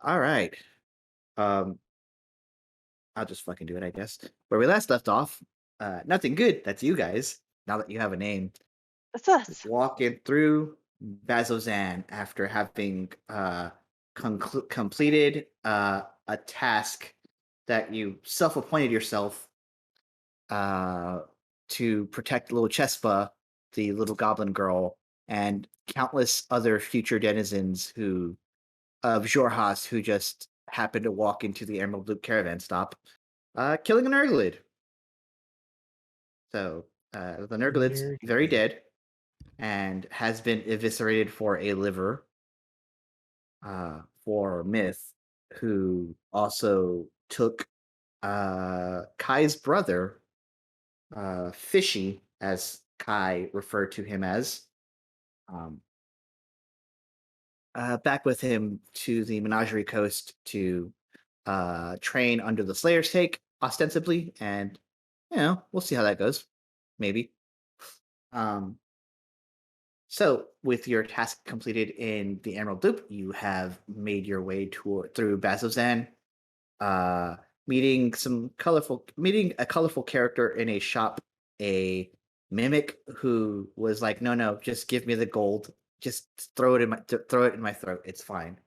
All right. I'll just fucking do it, I guess. Where we last left off, nothing good. That's you guys. Now that you have a name, That's us. walking through Bazzoxan after having completed a task that you self-appointed yourself to protect little Chespa, the little goblin girl, and countless other future denizens of Jorhas who just happened to walk into the Emerald Loop caravan stop, killing an Nurglid. So the Nurglid's very dead and has been eviscerated for a liver for Myth, who also took Kai's brother, Fishy, as Kai referred to him as, back with him to the Menagerie Coast to train under the Slayer's Take, ostensibly, and we'll see how that goes. Maybe. So, with your task completed in the Emerald Loop, you have made your way through Bazzoxan, meeting a colorful character in a shop, a mimic who was like, no, just give me the gold. Just throw it in my throat. It's fine,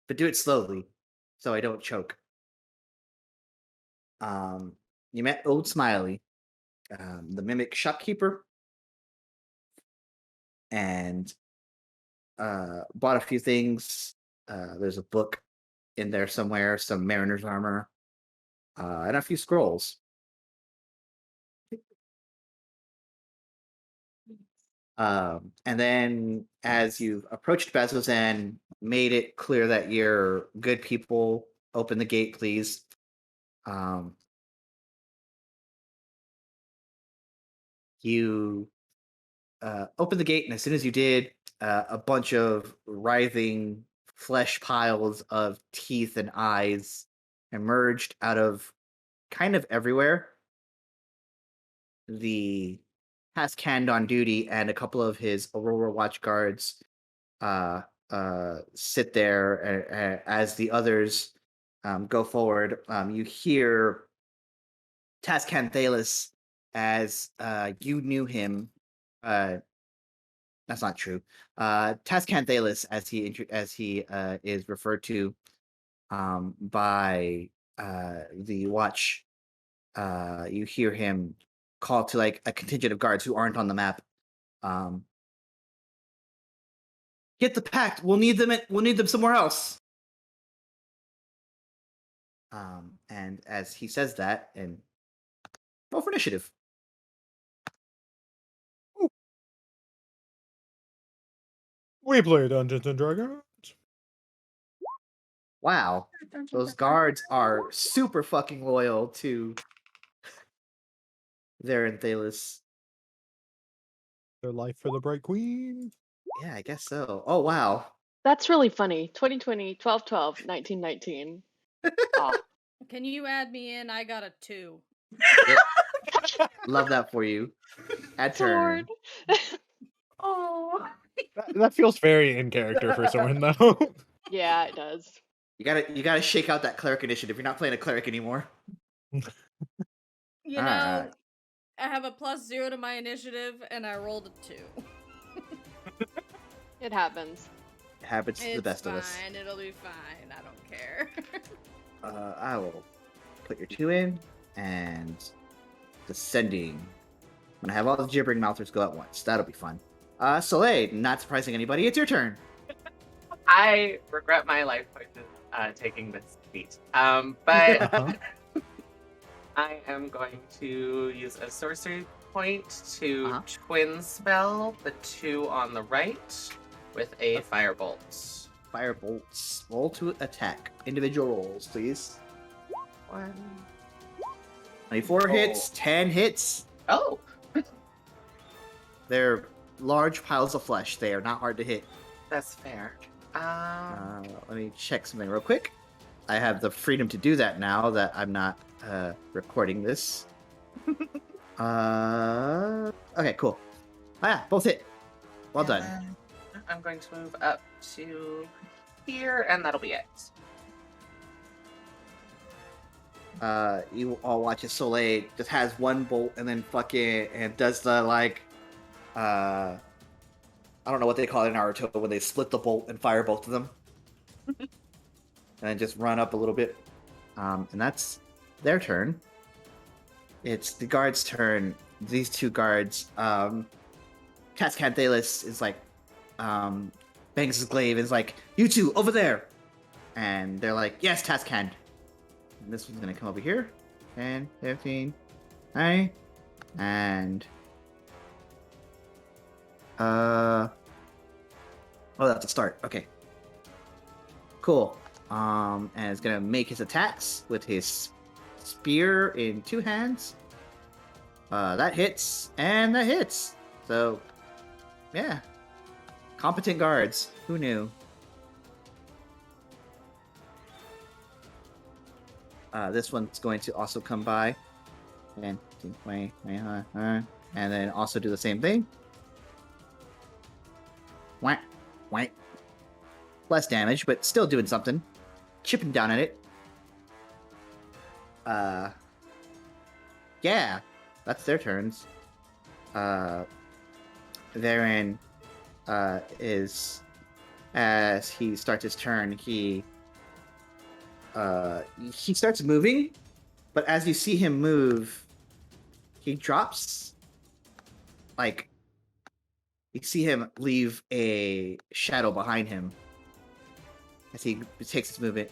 but do it slowly, so I don't choke. You met Old Smiley, the mimic shopkeeper, and bought a few things. There's a book in there somewhere, some mariner's armor, and a few scrolls. And then as you've approached Bazzoxan, made it clear that you're good people, open the gate, please. You open the gate, and as soon as you did, a bunch of writhing flesh piles of teeth and eyes emerged out of kind of everywhere. The task hand on duty and a couple of his Aurora Watch guards sit there as the others go forward. You hear Task Hand Thalis, as you knew him. That's not true. Task Hand Thalis, as he is referred to by the watch. You hear him call to like a contingent of guards who aren't on the map. Get the pact. We'll need them somewhere else. And as he says that, and roll for initiative. We play Dungeons and Dragons. Wow, those guards are super fucking loyal to their Thalis. Their life for the Bright Queen. Yeah, I guess so. Oh, wow. That's really funny. 2020, 12/12, 1919. Oh. Can you add me in? I got a 2. Love that for you. Add turn. Oh. That feels very in character for someone, though. Yeah, it does. You gotta shake out that cleric initiative. You're not playing a cleric anymore. You know, I have a +0 to my initiative, and I rolled a 2. It happens. It happens to the best of us. It's fine. It'll be fine. I don't care. I will put your 2 in, and descending. I'm gonna have all the gibbering mouthers go at once. That'll be fun. Soleil, not surprising anybody, it's your turn. I regret my life choices taking this feat. But I am going to use a sorcery point to Uh-huh. twin spell the 2 on the right with a firebolt. Firebolts. Roll to attack. Individual rolls, please. 1. 24 hits, 10 hits. Oh, They're large piles of flesh. They are not hard to hit. that's fair. Let me check something real quick. I have the freedom to do that now that I'm not recording this. Okay, cool. Oh yeah, both hit. Well done. And I'm going to move up to here, and that'll be it. You all watch as Soleil just has one bolt and then and does the I don't know what they call it in Naruto when they split the bolt and fire both of them. And then just run up a little bit. And that's their turn. It's the guards' turn. These two guards, Cascanthelis is bangs his glaive and is like, "You two, over there!" And they're like, "Yes, Tascan." And this one's gonna come over here. 10, 15, 9, and oh, that's a start. Okay. Cool. And it's gonna make his attacks with his spear in 2 hands. That hits, and that hits. So, yeah. Competent guards. Who knew? This one's going to also come by. And then also do the same thing. Whack, whack. Less damage, but still doing something. Chipping down at it. Yeah, that's their turns. Therein is, as he starts his turn, he starts moving, but as you see him move, he drops. You see him leave a shadow behind him as he takes his movement.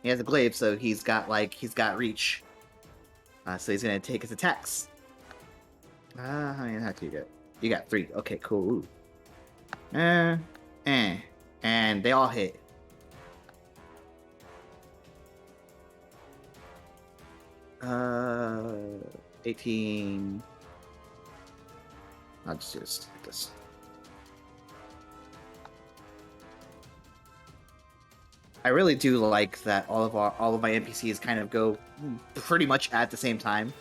He has a glaive, so he's got reach. So he's gonna take his attacks. How many attacks do you get? You got 3. Okay, cool. And they all hit. Uh, 18. I'll just do this. I really do like that all of my NPCs kind of go pretty much at the same time,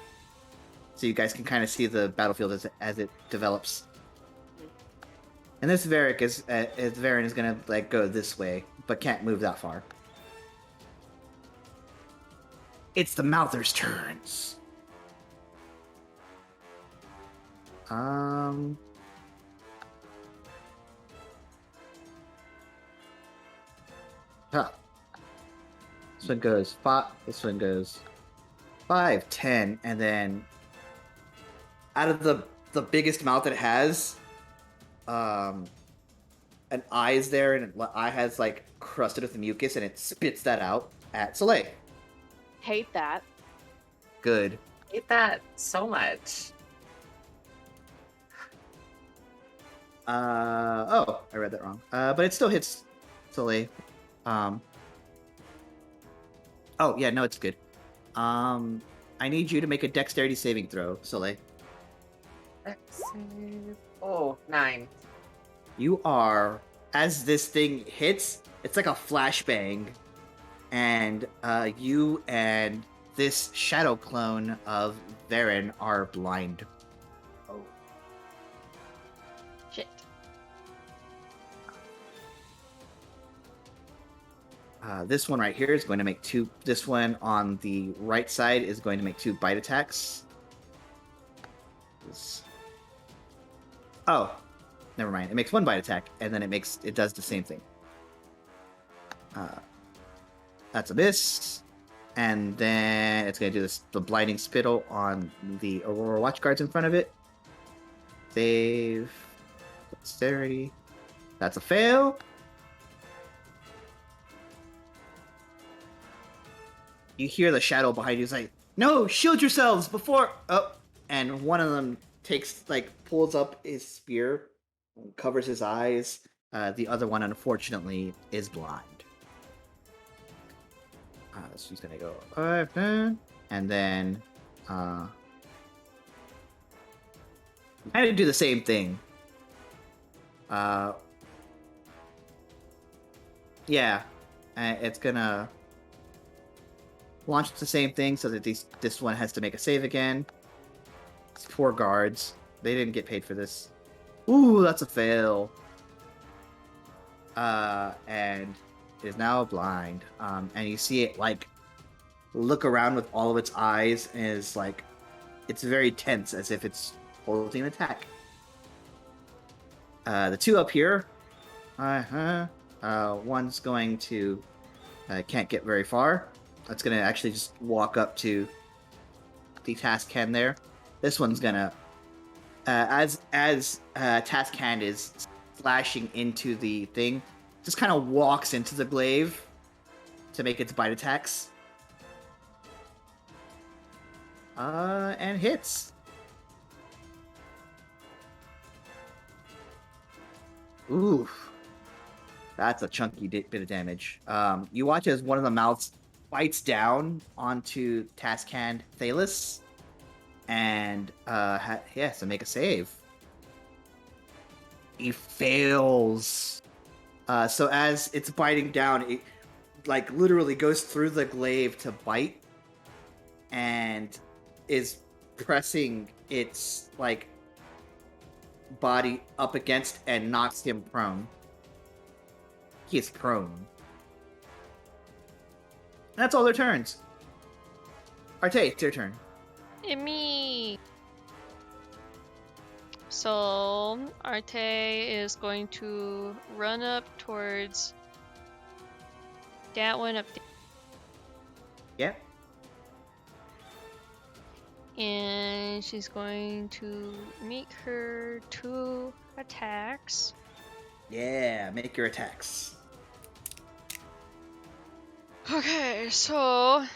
so you guys can kind of see the battlefield as it develops. And this Varric Varen is gonna go this way, but can't move that far. It's the Mouthers' turns. This one goes 5. This one goes 5, 10, and then out of the biggest mouth it has, an eye is there, and the eye has crusted with mucus, and it spits that out at Soleil. Hate that. Good. I hate that so much. Oh, I read that wrong. But it still hits Soleil. Oh yeah, no, it's good. I need you to make a dexterity saving throw, Soleil. Oh, 9. You are, as this thing hits, it's like a flashbang, and you and this shadow clone of Varen are blind. Oh. Shit. This one right here is going to make 2. This one on the right side is going to make 2 bite attacks. Oh, never mind. It makes 1 bite attack, and then it does the same thing. That's a miss, and then it's going to do the blinding spittle on the Aurora Watchguards in front of it. Save dexterity. That's a fail. you hear the shadow behind you. It's like, no, shield yourselves before. Oh, and one of them pulls up his spear, covers his eyes. The other one, unfortunately, is blind. So he's gonna go 5, 10, and then kind of do the same thing. Yeah, it's gonna launch the same thing so that this one has to make a save again. It's 4 guards. They didn't get paid for this. Ooh, that's a fail. And it is now blind. And you see it look around with all of its eyes, and is it's very tense, as if it's holding an attack. The 2 up here, one's going to can't get very far. That's gonna actually just walk up to the task hand there. This one's gonna, as task hand is flashing into the thing, just kind of walks into the glaive to make its bite attacks. And hits. Ooh, that's a chunky bit of damage. You watch as one of the mouths bites down onto Taskhand Thalis, and so make a save. He fails. So as it's biting down, it literally goes through the glaive to bite, and is pressing its body up against and knocks him prone. He is prone. That's all their turns. Arteis, it's your turn. Me. So Arteis is going to run up towards that one up there. Yep. And she's going to make her 2 attacks. Yeah, make your attacks. Okay, so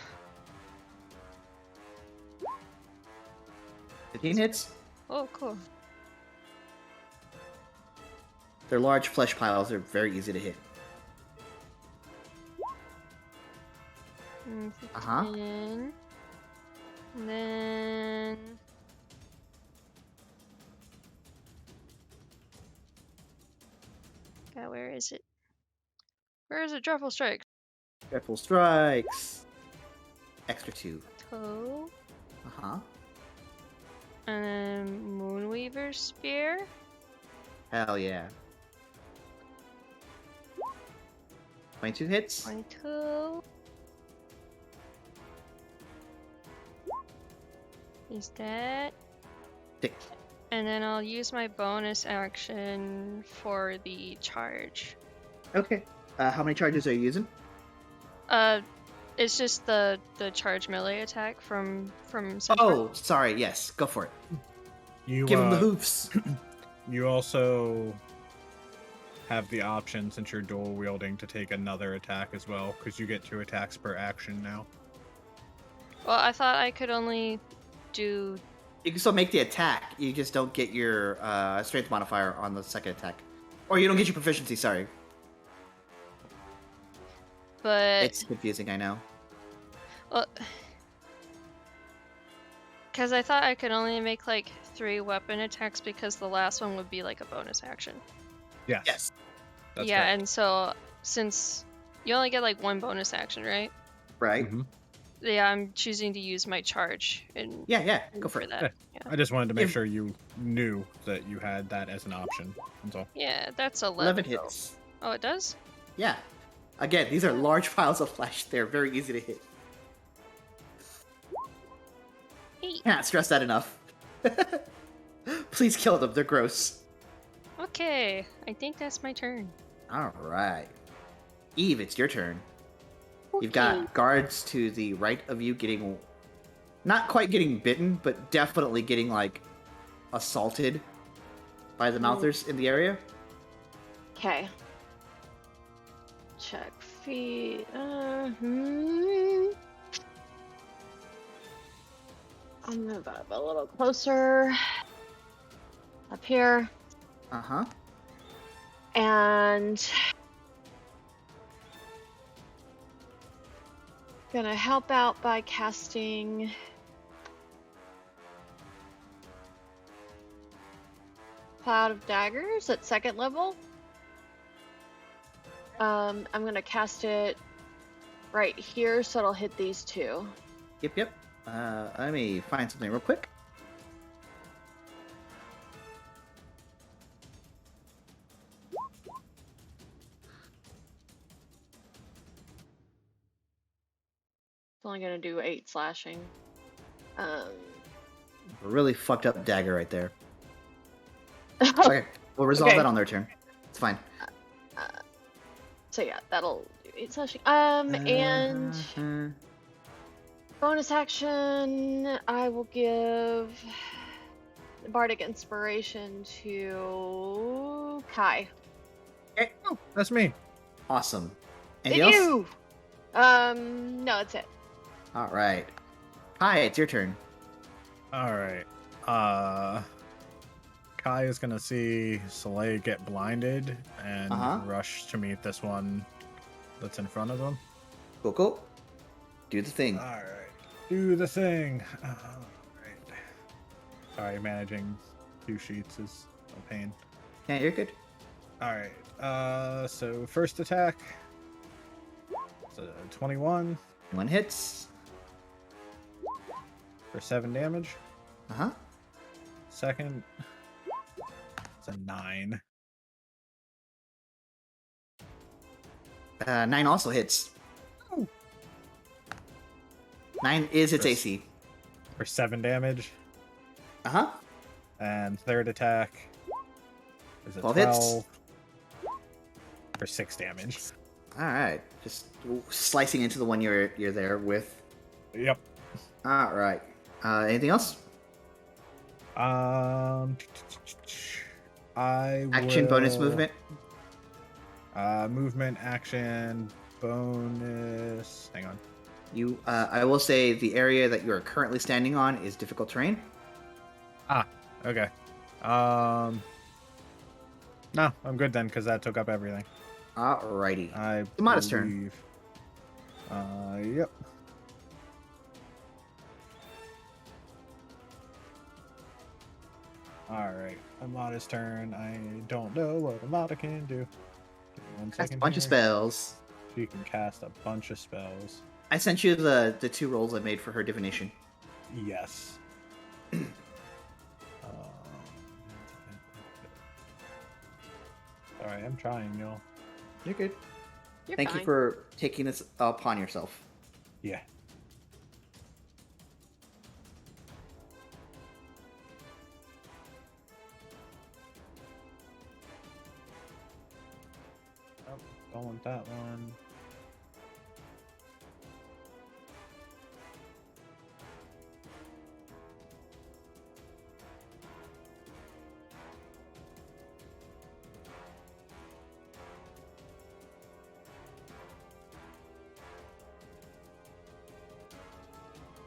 15 hits. oh cool. They're large flesh piles. They're very easy to hit. Uh-huh. 15. And then God, where is it? Where is it? Dreadful Strike. Dreadful strikes. Extra 2. Toe. Uh-huh. And then Moonweaver Spear. Hell yeah. 22 hits. 22. Is that? Tick. And then I'll use my bonus action for the charge. Okay. How many charges are you using? It's just the charge melee attack from Centaur. Oh, sorry. Yes, go for it. You Give him the hoofs. You also have the option, since you're dual wielding, to take another attack as well, because you get 2 attacks per action now. Well, I thought I could only do. You can still make the attack. You just don't get your strength modifier on the second attack. Or you don't get your proficiency, sorry. But It's confusing, I know. well, because I thought I could only make 3 weapon attacks, because the last one would be a bonus action. Yes. Yes. That's yeah, correct. and so since you only get 1 bonus action, right? Right? Mhm. Yeah, I'm choosing to use my charge and Yeah, go for it. that. I just wanted to make If- sure you knew that you had that as an option. That's all. Yeah, that's 11 though. hits. Oh, it does? Yeah. Again, these are large piles of flesh. They're very easy to hit. 8. Can't stress that enough. Please kill them. They're gross. Okay, I think that's my turn. All right. Eve, it's your turn. You've Okay. got guards to the right of you getting... Not quite getting bitten, but definitely getting, assaulted by the mouthers in the area. Okay. Check feet. I'll move up a little closer. Up here. Uh-huh. And gonna help out by casting Cloud of Daggers at 2nd level. I'm gonna cast it right here so it'll hit these two. Yep. Let me find something real quick. It's only gonna do 8 slashing. A really fucked up dagger right there. Okay, we'll resolve Okay. that on their turn. It's fine. So yeah, that'll do 8 slashing. And Uh-huh. bonus action, I will give Bardic Inspiration to Kai. Okay. Oh, that's me. Awesome. Did Anything else? you? No, that's it. All right. Hi, it's your turn. All right. Kai is gonna see Soleil get blinded and rush to meet this one that's in front of him. Cool. Do the thing. All right. Do the thing. All right. Sorry, managing 2 sheets is a pain. Yeah, you're good. All right. So first attack. It's a 21 One hits. for 7 damage. Uh-huh. Second, it's a 9. 9 also hits. Oh. 9 is its For- AC. For 7 damage. Uh-huh. And third attack is a 12 12 hits. for 6 damage. All right. Just slicing into the one you're there with. Yep. All right. Anything else? I Action, bonus will- movement. Movement, action, bonus. Hang on. You. I will say the area that you are currently standing on is difficult terrain. Okay. No, I'm good then because that took up everything. Alrighty. I Amada's turn. believe. Yep. Alright, Amada's turn. I don't know what Amada can do. Give me 1 Cast a second bunch of here. spells. She can cast a bunch of spells. I sent you the 2 rolls I made for her divination. Yes. Alright, I'm trying, y'all. You're good. You're Thank fine. you for taking this upon yourself. Yeah. Oh, don't want that one.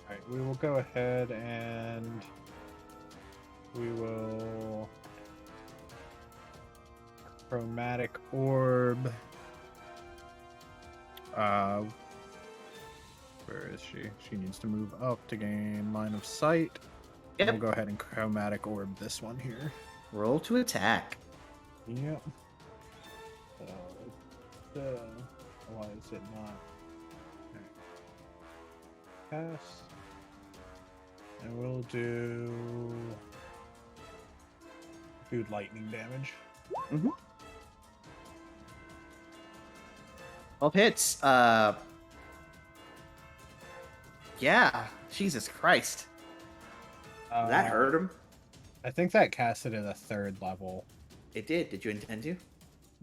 Alright, we will go ahead and we will chromatic orb. Where is she? She needs to move up to gain line of sight. Yep. We'll go ahead and chromatic orb this one here. Roll to attack. Yep. Why is it not? Okay. Pass. And we'll do lightning damage. 12 hits. Yeah. Jesus Christ. That hurt him. I think that casted at a 3rd level. It did. Did you intend to?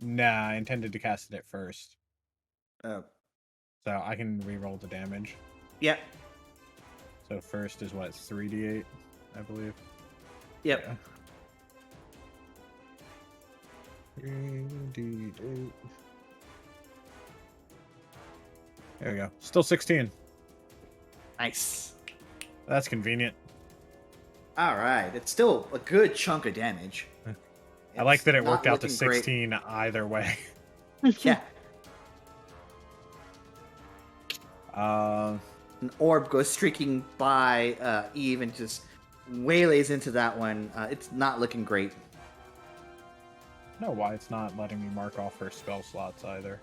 Nah, I intended to cast it at first. Oh. So I can re-roll the damage. Yep. So first is what, 3d8, I believe? Yep. Yeah. 3d8. There we go. Still 16. Nice. That's convenient. All right, it's still a good chunk of damage. I like It's that it not worked out to looking great. 16 either way. Yeah, Uh, an orb goes streaking by Eve and just waylays into that one. It's not looking great. no, why it's not letting me mark off her spell slots either.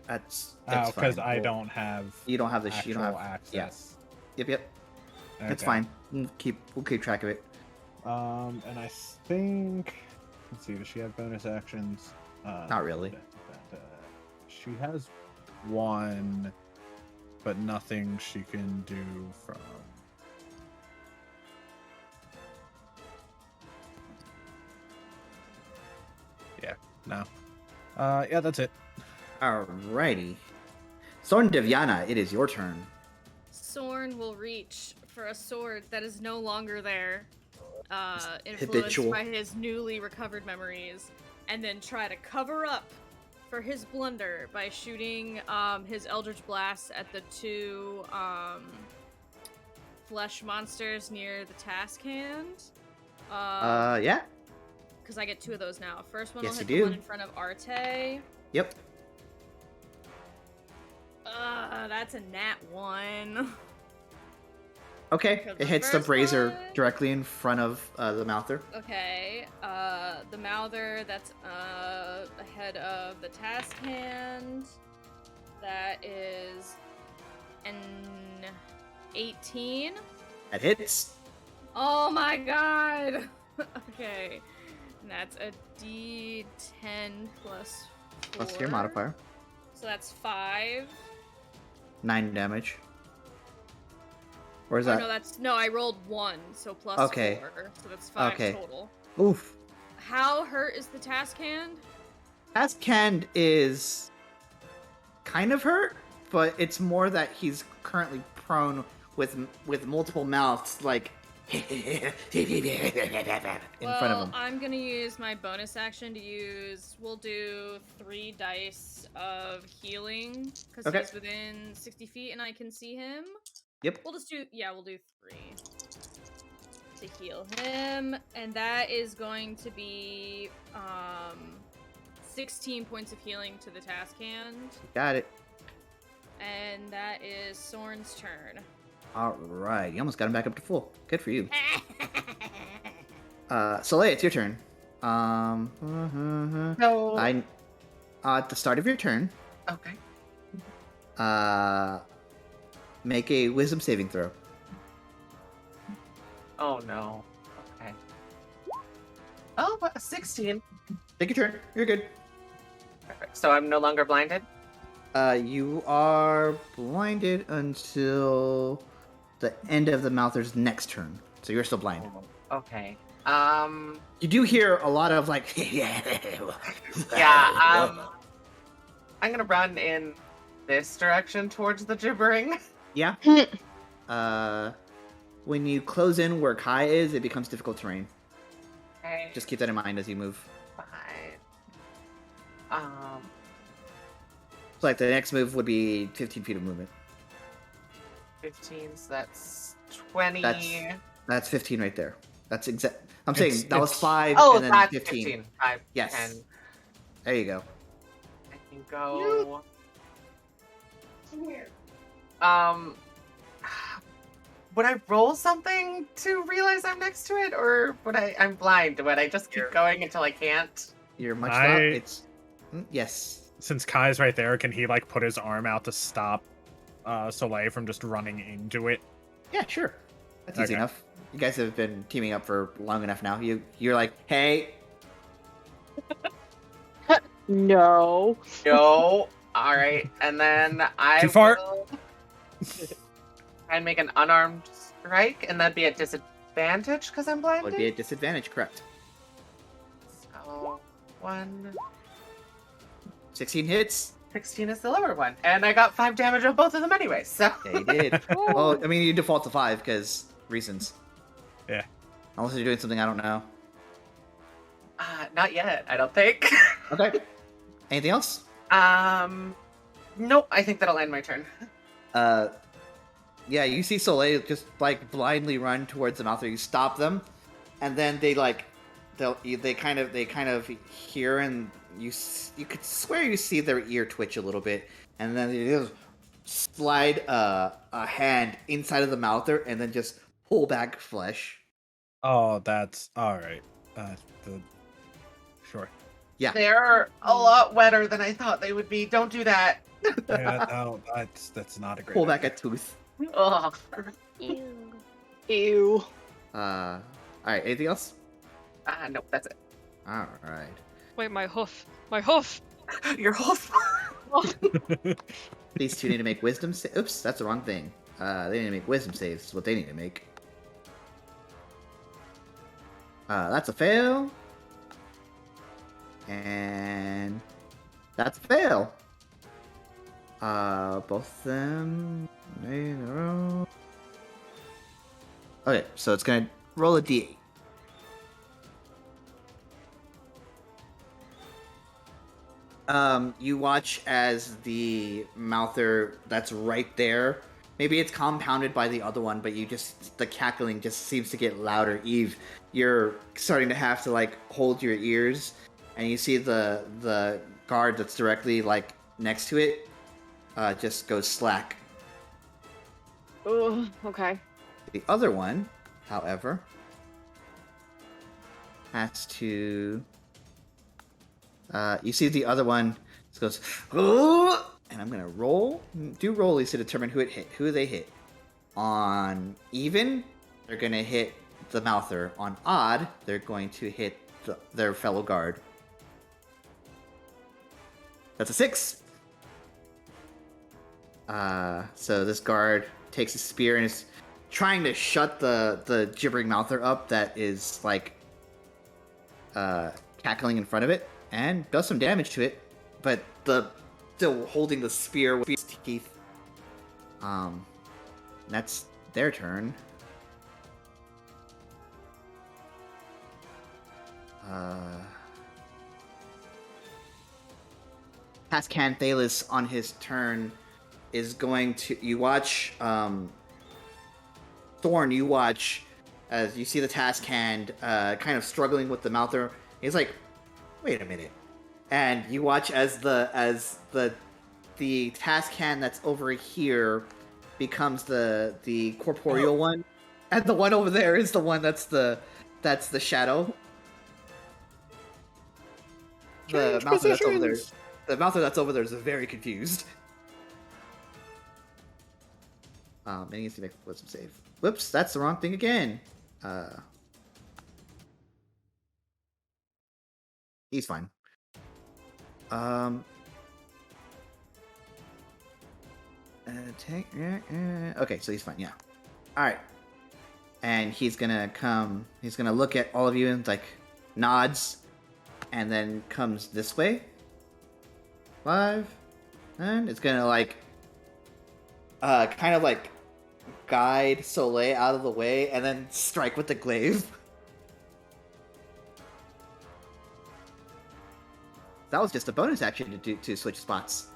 That's Because fine. I We'll- don't have You don't have the actual you don't have access. Yep. It's Okay. fine. We'll keep track of it. And I think, let's see, does she have bonus actions? Not really. She has one, but nothing she can do from. Yeah, no. Yeah, that's it. Alrighty. Sorn Deviana, it is your turn. Sorn will reach for a sword that is no longer there, influenced habitual. by his newly recovered memories, and then try to cover up for his blunder by shooting his Eldritch Blast at the two flesh monsters near the task hand. Yeah. Because I get 2 of those now. First one Yes, will hit you the do. one in front of Arteis. Yep. That's a nat 1. Okay. Because It the hits the first brazier one- directly in front of the mouther. Okay, the Mouther, that's ahead of the task hand. That is an 18. That hits. Oh my god! Okay, and that's a d10 plus 4. Plus your modifier. So that's 5. 9 damage. Or is Oh, that? no, I rolled 1, so plus Okay. 4. So that's 5 Okay. total. Oof. How hurt is the task hand? Askand is kind of hurt, but it's more that he's currently prone with multiple mouths like in front of him. I'm gonna use my bonus action to use. We'll do 3 dice of healing because Okay. he's within 60 feet and I can see him. Yep. We'll just do. Yeah, we'll do 3 to heal him, and that is going to be 16 points of healing to the task hand, Got it. and that is Sorn's turn. All right. You almost got him back up to full. Good for you. Soleil, it's your turn. No. At the start of your turn, Okay. make a wisdom saving throw. Oh no. Okay. Oh, what, 16. Take your turn. You're good. Perfect. So I'm no longer blinded? You are blinded until the end of the Mouther's next turn. So you're still blind. Okay. You do hear a lot of like Yeah, I'm gonna run in this direction towards the gibbering. Yeah. When you close in where Kai is, it becomes difficult terrain. Okay. Just keep that in mind as you move. Fine. So like the next move would be 15 feet of movement. 15, so that's 20. That's 15 right there. That's exact. I'm saying that was It's- 5 Oh, and then that's 15. 5, Yes. 10. There you go. I can go. Would I roll something to realize I'm next to it, or I'm blind? Would I just keep going until I can't? You're much I- up. It's yes. Since Kai's right there, can he like put his arm out to stop Soleil from just running into it? Yeah, sure. That's easy Okay. enough. You guys have been teaming up for long enough now. You're like, hey, No. No. All right, and then I Too far? will try and make an unarmed strike, and that'd be at disadvantage because I'm blinded. would be a disadvantage, correct? So 16 hits. 16 is the lower one, and I got 5 damage on both of them anyway. So Yeah, you did. Well, I mean, you default to 5 because reasons. Yeah. Unless you're doing something I don't know. Not yet, I don't think. Okay. Anything else? Nope. I think that'll end my turn. Yeah, you see Soleil just like blindly run towards the mouth. You stop them, and then they kind of hear, and you could swear you see their ear twitch a little bit, and then they just slide a hand inside of the mouther, and then just pull back flesh. Oh, that's all right. Sure. Yeah, They're a lot wetter than I thought they would be. Don't do that. Yeah, no, that's not a great. pull back a idea. tooth. Ugh. Ew. Ew. All right. Anything else? No, that's it. All right. Wait, my hoof. My hoof. Your hoof. These two need to make wisdom. Oops, that's the wrong thing. They need to make wisdom saves. Is what they need to make. That's a fail. And that's a fail. Both of them made a roll. Okay, so it's gonna roll a d8. You watch as the mouther that's right there. Maybe it's compounded by the other one, but the cackling just seems to get louder. Eve, you're starting to have to like hold your ears, and you see the guard that's directly like next to it just goes slack. Oh, okay. The other one, however, has to. You see the other one just goes, "Oh!" And I'm gonna roll. Do rollies to determine who they hit. On even, they're gonna hit the mouther. On odd, they're going to hit their fellow guard. That's a 6. So this guard takes a spear and is trying to shut the gibbering mouther up that is like cackling in front of it, and does some damage to it, but still holding the spear with its teeth. That's their turn. Tascan Thalis on his turn is going to. You watch. Sorn, you watch as you see the Tascan kind of struggling with the mouther. He's like, "Wait a minute," and you watch as the Tascan that's over here becomes the corporeal one, and the one over there is the one that's the shadow. The mouther that's over there. The mouther that's over there is very confused. And he needs to make a wisdom save. Whoops, that's the wrong thing again. He's fine. Okay, so he's fine, yeah. Alright. And he's gonna look at all of you and like nods, and then comes this way. 5. And it's gonna like kind of like guide Soleil out of the way and then strike with the glaive. That was just a bonus action to switch spots.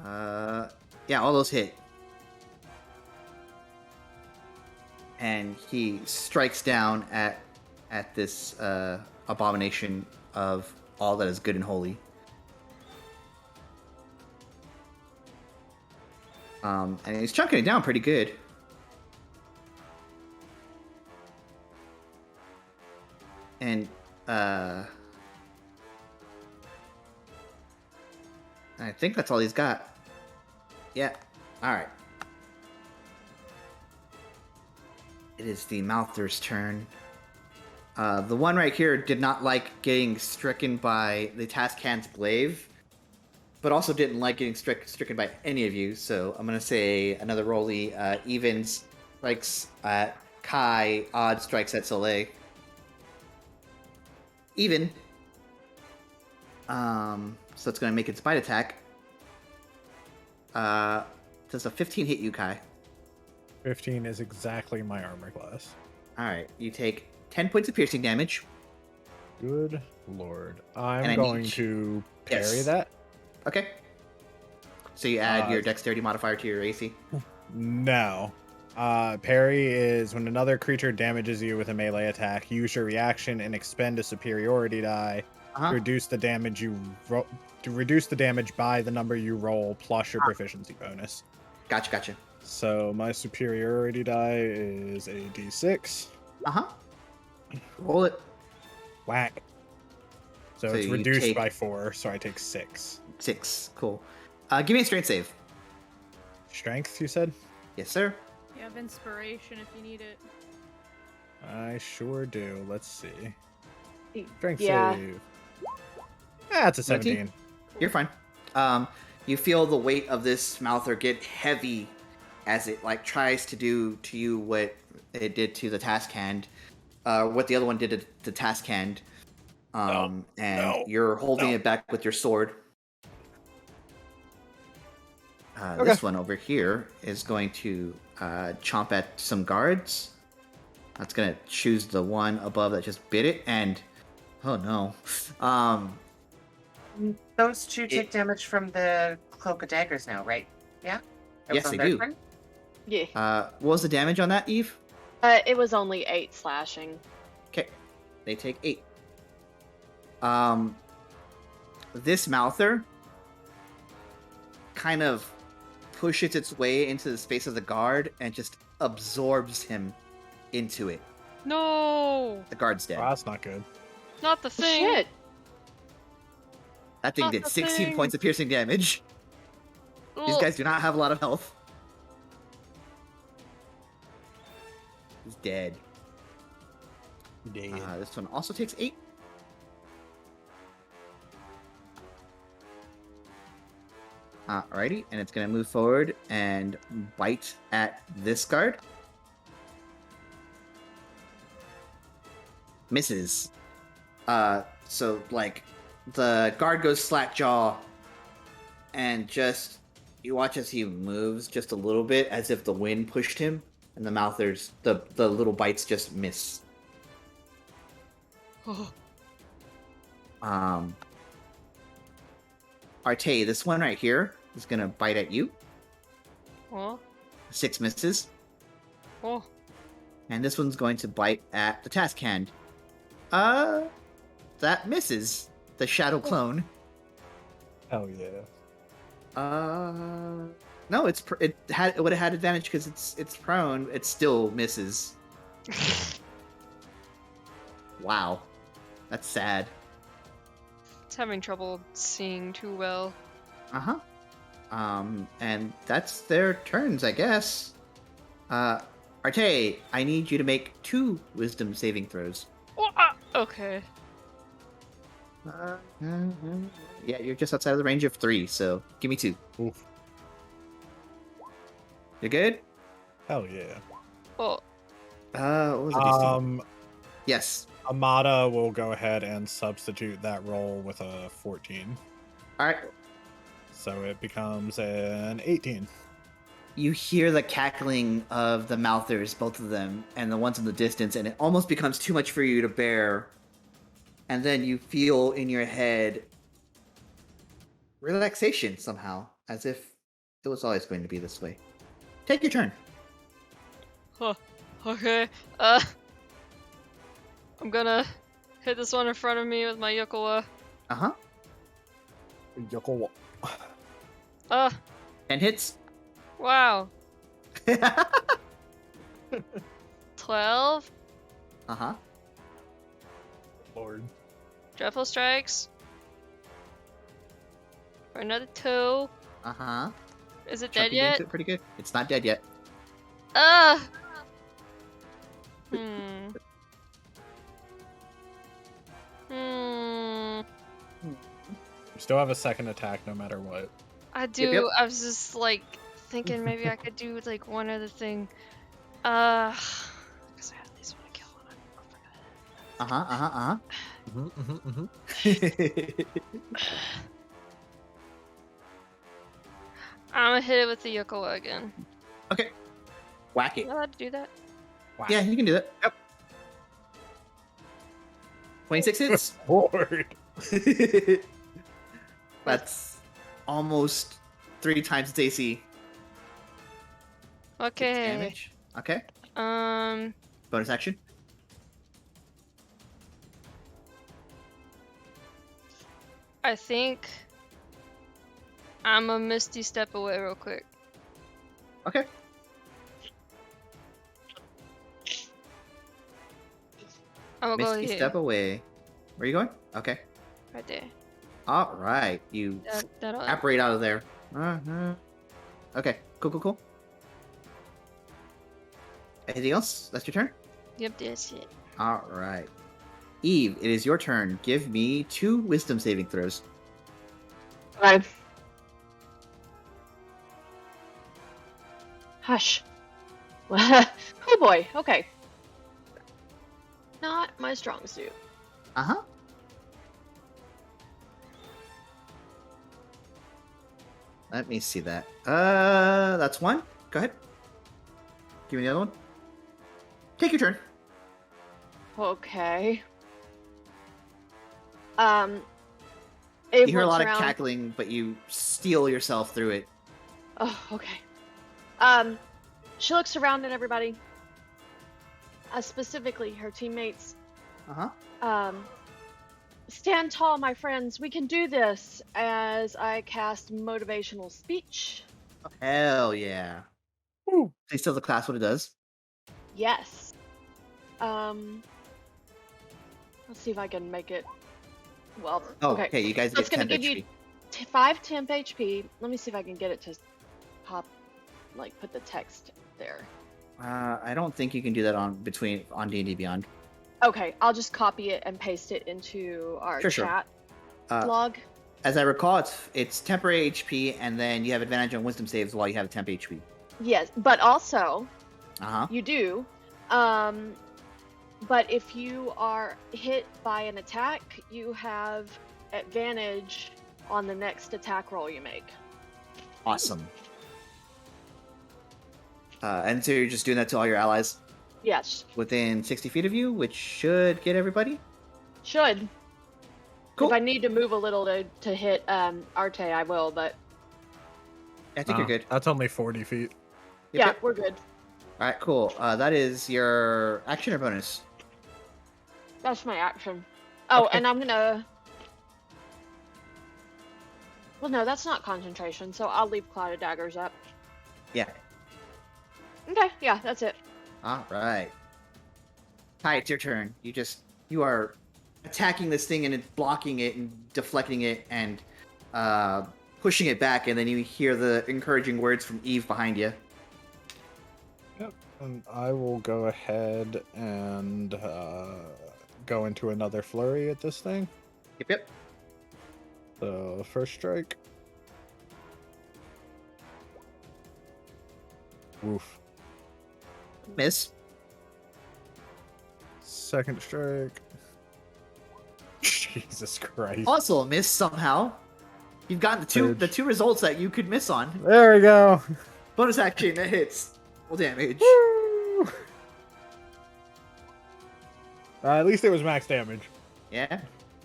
Yeah, all those hit. And he strikes down at this abomination of all that is good and holy. And he's chunking it down pretty good. And I think that's all he's got. Yeah. Alright. It is the Mouther's turn. The one right here did not like getting stricken by the Tascan's glaive, but also didn't like getting stricken by any of you, so I'm going to say another rolly. Even strikes at Kai, odd strikes at Soleil. Even. So it's going to make its bite attack. Does a 15 hit you, Kai? 15 is exactly my armor class. Alright, you take 10 points of piercing damage. Good lord. I'm going to parry that. Okay. So you add your dexterity modifier to your AC? No. Parry is when another creature damages you with a melee attack, use your reaction and expend a superiority die to reduce the damage by the number you roll plus your proficiency bonus. Gotcha. So my superiority die is a d6. Roll it. Whack. So it's you reduced take by 4, so I take 6. 6. Cool. Give me a strength save. Strength, you said? Yes, sir. You have inspiration if you need it. I sure do. Let's see. Strength Yeah. save. That's a 17. 19? You're fine. You feel the weight of this mouther get heavy as it like tries to do to you what it did to the task hand, what the other one did to the task hand. You're holding it back with your sword. This one over here is going to chomp at some guards. That's going to choose the one above that just bit it, and oh no. Those two take damage from the Cloak of Daggers now, right? Yeah? That was Yes, on they their do. turn? Yeah. What was the damage on that, Eve? It was only 8 slashing. Okay, they take 8. This mouther kind of pushes its way into the space of the guard and just absorbs him into it. No, The guard's dead. Oh, that's not good. not the thing. Shit. That thing Not did the 16 thing. points of piercing damage. These Ugh. guys do not have a lot of health. He's dead. This one also takes 8. Alrighty, and it's going to move forward and bite at this guard. Misses. So, like, the guard goes slack jaw, and just, you watch as he moves just a little bit, as if the wind pushed him, and the mouthers, the little bites just miss. Arteis, this one right here is gonna bite at you. Oh, 6 misses. oh. And this one's going to bite at the task hand. That misses. The shadow clone. Hell yeah. No, it would have had advantage because it's prone. It still misses. Wow, that's sad. It's having trouble seeing too well. And that's their turns, I guess. Arteis, I need you to make 2 wisdom saving throws. Oh, okay. Yeah, you're just outside of the range of 3, so give me 2. Oof. You're good? Hell yeah. Well, What was the DC? Yes. Amada will go ahead and substitute that roll with a 14. Alright. So it becomes an 18. You hear the cackling of the mouthers, both of them, and the ones in the distance, and it almost becomes too much for you to bear. And then you feel in your head relaxation somehow, as if it was always going to be this way. Take your turn. okay. I'm gonna hit this one in front of me with my Yokowa. Uh-huh. 10 hits. Wow. 12. Uh-huh. Lord. Dreadful strikes. For another 2. Uh-huh. Is it Chucky dead did yet? it pretty good. It's not dead yet. Hmm. You still have a second attack no matter what. I do. Yep. I was just like thinking maybe I could do like one other thing. Because I at least want to kill one. Uh-huh. I'm gonna hit it with the Yokowa again. Okay. Whack it. Am I allowed to do that? Yeah, you can do that. Yep. 26 hits. Lord. That's almost 3 times its AC. Six Okay. damage. Okay. Bonus action. I think I'm a Misty Step away real quick. Okay. I'm gonna go Misty here. step away. Where are you going? Okay. Right there. All right. You That'll apparate out of there. Okay. Cool. Anything else? That's your turn? Yep, that's it. All right. Eve, it is your turn. Give me 2 wisdom saving throws. Okay. Hush. Oh boy. Okay. Not my strong suit. Uh-huh. Let me see that. That's 1. Go ahead. Give me the other one. Take your turn. Okay. You hear a lot of cackling, but you steel yourself through it. Oh, okay. She looks around at everybody. Specifically her teammates. Uh-huh. Stand tall, my friends. We can do this. As I cast motivational speech. Hell yeah. Woo. Please tell the class what it does. Yes. Let's see if I can make it. Well, Oh, okay. okay. You guys So get it's gonna 10 give HP. you 5 temp HP. Let me see if I can get it to pop, like put the text there. I don't think you can do that on D&D Beyond. Okay, I'll just copy it and paste it into our Sure. chat Uh, log. As I recall, it's temporary HP, and then you have advantage on wisdom saves while you have temp HP. Yes, but also Uh-huh. you do. But if you are hit by an attack, you have advantage on the next attack roll you make. Awesome. And so you're just doing that to all your allies Yes, within 60 feet of you, which should get everybody. should. Cool. If I need to move a little to hit Arteis, I will. But I think you're good. That's only 40 feet. yeah, we're good. All right, cool. That is your action or bonus? That's my action. Oh, Okay. and I'm gonna. Well, no, that's not concentration, so I'll leave Cloud of Daggers up. Yeah. Okay, yeah, that's it. All right. Hi, it's your turn. You are attacking this thing and blocking it and deflecting it and pushing it back, and then you hear the encouraging words from Eve behind you. Yep. And I will go ahead and go into another flurry at this thing. Yep. So, first strike. Woof. Miss. Second strike. Jesus Christ. Also a miss somehow. You've gotten the two results that you could miss on. There we go. Bonus action that hits. Full damage. Woo! At least it was max damage. Yeah.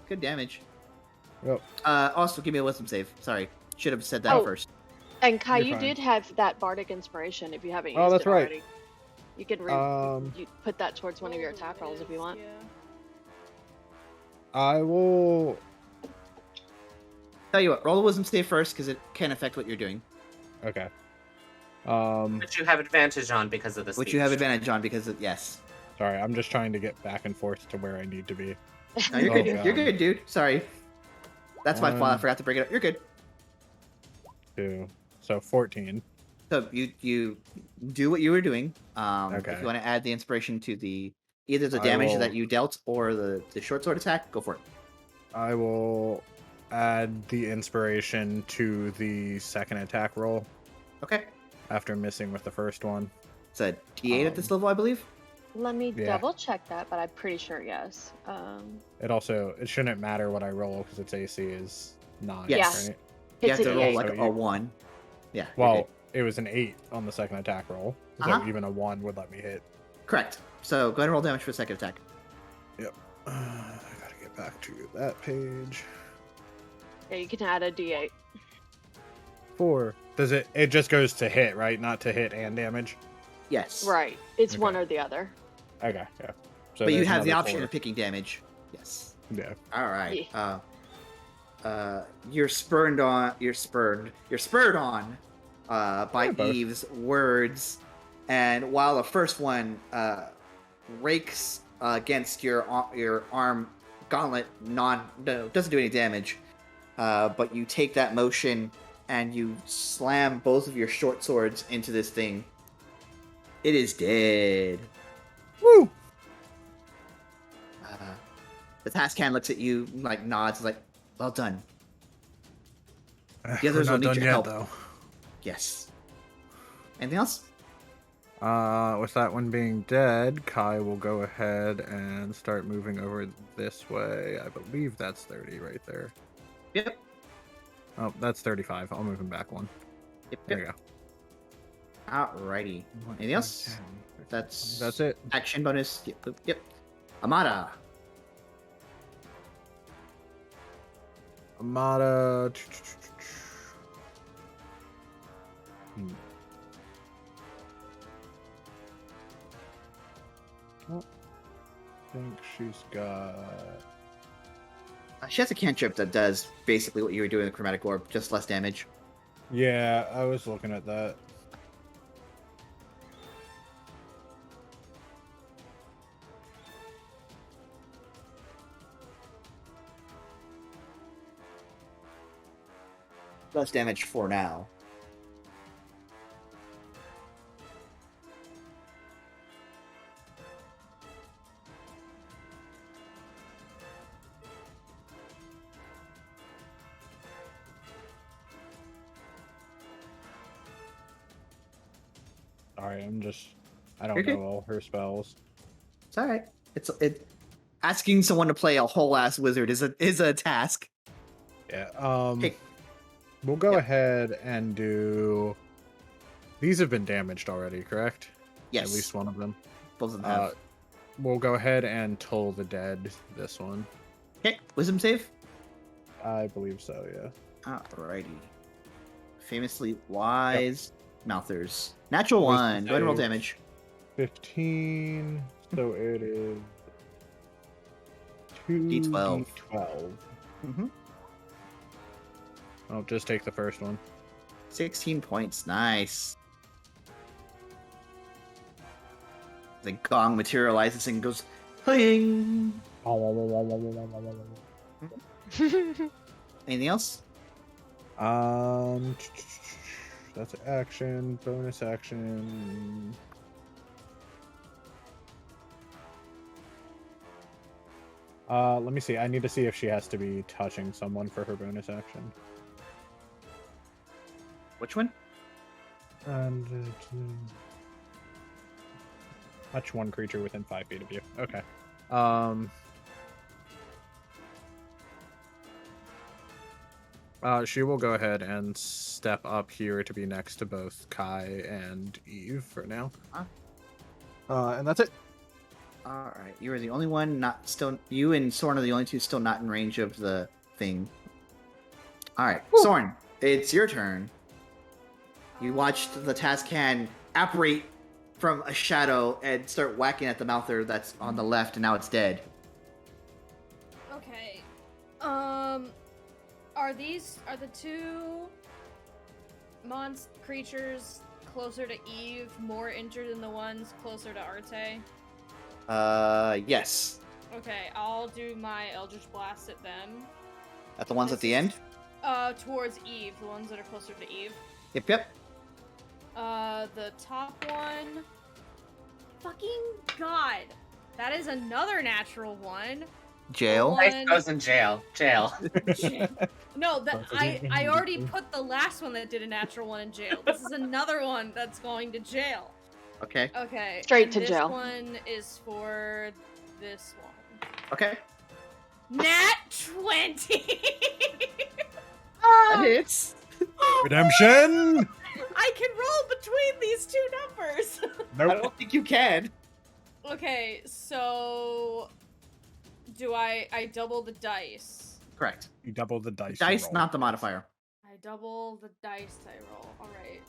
Good damage. Yep. Also, give me a wisdom save. Sorry. Should have said that Oh. first. And Kai, You're you fine. did have that bardic inspiration if you haven't used Oh, that's it right. already. You can you put that towards one of your attack rolls if you want. Yeah. I will. Tell you what, roll a wisdom save first because it can affect what you're doing. Okay. Which you have advantage on because of the Which you have speech. advantage on because of, yes. Sorry, I'm just trying to get back and forth to where I need to be. No, you're Oh, good. God. You're good, dude. Sorry. That's my fault. I One. forgot to bring it up. You're good. 2. So 14. So you do what you were doing. Okay. If you want to add the inspiration to either the I damage will- that you dealt or the short sword attack, go for it. I will add the inspiration to the second attack roll Okay. after missing with the first one. It's a D8 at this level, I believe. Let me Yeah. double check that, but I'm pretty sure yes. It shouldn't matter what I roll because its AC is 9, Yes. right? You It's have a to roll D8. like So a you- 1. Yeah. you're Well, good. it was an 8 on the second attack roll, so Uh-huh. even a 1 would let me hit. Correct. So go ahead and roll damage for the second attack. I gotta get back to that page. Yeah, you can add a D8. 4. Does it? It just goes to hit, right? Not to hit and damage. Yes. Right. It's Okay. one or the other. Okay, yeah. So But you there's have the another option 4. of picking damage. Yes. Yeah. All right. You're spurred on. You're spurred on by Yeah, both. Eve's words, and while the first one rakes against your arm gauntlet, doesn't do any damage, but you take that motion and you slam both of your short swords into this thing. It is dead. Woo! The Tascan looks at you, like nods, like, "Well done." The We're others will not need done your yet, help. though. Yes. Anything else? With that one being dead, Kai will go ahead and start moving over this way. I believe that's 30 right there. Yep. Oh, that's 35. I'll move him back 1. Yep. There you go. Alrighty. Anything else? That's it. Action bonus. Yep. Amada. Amada. Well, I think she's got. She has a cantrip that does basically what you were doing with Chromatic Orb, just less damage. Yeah, I was looking at that. Less damage for now. Sorry, I don't You're good. know all her spells. It's alright. Asking someone to play a whole ass wizard is a task. Yeah. Okay. We'll go Yep. ahead and do. These have been damaged already, correct? Yes. At least one of them. Both of them have. We'll go ahead and toll the dead. This one. Okay. Wisdom save. I believe so. Yeah. Alrighty. Famously wise mouthers. Natural Wisdom 1. Go ahead and roll save. damage. 15. So it is D12. D12. Mm-hmm. I'll just take the first one. 16 points. Nice. The gong materializes and goes pling. Anything else? That's action, bonus action. Let me see. I need to see if she has to be touching someone for her bonus action. Which one? And touch one creature within 5 feet of you. Okay. She will go ahead and step up here to be next to both Kai and Eve for now. And that's it. All right, you are the only one you and Sorn are the only two still not in range of the thing. All right, Sorn, it's your turn. You watched the Tascan apparate from a shadow and start whacking at the mouther that's on the left, and now it's dead. Okay. Are the two creatures closer to Eve more injured than the ones closer to Arteis? Yes. Okay, I'll do my Eldritch Blast at them. At the ones at the end? Towards Eve, the ones that are closer to Eve. Yep. The top one. Fucking God. That is another natural one. Jail. One- Dice goes in jail. Jail. No, I already put the last one that did a natural one in jail. This is another one that's going to jail. Okay. Okay. Straight and to this jail. One is for this one. Okay. Nat 20. That hits. Redemption! I can roll between these two numbers. I Nope. don't think you can. Okay, so do I double the dice? Correct. You double the dice. Dice, roll. not the modifier. I double the dice I roll. All right.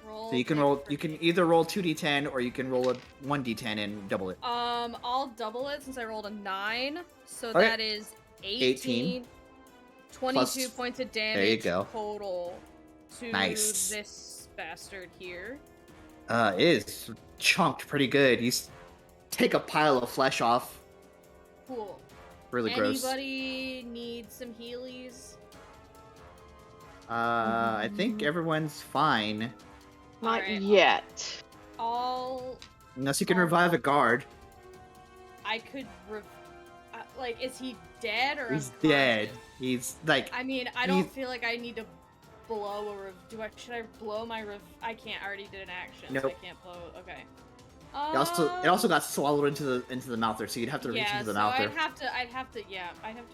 Roll. So you can big roll. for You can big. either roll 2d10 or you can roll a 1d10 and double it. I'll double it since I rolled a 9. So Okay. that is 18. 22 Plus- points of you damage go. total to Nice. this bastard here. It is chunked pretty good. You take a pile of flesh off. Cool. Really gross. Anybody need some healies? I think everyone's fine. Not Alright. yet. Unless you can revive a guard. I could like, is he dead or He's unconscious? dead. He's like. I mean, I don't feel like I need to blow a should I blow my I can't. I already did an action, so I Nope. can't blow. Okay. It also got swallowed into the mouth there, so you'd have to reach into the mouth there. I'd have to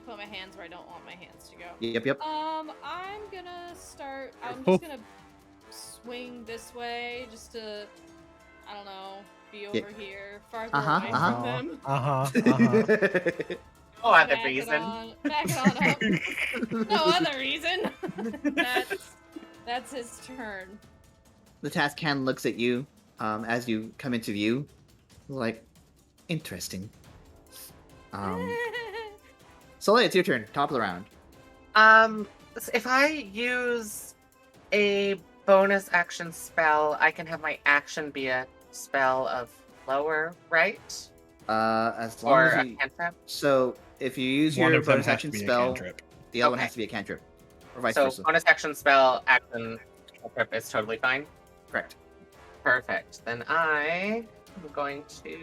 put my hands where I don't want my hands to go. Yep. I'm gonna start. I'm just gonna swing this way, just to, I don't know, be over here, farther away from them. No other Back it reason. back it on up. No other reason. That's his turn. The task hand looks at you as you come into view, like, interesting. Soleil, it's your turn. Top of the round. So if I use a bonus action spell, I can have my action be a spell of lower, right? As long Or as a you. cantrip. So if you use One your of them bonus has action to be a spell, cantrip. the other one Okay. has to be a cantrip, or vice So versa. bonus action spell, action, cantrip is totally fine. Correct. Perfect. Then I am going to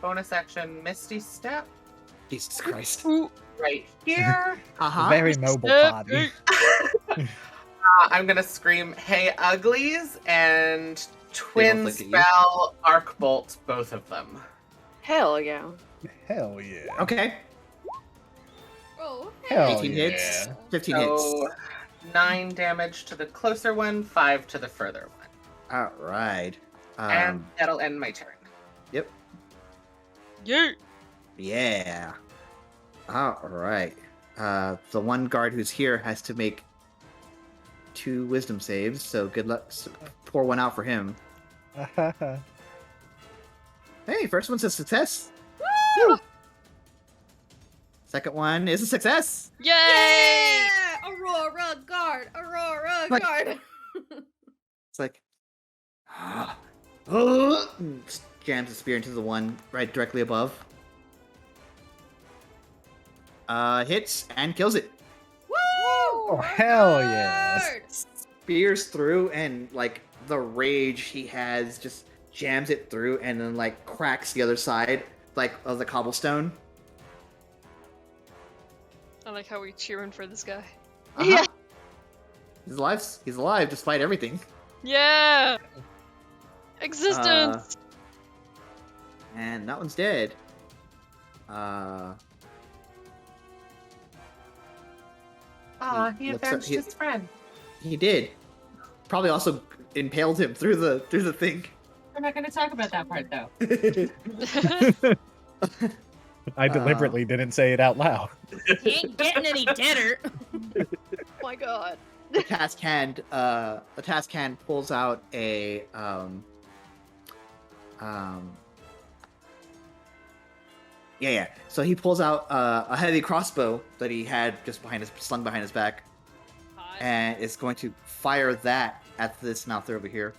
bonus action Misty Step Jesus Christ. right here. Very mobile body. I'm gonna scream, "Hey, uglies!" and twin look at you. spell arc bolt both of them. Hell yeah. Hell yeah. Okay. Oh, Hell 18 yeah. hits. 15 So hits. 9 damage to the closer one, 5 to the further one, All right. and that'll end my turn. Yep. Yeah. Yeah. All right. The one guard who's here has to make 2 wisdom saves, so good luck. Pour one out for him. Hey, first one's a success. Woo! Second one is a success. Yay! Yeah! Aurora guard! Aurora Like- guard! It's like, jams the spear into the one right directly above. Hits and kills it. Woo! Oh, hell yes. Guard! Spears through, and like the rage he has just jams it through, and then like cracks the other side like of the cobblestone. I like how we cheering for this guy. Yeah. He's alive. He's alive despite everything. Yeah. Existence. And that one's dead. Aw, He looks avenged he- his friend. he did. Probably also impaled him through the thing. We're not going to talk about that part, though. I deliberately didn't say it out loud. He ain't getting any deader. Oh my god. The task hand pulls out a yeah. So he pulls out a heavy crossbow that he had just slung behind his back, and is going to fire that at this mouther over here.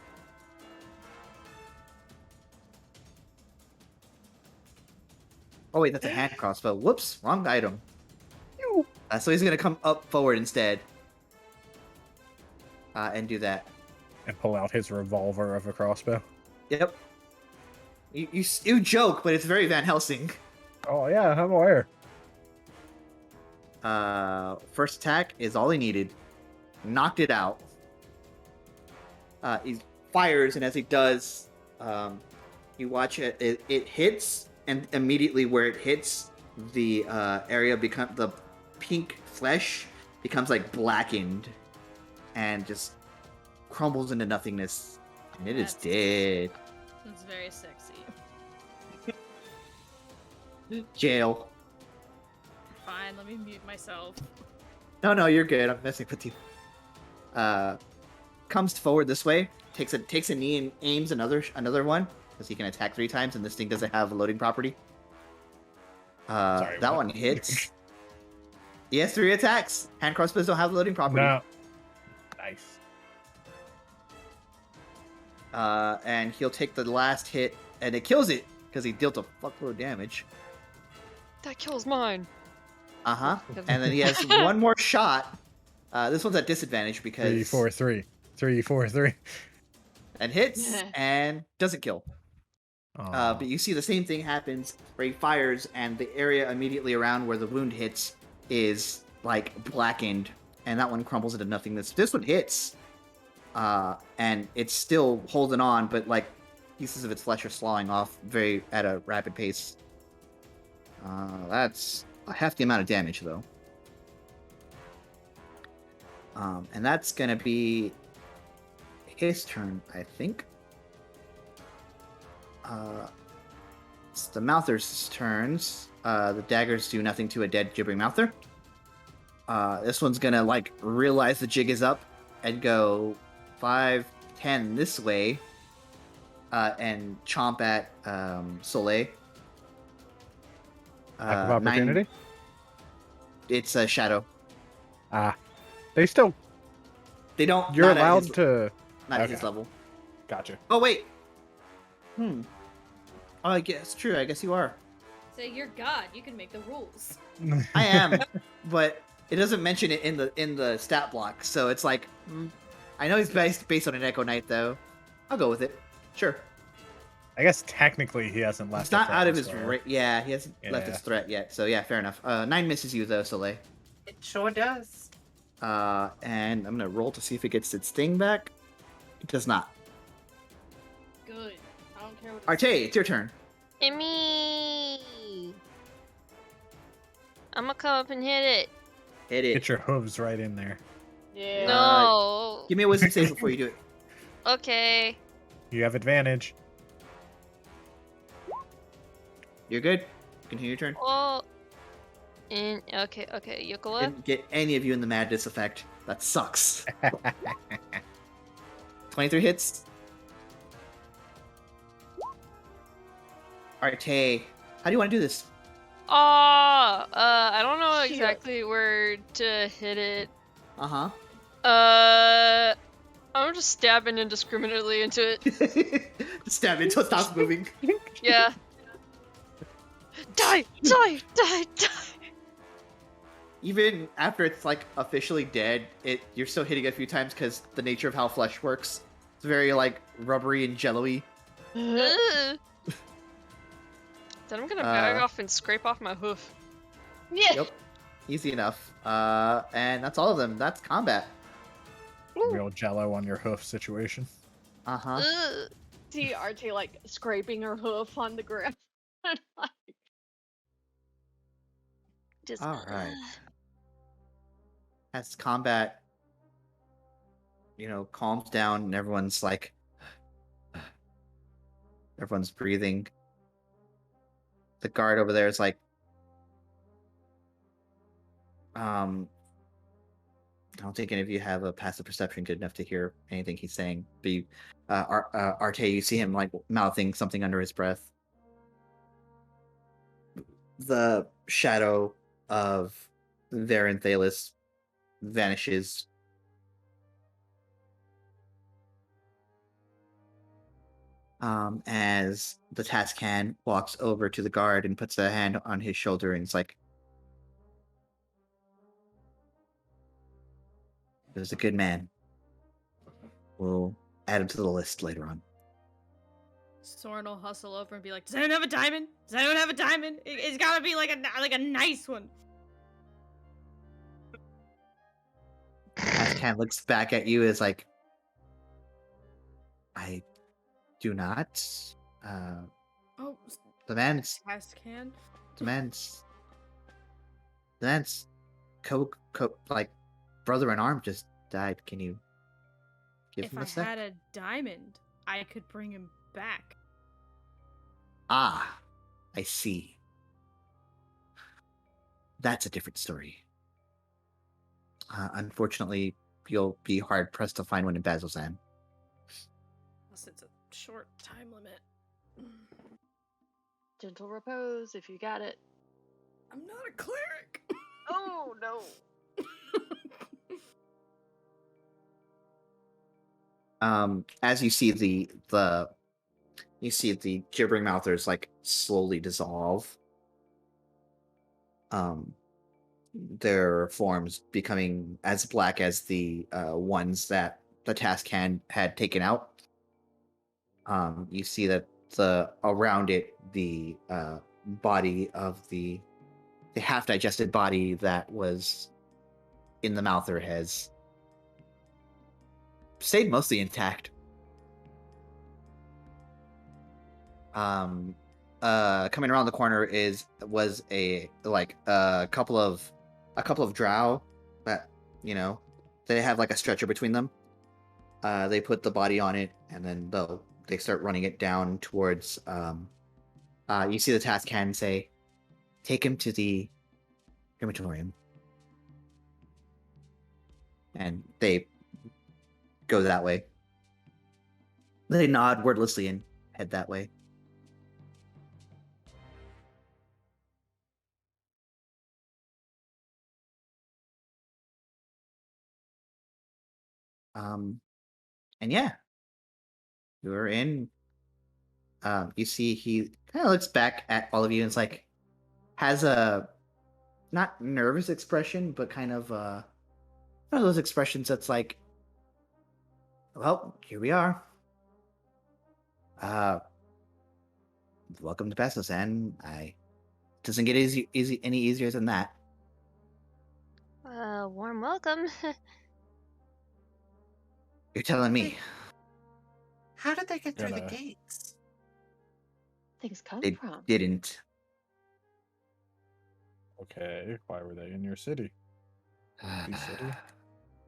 Oh wait, that's a hand crossbow. Whoops, wrong item. So he's gonna come up forward instead, and do that. And pull out his revolver of a crossbow. Yep. You joke, but it's very Van Helsing. Oh yeah, I'm aware. First attack is all he needed. Knocked it out. He fires, and as he does, you watch it. It hits, and immediately where it hits, the area the pink flesh becomes like blackened, and just crumbles into nothingness, and it is dead. It's very sexy. Jail. Fine, let me mute myself. No, you're good. I'm messing with you. comes forward this way, takes a knee and aims another one because he can attack 3 times, and this thing doesn't have a loading property. Sorry, that what? one hits. He has 3 attacks. Hand crossbows don't have loading property. No. Nice. And he'll take the last hit, and it kills it because he dealt a fuckload of damage. That kills mine. And then he has one more shot. This one's at disadvantage because 3, 4, 3. 3, 4, 3. and hits and doesn't kill. But you see the same thing happens where he fires, and the area immediately around where the wound hits is like blackened, and that one crumbles into nothingness. This one hits, and it's still holding on, but like pieces of its flesh are slawing off at a rapid pace. That's a hefty amount of damage, though. And that's gonna be his turn, I think. It's the Mouther's turns. The daggers do nothing to a dead gibbering Mouther. This one's gonna like realize the jig is up and go 5, 10 this way, and chomp at Soleil. Lack of opportunity? 9, it's a shadow. They still. They don't. You're not at allowed his- to. Not at Okay. his level. Gotcha. Oh wait. Oh, I guess true. I guess you are. Say you're God. You can make the rules. I am, but it doesn't mention it in the stat block. So it's like, I know he's based on an Echo Knight though. I'll go with it. Sure. I guess technically he hasn't left. It's not a out of threat his square. yeah. He hasn't left Yeah. his threat yet. So yeah, fair enough. 9 misses you though, Soleil. It sure does. And I'm gonna roll to see if it gets its sting back. It does not. Good. I don't care what. Arteis, it's your turn. Gimme! I'm gonna come up and hit it. Hit it. Get your hooves right in there. Yeah. No. Give me a wisdom save before you do it. Okay. You have advantage. You're good. Continue your turn. Well. Okay. Yukola. Didn't get any of you in the madness effect. That sucks. 23 hits. Arteis, how do you want to do this? I don't know Shit. exactly where to hit it. Uh-huh. I'm just stabbing indiscriminately into it. Stab it until it stops moving. Yeah. Die! Even after it's like officially dead, you're still hitting it a few times because the nature of how flesh works. It's very like rubbery and jello-y. Ugh. Then I'm gonna back off and scrape off my hoof. Yeah. Yep. Easy enough. And that's all of them. That's combat. Real jello on your hoof situation. Uh-huh. Ugh. See Archie like scraping her hoof on the ground. Just, All right. As combat, calms down and everyone's like, everyone's breathing. The guard over there is like, I don't think any of you have a passive perception good enough to hear anything he's saying. But Arteis, you see him like mouthing something under his breath. The shadow of Varen Thalis vanishes. As the Tascan walks over to the guard and puts a hand on his shoulder and it's like, "It was a good man. We'll add him to the list later on." Sorn will hustle over and be like, "Does anyone have a diamond? Does anyone have a diamond? It's gotta be like a nice one." Tascan looks back at you as like, "I do not. Oh, The man's like brother in arm just died. Can you give if him I a sec?" had a diamond, I could bring him back. Ah, I see. That's a different story. Unfortunately, you'll be hard pressed to find one in Bazzoxan. Unless it's a short time limit. Gentle repose if you got it. I'm not a cleric. Oh no. As you see the gibbering mouthers like slowly dissolve. Their forms becoming as black as the ones that the task hand had taken out. You see that around it, the body of the half digested body that was in the mouther has stayed mostly intact. Coming around the corner was a couple of drow that, they have like a stretcher between them. They put the body on it, and then they start running it down towards. You see the task hand say, "Take him to the crematorium," and they go that way. They nod wordlessly and head that way. And yeah, you're in. You see he kind of looks back at all of you and it's like, has a not nervous expression, but kind of one of those expressions that's like, well, here we are. Welcome to Bazzoxan. Doesn't get any easier than that. Warm welcome. You're telling me. How did they get through the Gonna- gates? Things come They from. didn't. Okay, why were they in your city? The city?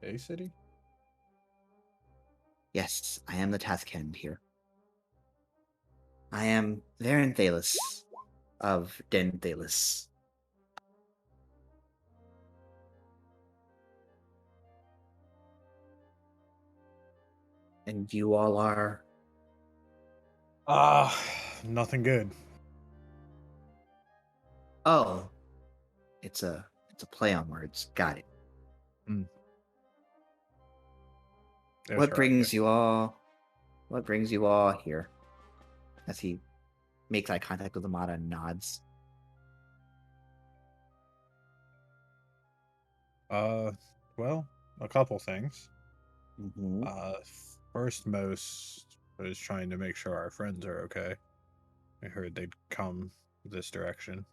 A city? Yes, I am the task hand here. I am Varen Thalis of Den Thalis. And you all are... Nothing good. Oh, it's a play on words. Got it. What brings you all here? As he makes eye contact with Amada and nods. Well, a couple things. Mm-hmm. First most was trying to make sure our friends are okay. I heard they'd come this direction.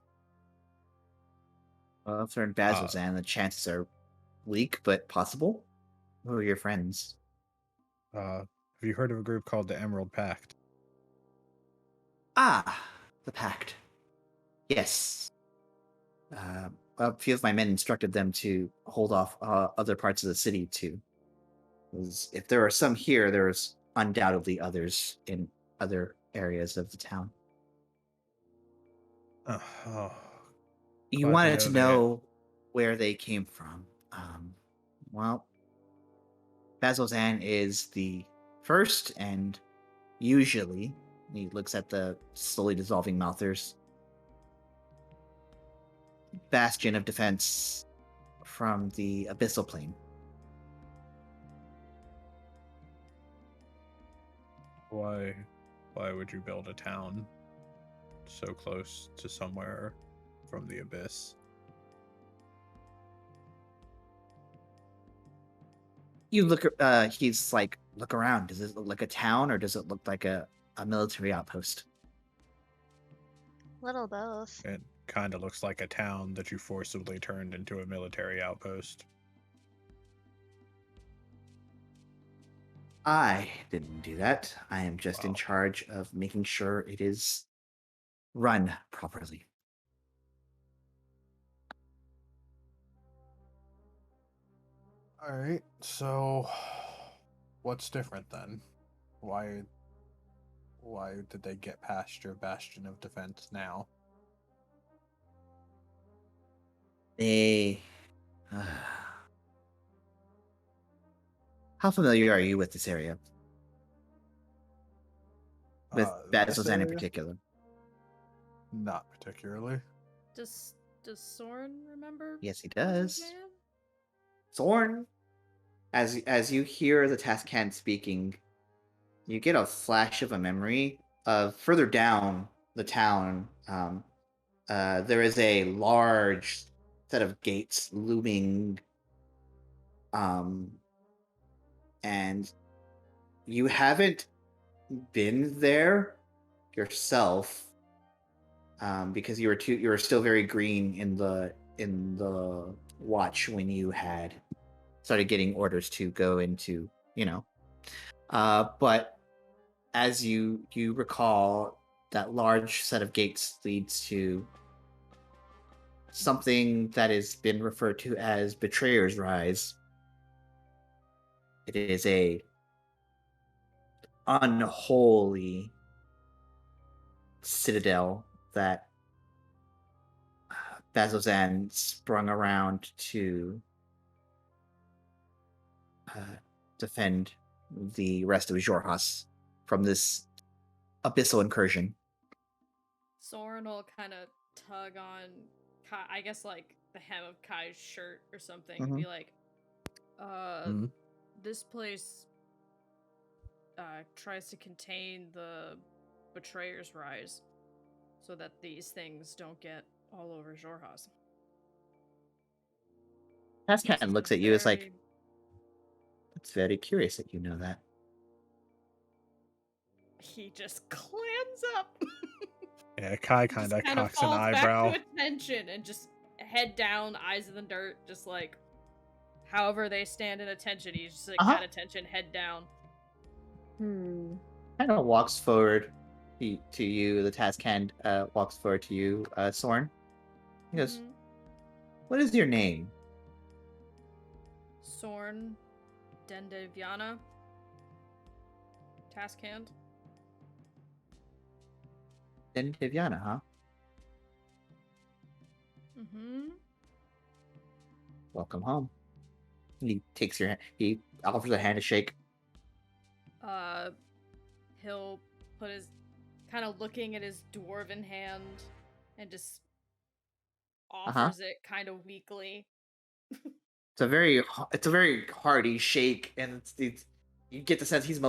Well, if they're in Bazzoxan, the chances are weak, but possible. Who are your friends? Have you heard of a group called the Emerald Pact? Ah, the Pact. Yes. A few of my men instructed them to hold off other parts of the city too. Because if there are some here, there's undoubtedly others in other areas of the town. You Glad wanted to to know where they came from. Well, Bazzoxan is the first and usually, he looks at the slowly dissolving mouthers, bastion of defense from the abyssal plane. Why would you build a town so close to somewhere from the abyss? You look, he's like, look around. Does it look like a town or does it look like a military outpost? Little both. It kind of looks like a town that you forcibly turned into a military outpost. I didn't do that. I am just in charge of making sure it is run properly. All right, so what's different then? Why did they get past your bastion of defense now? They How familiar are you with this area? With This Bazzoxan in area? particular? Not particularly. Does Sorn remember? Yes, he does. Bazzoxan? Sorn, as you hear the Tascan speaking, you get a flash of a memory of further down the town. There is a large set of gates looming, and you haven't been there yourself, because you were still very green in the watch when you had started getting orders to go into, but as you recall, that large set of gates leads to something that has been referred to as Betrayer's Rise. It is a unholy citadel that Bazzoxan sprung around to defend the rest of Xhorhas from this abyssal incursion. Sorn will kind of tug on, I guess, like the hem of Kai's shirt or something, and be like, this place tries to contain the Betrayer's Rise so that these things don't get all over Xhorhas. Tascan looks at you as like, it's very curious that you know that. He just clams up. Yeah, Kai kind of cocks an eyebrow. Back to attention and just head down, eyes in the dirt, just like however they stand in attention. He's just like at attention, head down. Kind of walks forward to you. The Tascan walks forward to you, Sorn. He goes, "What is your name?" Sorn Dendeviana. Taskhand. Dendeviana, huh? Welcome home. He takes your hand. He offers a hand to shake. He'll put his kind of looking at his dwarven hand and just offers it kind of weakly. It's a very hearty shake, and it's you get the sense he's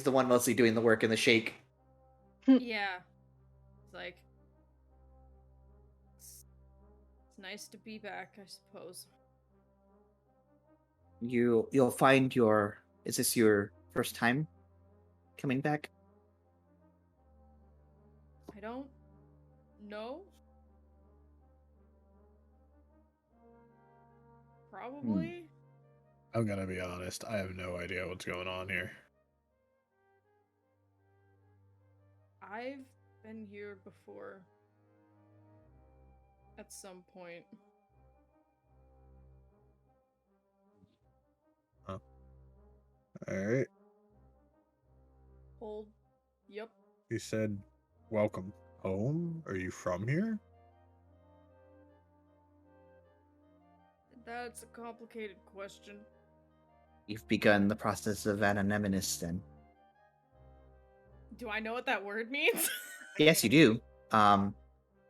the one mostly doing the work in the shake. Yeah, it's like it's nice to be back, I suppose. You'll find your. Is this your first time coming back? I don't know. Probably. I'm gonna be honest, I have no idea what's going on here. I've been here before. At some point. Huh. Alright. Yep. You said, welcome home? Are you from here? That's a complicated question. You've begun the process of anonymous, then. Do I know what that word means? Yes, you do.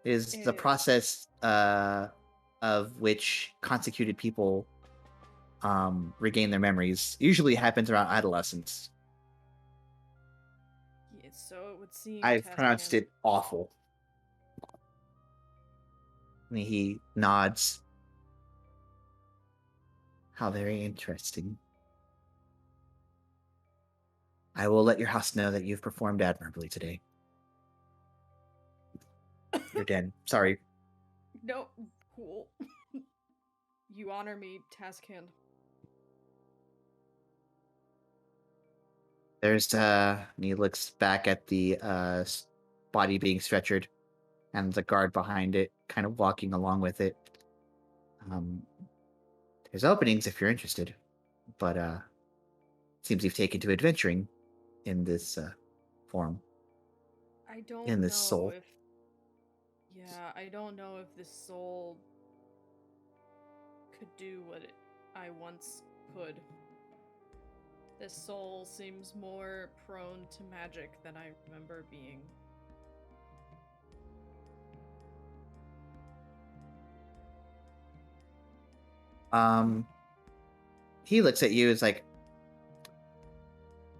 Is the process of which consecuted people regain their memories. Usually happens around adolescence. Yeah, so it would seem I've pronounced it awful. And he nods. How very interesting. I will let your house know that you've performed admirably today. You're dead. Sorry. No, cool. You honor me, Taskhand. There's and he looks back at the body being stretchered and the guard behind it kind of walking along with it. There's openings if you're interested, but seems you've taken to adventuring in this form. I don't in this know soul. if I don't know if this soul could do what I once could. This soul seems more prone to magic than I remember being. He looks at you, is like,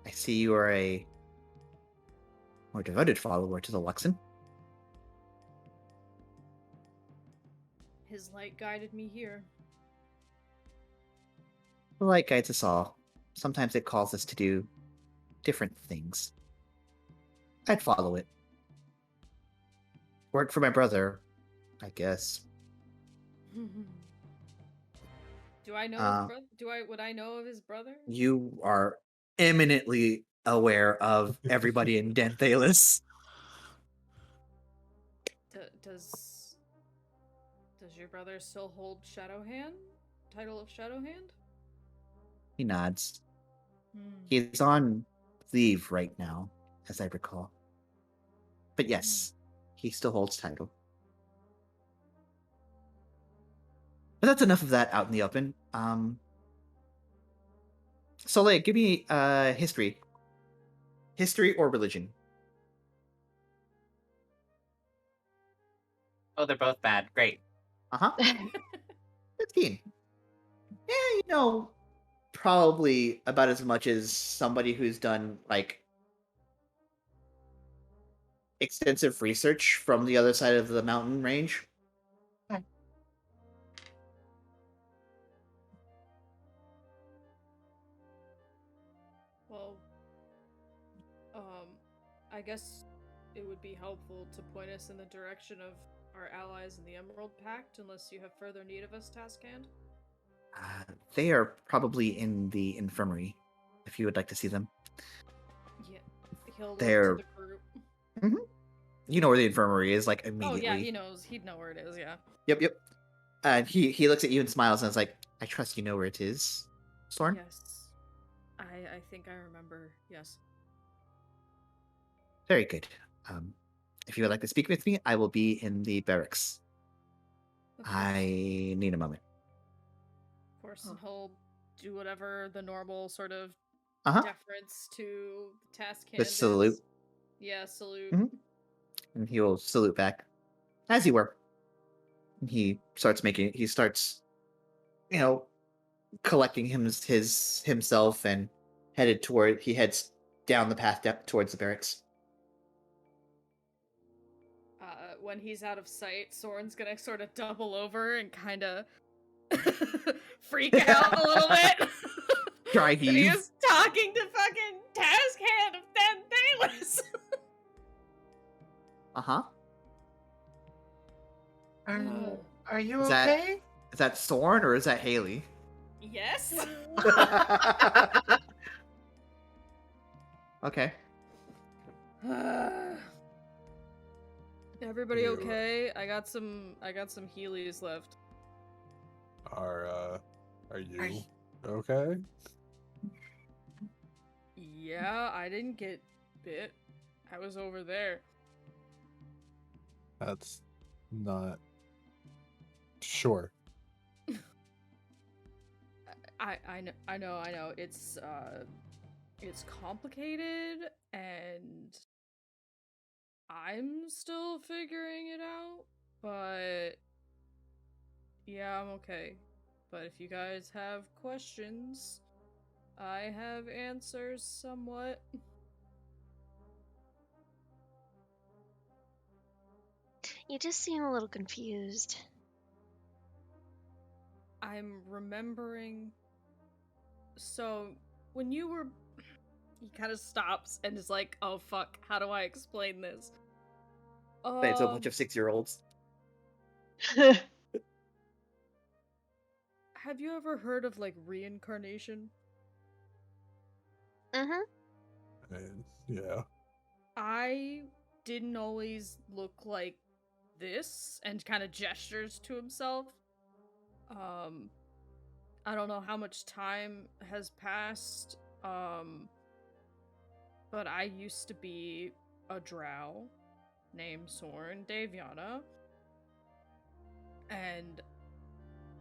I see you are a more devoted follower to the Luxon. His light guided me here. The light guides us all. Sometimes it calls us to do different things. I'd follow it. Work for my brother, I guess. Do I know his brother? Would I know of his brother? You are eminently aware of everybody in Denthalis. Does your brother still hold Shadowhand? Title of Shadowhand? He nods. He's on leave right now, as I recall. But yes, he still holds title. But that's enough of that out in the open. Soleil, give me history. History or religion? Oh, they're both bad. Great. 15. Yeah, you know, probably about as much as somebody who's done, like, extensive research from the other side of the mountain range. Okay. Well, I guess it would be helpful to point us in the direction of our allies in the Emerald Pact, unless you have further need of us, Taskhand. They are probably in the infirmary, if you would like to see them. Yeah, he'll look They're... to the group. Mm-hmm. You know where the infirmary is, like, immediately. Oh yeah, he knows. He'd know where it is, yeah. Yep. And he looks at you and smiles and is like, I trust you know where it is, Sorn? Yes. I think I remember, yes. Very good. If you would like to speak with me, I will be in the barracks. I need a moment. Of course, and he'll do whatever the normal sort of deference to the task hand The salute. is. Yeah, salute. Mm-hmm. And he will salute back, as you were. And he starts, collecting himself and he heads down the path towards the barracks. When he's out of sight, Sorn's gonna sort of double over and kind of freak out a little bit. Dry heave. He was talking to fucking task hand of Denthalis. Are you okay? Is that Sorn or is that Haley? Yes. Okay. Everybody okay? I got some Heelys left. Are you okay? Yeah, I didn't get bit. I was over there. That's not sure. I know. It's complicated and I'm still figuring it out, but yeah, I'm okay. But if you guys have questions, I have answers somewhat. You just seem a little confused. I'm remembering. So, when you were. He kind of stops and is like, oh fuck, how do I explain this? It's a bunch of 6-year-olds. Have you ever heard of, like, reincarnation? Yeah. I didn't always look like this, and kind of gestures to himself. I don't know how much time has passed, but I used to be a drow named Sorn Daviana, and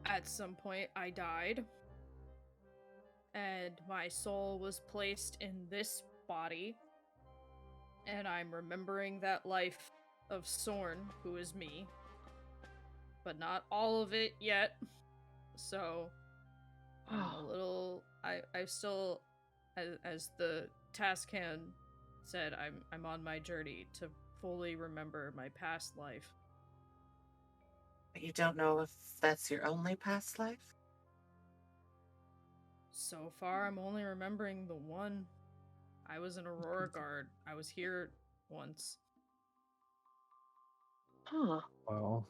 at some point I died, and my soul was placed in this body, and I'm remembering that life of Sorn, who is me, but not all of it yet. So I'm a little. I still, as the task hand said, I'm on my journey to fully remember my past life. You don't know if that's your only past life? So far, I'm only remembering the one. I was an Aurora Guard. I was here once. Huh. Well,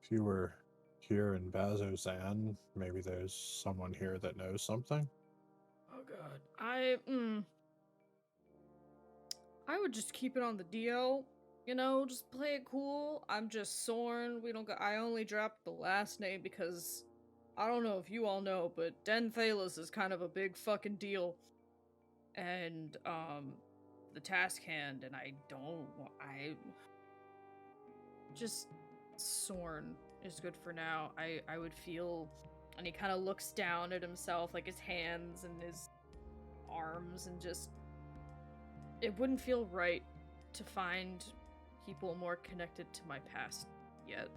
if you were here in Bazzoxan, maybe there's someone here that knows something. Oh god. I would just keep it on the DL. You know, just play it cool. I'm just Sorn. I only dropped the last name because I don't know if you all know, but Den Thalos is kind of a big fucking deal. And the task hand, and I just Sorn is good for now. I would feel, and he kind of looks down at himself, like his hands and his arms, and just it wouldn't feel right to find people more connected to my past yet.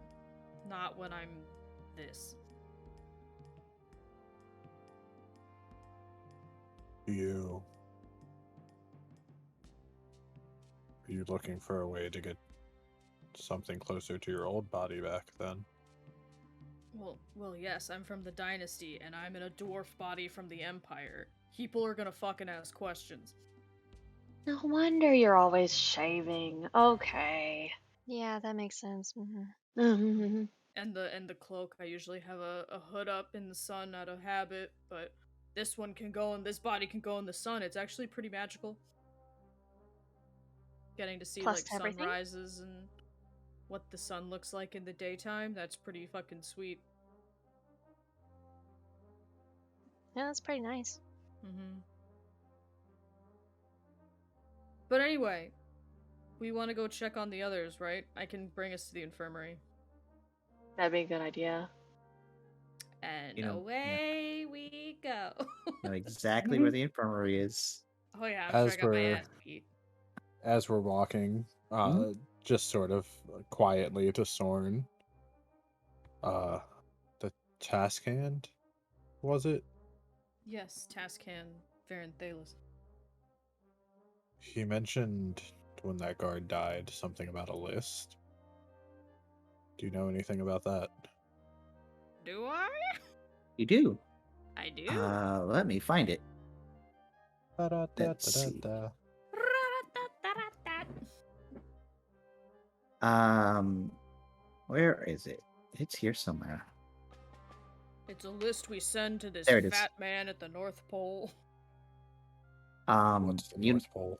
Not when I'm this. Are you looking for a way to get something closer to your old body back then? Well, yes, I'm from the Dynasty, and I'm in a dwarf body from the Empire. People are gonna fucking ask questions. No wonder you're always shaving. Okay. Yeah, that makes sense. And the cloak, I usually have a hood up in the sun out of habit, but this one can go in, this body can go in the sun. It's actually pretty magical. Getting to see Plus like to everything? sunrises and what the sun looks like in the daytime, that's pretty fucking sweet. Yeah, that's pretty nice. But anyway, we want to go check on the others, right? I can bring us to the infirmary. That'd be a good idea. And away we go. Know exactly where the infirmary is. Oh yeah, I'm sure I got my ass beat. As we're walking, just sort of quietly to Sorn, the task hand, was it? Yes, task hand, Varen Thalos. He mentioned when that guard died something about a list. Do you know anything about that? Do I? You do. I do. Let me find it. Let's see. Where is it? It's here somewhere. It's a list we send to this There it is. fat man at the North Pole. What's the North Pole?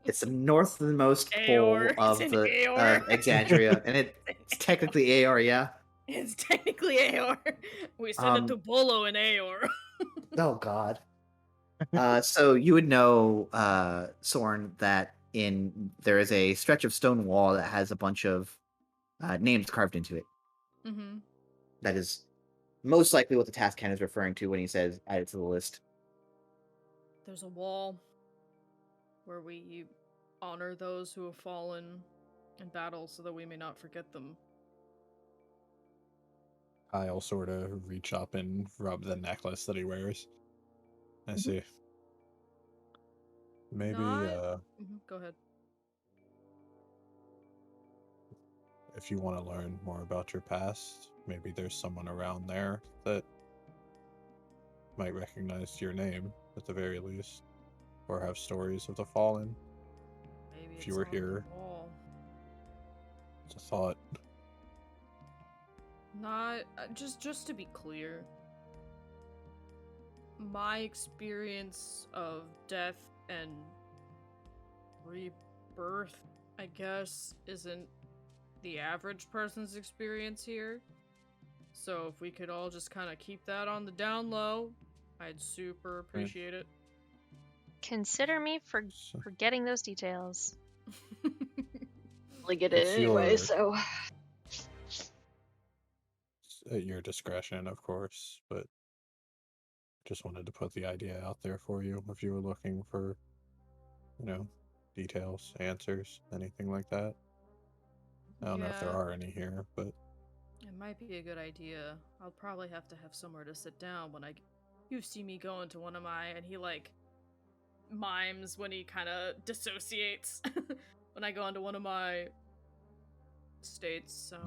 It's the northernmost pole Aor. of It's the in Aor. Exandria, and it's technically Aor, yeah. It's technically Aor. We send it to Bolo in Aor. Oh God. So you would know, Sorn, that there is a stretch of stone wall that has a bunch of names carved into it. Mm-hmm. That is most likely what the task hand is referring to when he says add it to the list. There's a wall where we honor those who have fallen in battle so that we may not forget them. I'll sort of reach up and rub the necklace that he wears. I see. Maybe, Go ahead. if you want to learn more about your past, maybe there's someone around there that might recognize your name, at the very least, or have stories of the fallen. Maybe If you were here, it's a thought. Not just to be clear, my experience of death and rebirth, I guess, isn't the average person's experience here. So if we could all just kind of keep that on the down low, I'd super appreciate it. Consider me for getting those details. Only get it anyway, so. at your discretion, of course, but just wanted to put the idea out there for you if you were looking for, details, answers, anything like that. I don't know if there Yeah. are any here, but It might be a good idea. I'll probably have to have somewhere to sit down when you see me go into one of my, and he mimes when he kind of dissociates when I go into one of my states, so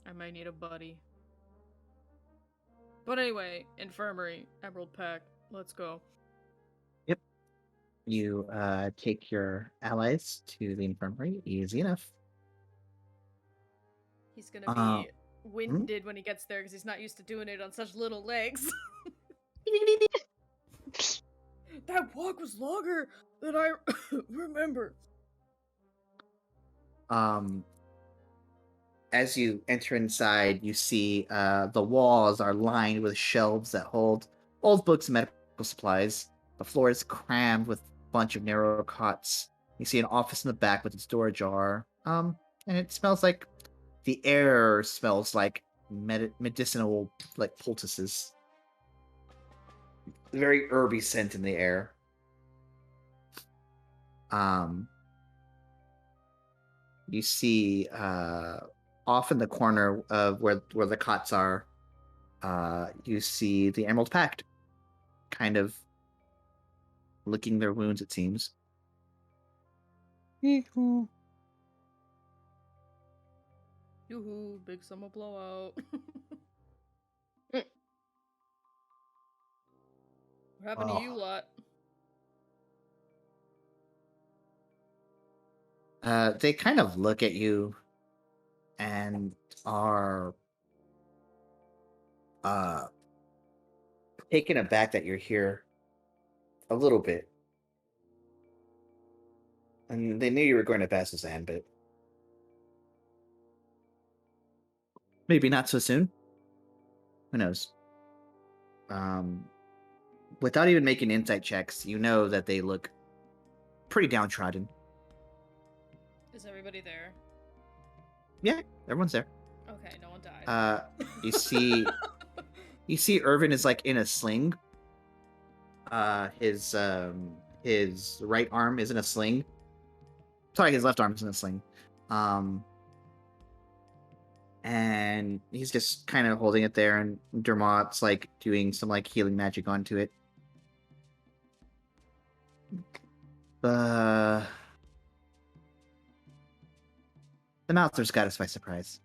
I might need a buddy. But anyway, infirmary, Emerald Pack, let's go. Yep. You take your allies to the infirmary. Easy enough. He's gonna be winded when he gets there because he's not used to doing it on such little legs. That walk was longer than I remember. As you enter inside, you see the walls are lined with shelves that hold old books and medical supplies. The floor is crammed with a bunch of narrow cots. You see an office in the back with its door ajar. And it smells like the air smells like medicinal, like poultices. Very herby scent in the air. You see off in the corner of where the cots are, you see the Emerald Pact kind of licking their wounds, it seems. Yee-hoo. Yoo-hoo, big summer blowout. What happened to you lot? They kind of look at you and are taken aback that you're here a little bit. And they knew you were going to Bazzoxan, but maybe not so soon. Who knows? Without even making insight checks, you know that they look pretty downtrodden. Is everybody there? Yeah, everyone's there. Okay, no one died. You see Irvin is like in a sling. His right arm is in a sling. Sorry, his left arm is in a sling. And he's just kind of holding it there, and Dermot's like doing some like healing magic onto it. The Mouser's got us by surprise.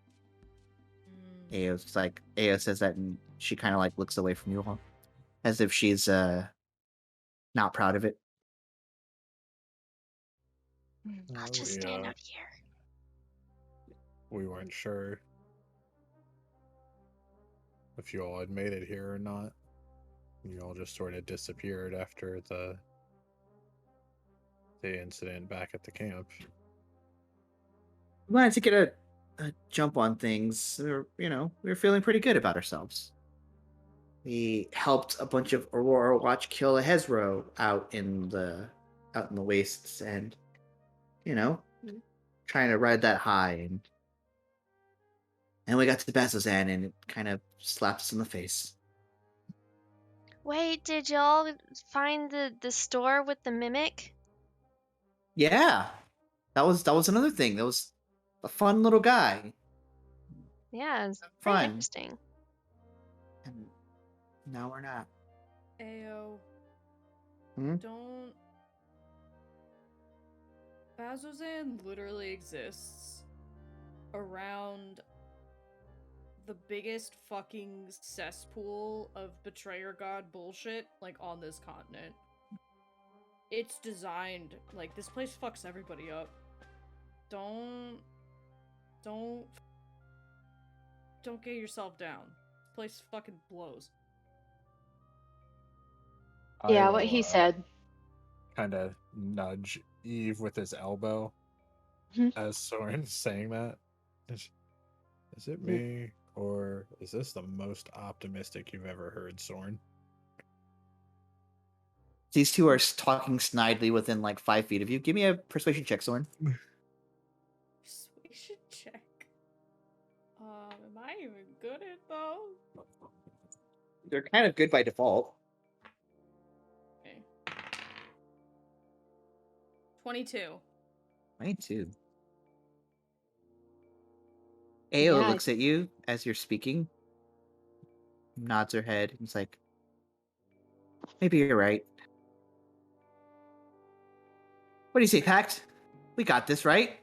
Ao says that, and she kind of like looks away from you all, as if she's not proud of it. I'll just stand out here. We weren't sure if you all had made it here or not. You all just sort of disappeared after the incident back at the camp. We wanted to get a jump on things. We were feeling pretty good about ourselves. We helped a bunch of Aurora Watch kill a Hezro out in the wastes, and trying to ride that high, and we got to Bazzoxan, and it kind of slapped us in the face. Wait, did y'all find the store with the mimic? Yeah, that was another thing. That was a fun little guy. Yeah, it's Fun. pretty interesting. And now we're not. Ao. Hmm? Don't. Bazzoxan literally exists around the biggest fucking cesspool of betrayer god bullshit, like, on this continent. It's designed, like, this place fucks everybody up. Don't get yourself down. This place fucking blows. Yeah, what he said. Kind of nudge Eve with his elbow as Sorn's saying that. Is it me, or is this the most optimistic you've ever heard, Sorn? These two are talking snidely within like 5 feet of you. Give me a persuasion check, Sorn. Persuasion check. Am I even good at though. They're kind of good by default. Okay. 22. 22. Ao Yeah. looks at you as you're speaking, nods her head, and is like, maybe you're right. What do you say, Pact? We got this, right?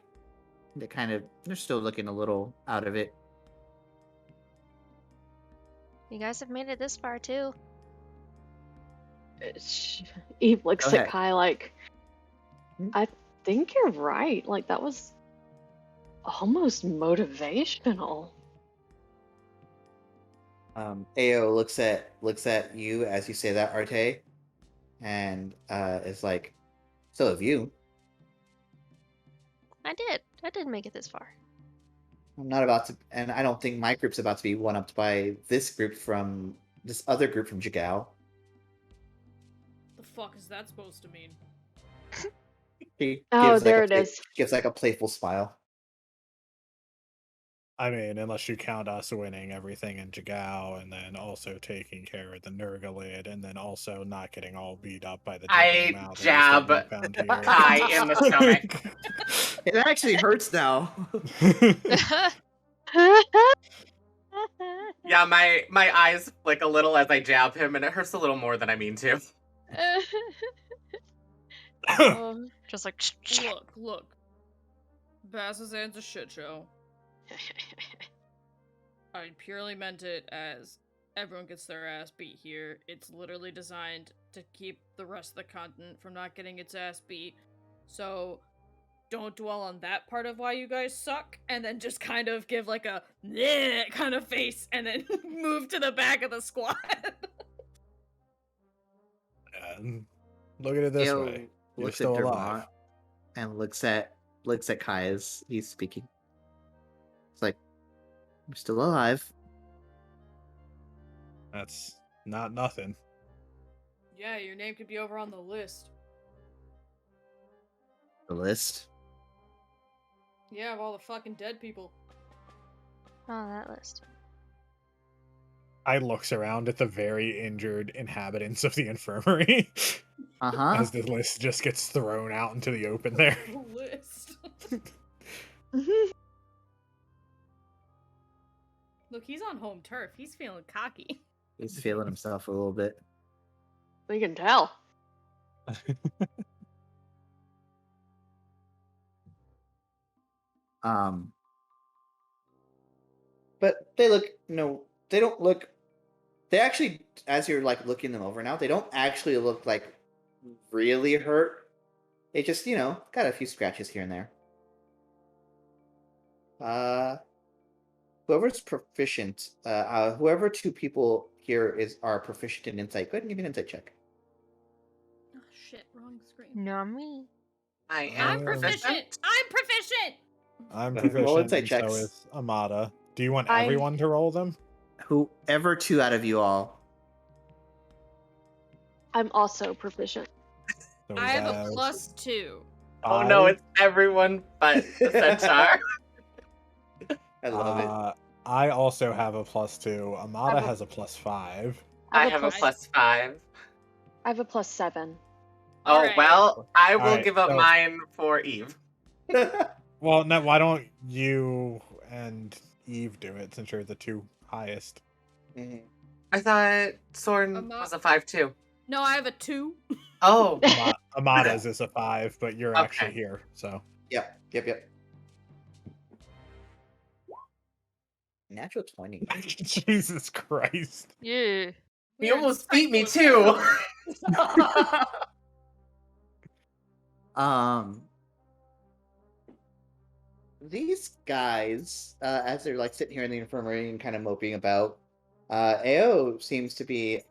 They're still looking a little out of it. You guys have made it this far too. Eve looks Go at ahead. Kai like, Hmm? I think you're right. Like, that was almost motivational. Ao looks at you as you say that, Arte, and is like, so have you. I did make it this far. I'm not about to, and I don't think my group's about to be one-upped by this other group from Jigao. The fuck is that supposed to mean? She Oh, gives, there like, it is. Gives like a playful smile. I mean, unless you count us winning everything in Jigao, and then also taking care of the Nurgalid, and then also not getting all beat up by the I giant mountains jab that we found here. Kai in the stomach. It actually hurts now. Yeah, my eyes flick a little as I jab him, and it hurts a little more than I mean to. Just like Look. Bazzoxan's a shit show. I purely meant it as everyone gets their ass beat here. It's literally designed to keep the rest of the continent from not getting its ass beat. So don't dwell on that part of why you guys suck, and then just kind of give like a bleh kind of face, and then move to the back of the squad. And look at it this Ao way. You're looks still at alive. Dermot and looks at Kai as he's speaking. It's like, I'm still alive. That's not nothing. Yeah, your name could be over on the list. The list. Yeah, of all the fucking dead people. Oh, that list. I looks around at the very injured inhabitants of the infirmary Uh-huh. as the list just gets thrown out into the open there. The list. Look, he's on home turf. He's feeling cocky. He's feeling himself a little bit. We can tell. But they look, they don't look, they actually, as you're like looking them over now, they don't actually look like really hurt. They just, got a few scratches here and there. Whoever's proficient, whoever two people here are proficient in insight, go ahead and give me an insight check. Oh shit, wrong screen. Not me. I I'm am proficient! I'm proficient! I'm Roll proficient, insight and so checks. is Amada. Do you want I- everyone to roll them? Whoever two out of you all. I'm also proficient. So I have a that's +2. Oh no, 5. it's everyone but the Centaur. I love it. I also have a +2. Amada I have a- has a +5. I have a +5. I have a +7. Oh, Alright. well, I will Alright, give up so- mine for Eve. Well, no, why don't you and Eve do it since you're the two highest? Mhm. I thought Sorn was a 5 too. No, I have a 2. Oh, Amada's is a 5, but you're actually Okay. here, so. Yep. Natural 20. Jesus Christ. Yeah. he almost beat me too. These guys, as they're like sitting here in the infirmary and kind of moping about, Ao seems to be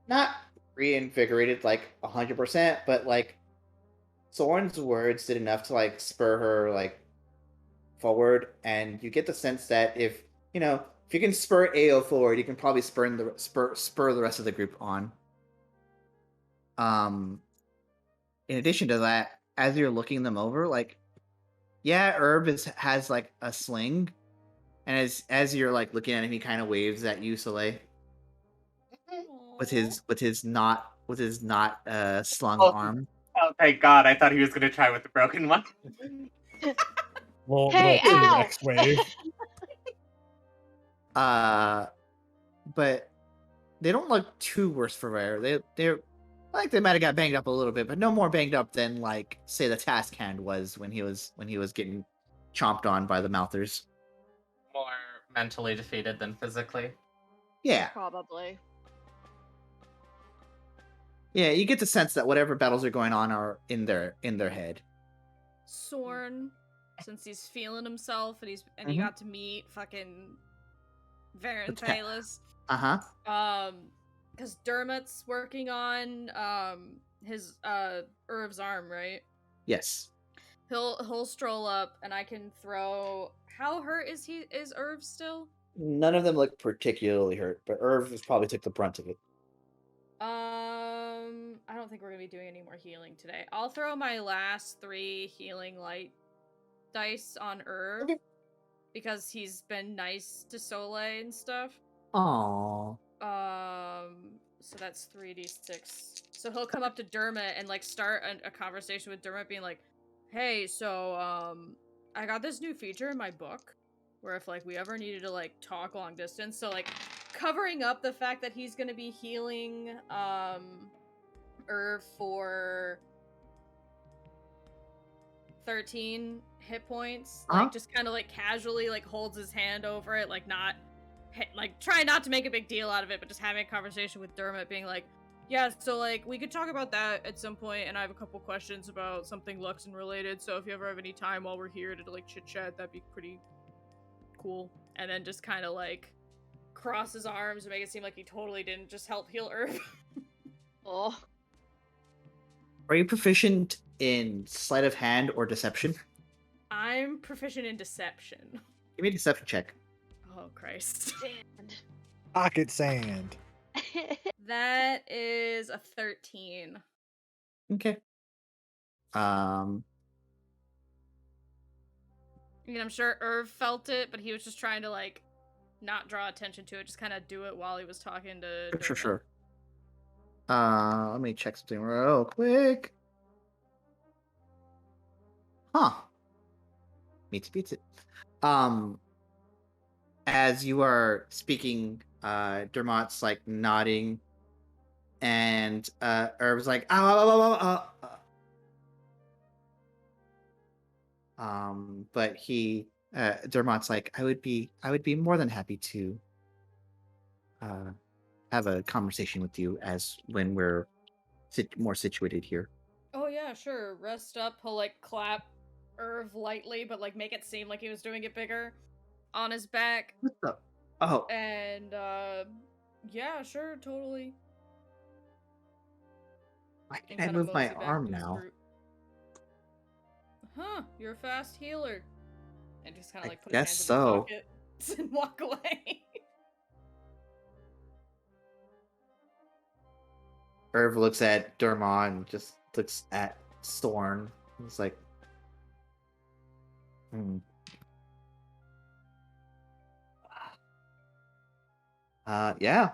not reinvigorated like 100%, but like Sorn's words did enough to like spur her like forward, and you get the sense that if you can spur Ao forward, you can probably spur the rest of the group on. In addition to that, as you're looking them over, like, yeah, Herb has like a sling, And as you're like looking at him, he kind of waves at you, Soleil, with his not slung Oh. arm. Oh, thank God! I thought he was gonna try with the broken one. We'll Hey, see the ow! next wave. But they don't look too worse for wear. They're like they might have got banged up a little bit, but no more banged up than like say the task hand was when he was getting chomped on by the mouthers. More mentally defeated than physically. Yeah. Probably. Yeah, you get the sense that whatever battles are going on are in their head. Sorn, since he's feeling himself and he Mhm. got to meet fucking Varen What's that? Thalos. Because Dermot's working on his Irv's arm, right? Yes. He'll stroll up and I can throw. How hurt is Irv still? None of them look particularly hurt, but Irv has probably took the brunt of it. I don't think we're gonna be doing any more healing today. I'll throw my last 3 healing light dice on Irv. Okay. Because he's been nice to Soleil and stuff. Aww. So that's 3d6. So he'll come up to Dermot and like start a conversation with Dermot, being like, "Hey, so I got this new feature in my book where if like we ever needed to like talk long distance, so like covering up the fact that he's gonna be healing Irv for 13 hit points, like just kind of like casually like holds his hand over it, like not like try not to make a big deal out of it, but just having a conversation with Dermot, being like, yeah, so like we could talk about that at some point, and I have a couple questions about something Luxon related, so if you ever have any time while we're here to like chit chat, that'd be pretty cool. And then just kind of like cross his arms and make it seem like he totally didn't just help heal Irv. Oh. Are you proficient in sleight of hand or deception? I'm proficient in deception. Give me a deception check. Oh Christ. Pocket sand. That is a 13. Okay. I mean, I'm sure Irv felt it, but he was just trying to, like, not draw attention to it, just kind of do it while he was talking to Dermot. Sure. Let me check something real quick. Huh. Beats it. As you are speaking, Dermot's, like, nodding, and Irv's like, but Dermot's like, I would be more than happy to have a conversation with you when we're more situated here. Oh yeah, sure. Rest up. He'll like clap Irv lightly, but like make it seem like he was doing it bigger on his back. What the? Oh. And yeah, sure, totally. Why can't I move my arm now? Huh, you're a fast healer. And just kind of like put guess his hands so. in his pockets and walk away. Irv looks at Dermot and just looks at Sorn. He's like, yeah.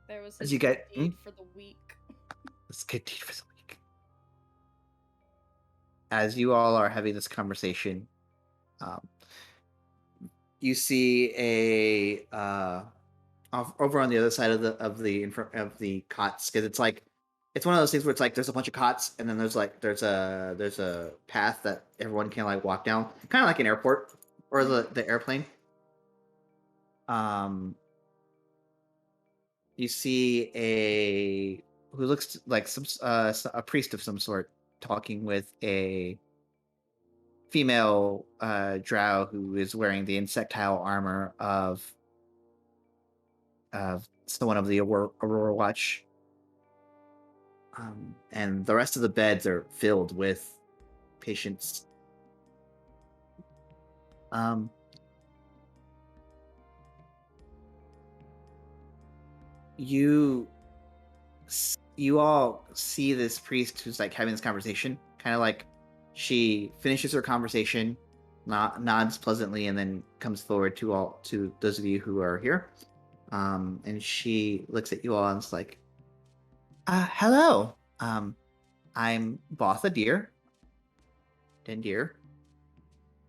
There was As his you get- deed for the week. It's good deed for the week. As you all are having this conversation, you see over on the other side of the cots, because it's like it's one of those things where it's like there's a bunch of cots and then there's a path that everyone can like walk down, kind of like an airport or the airplane. You see who looks like a priest of some sort talking with a female drow who is wearing the insectile armor of someone of the Aurora Watch. And the rest of the beds are filled with patients. You all see this priest who's like having this conversation, kind of like she finishes her conversation, nods pleasantly and then comes forward to those of you who are here. And she looks at you all and is like, hello. I'm Botha Deer. Dendir.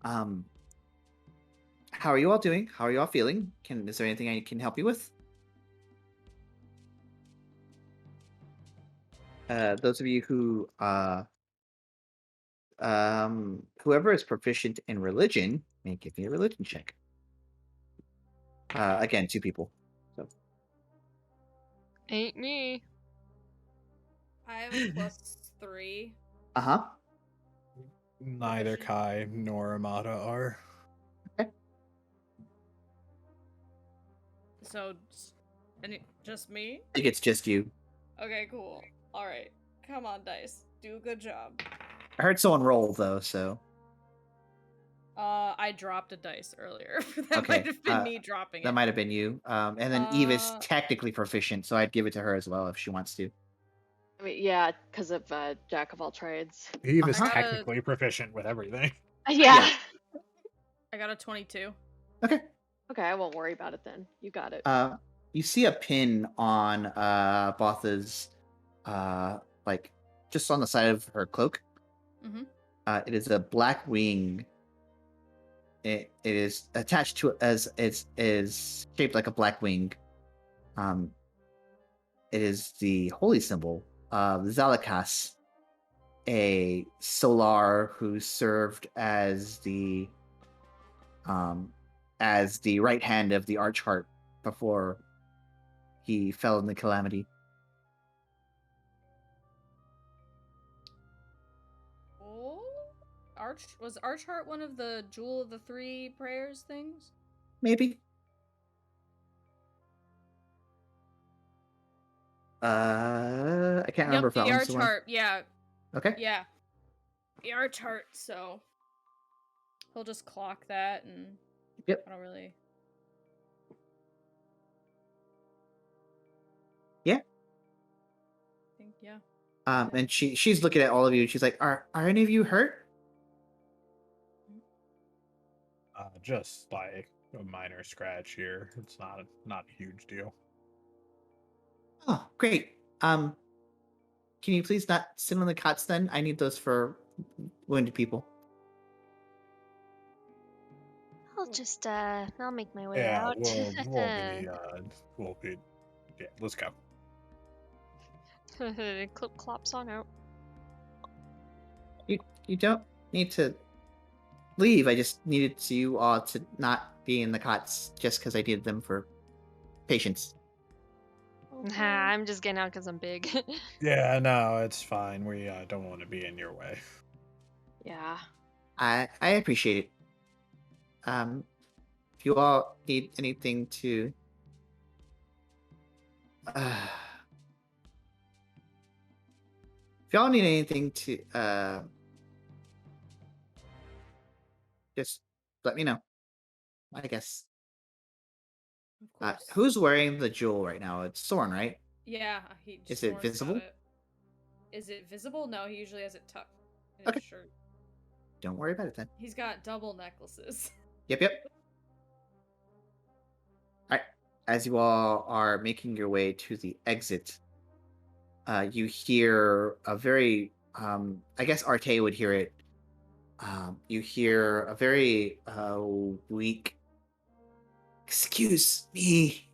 How are you all doing? How are you all feeling? Is there anything I can help you with? Those of you who whoever is proficient in religion may give me a religion check. Again, 2 people. So Ain't me. I have a +3. uh-huh. Neither Proficient. Kai nor Amada are. So, just me? I think it's just you. Okay, cool. Alright. Come on, dice. Do a good job. I heard someone roll though, so I dropped a dice earlier. That Okay, might have been me dropping that it. might have been you. And then Eve is Uh, technically proficient, so I'd give it to her as well if she wants to. I mean, yeah, because of Jack of all trades. Eve is I got a- technically proficient with everything. Yeah. I got a 22. Okay. Okay, I won't worry about it then. You got it. You see a pin on Botha's like just on the side of her cloak. Mm-hmm. It is a black wing. It is attached to as it is shaped like a black wing. It is the holy symbol of Zalakas, a Solar who served as the right hand of the Archheart before he fell in the calamity. Oh, was Archheart one of the Jewel of the Three Prayers things? Maybe. I can't remember if Yep, that the one's the one. Archheart. Yeah, Okay. yeah, the Archheart. So he'll just clock that, and Yep. I don't really. Yeah. I think yeah. And she's looking at all of you. She's like, "Are any of you hurt?" Just like a minor scratch here. It's not a huge deal. Oh, great. Can you please not sit on the cots then? I need those for wounded people. I'll make my way Yeah, out. we'll be. Yeah, let's go. Clip clops on out. You don't need to leave. I just needed you all to not be in the cots just because I needed them for patience. Nah, I'm just getting out because I'm big. Yeah, no, it's fine. We don't want to be in your way. Yeah. I appreciate it. If you all need anything to if y'all need anything to just let me know. I guess. Of course. Who's wearing the jewel right now? It's Sorn, right? Yeah, Is it Sorn's got visible? it. Is it visible? No, he usually has it tucked in Okay. his shirt. Don't worry about it then. He's got double necklaces. Yep. Alright. As you all are making your way to the exit, you hear a very I guess Arteis would hear it. You hear a very weak "Excuse me."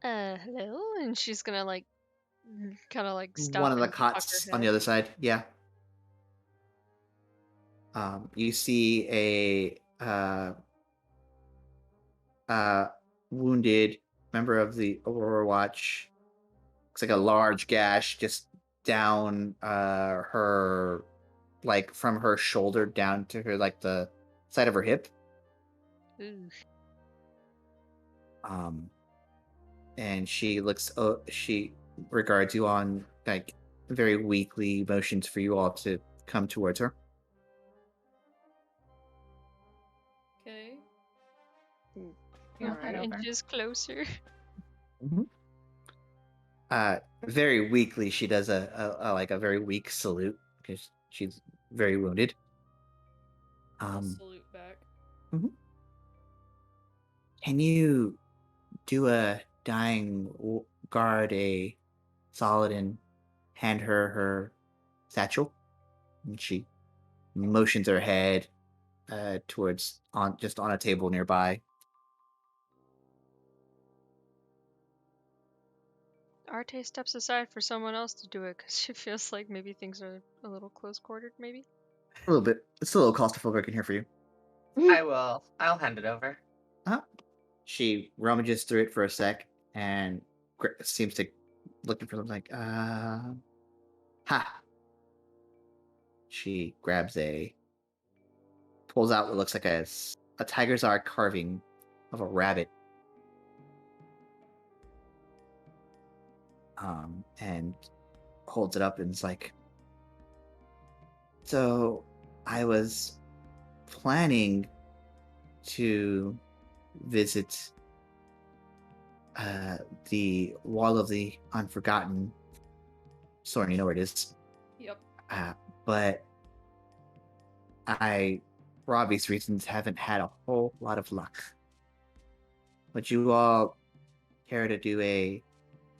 Hello? And she's gonna kind of stop. One of the and cock her cots on the head. other side. Yeah. You see a wounded member of the Aurora Watch. Looks like a large gash just down her, like from her shoulder down to her, like the side of her hip. Ooh. And she regards you on like very weakly, motions for you all to come towards her. Okay. All right. Inches closer. Very weakly, she does a very weak salute because she's very wounded. I'll Um, salute back. can you do a dying guard a solid and hand her her satchel? And she motions her head towards on a table nearby. Arteis steps aside for someone else to do it because she feels like maybe things are a little close quartered, maybe. A little bit. It's a little claustrophobic in here for you. I'll hand it over. She rummages through it for a sec and seems to looking for something like, ha. She pulls out what looks like a tiger's eye carving of a rabbit. And holds it up and is like, so I was planning to visit the Wall of the Unforgotten. Sorn, you know where it is. Yep. But I, for obvious reasons, haven't had a whole lot of luck. Would you all care to do a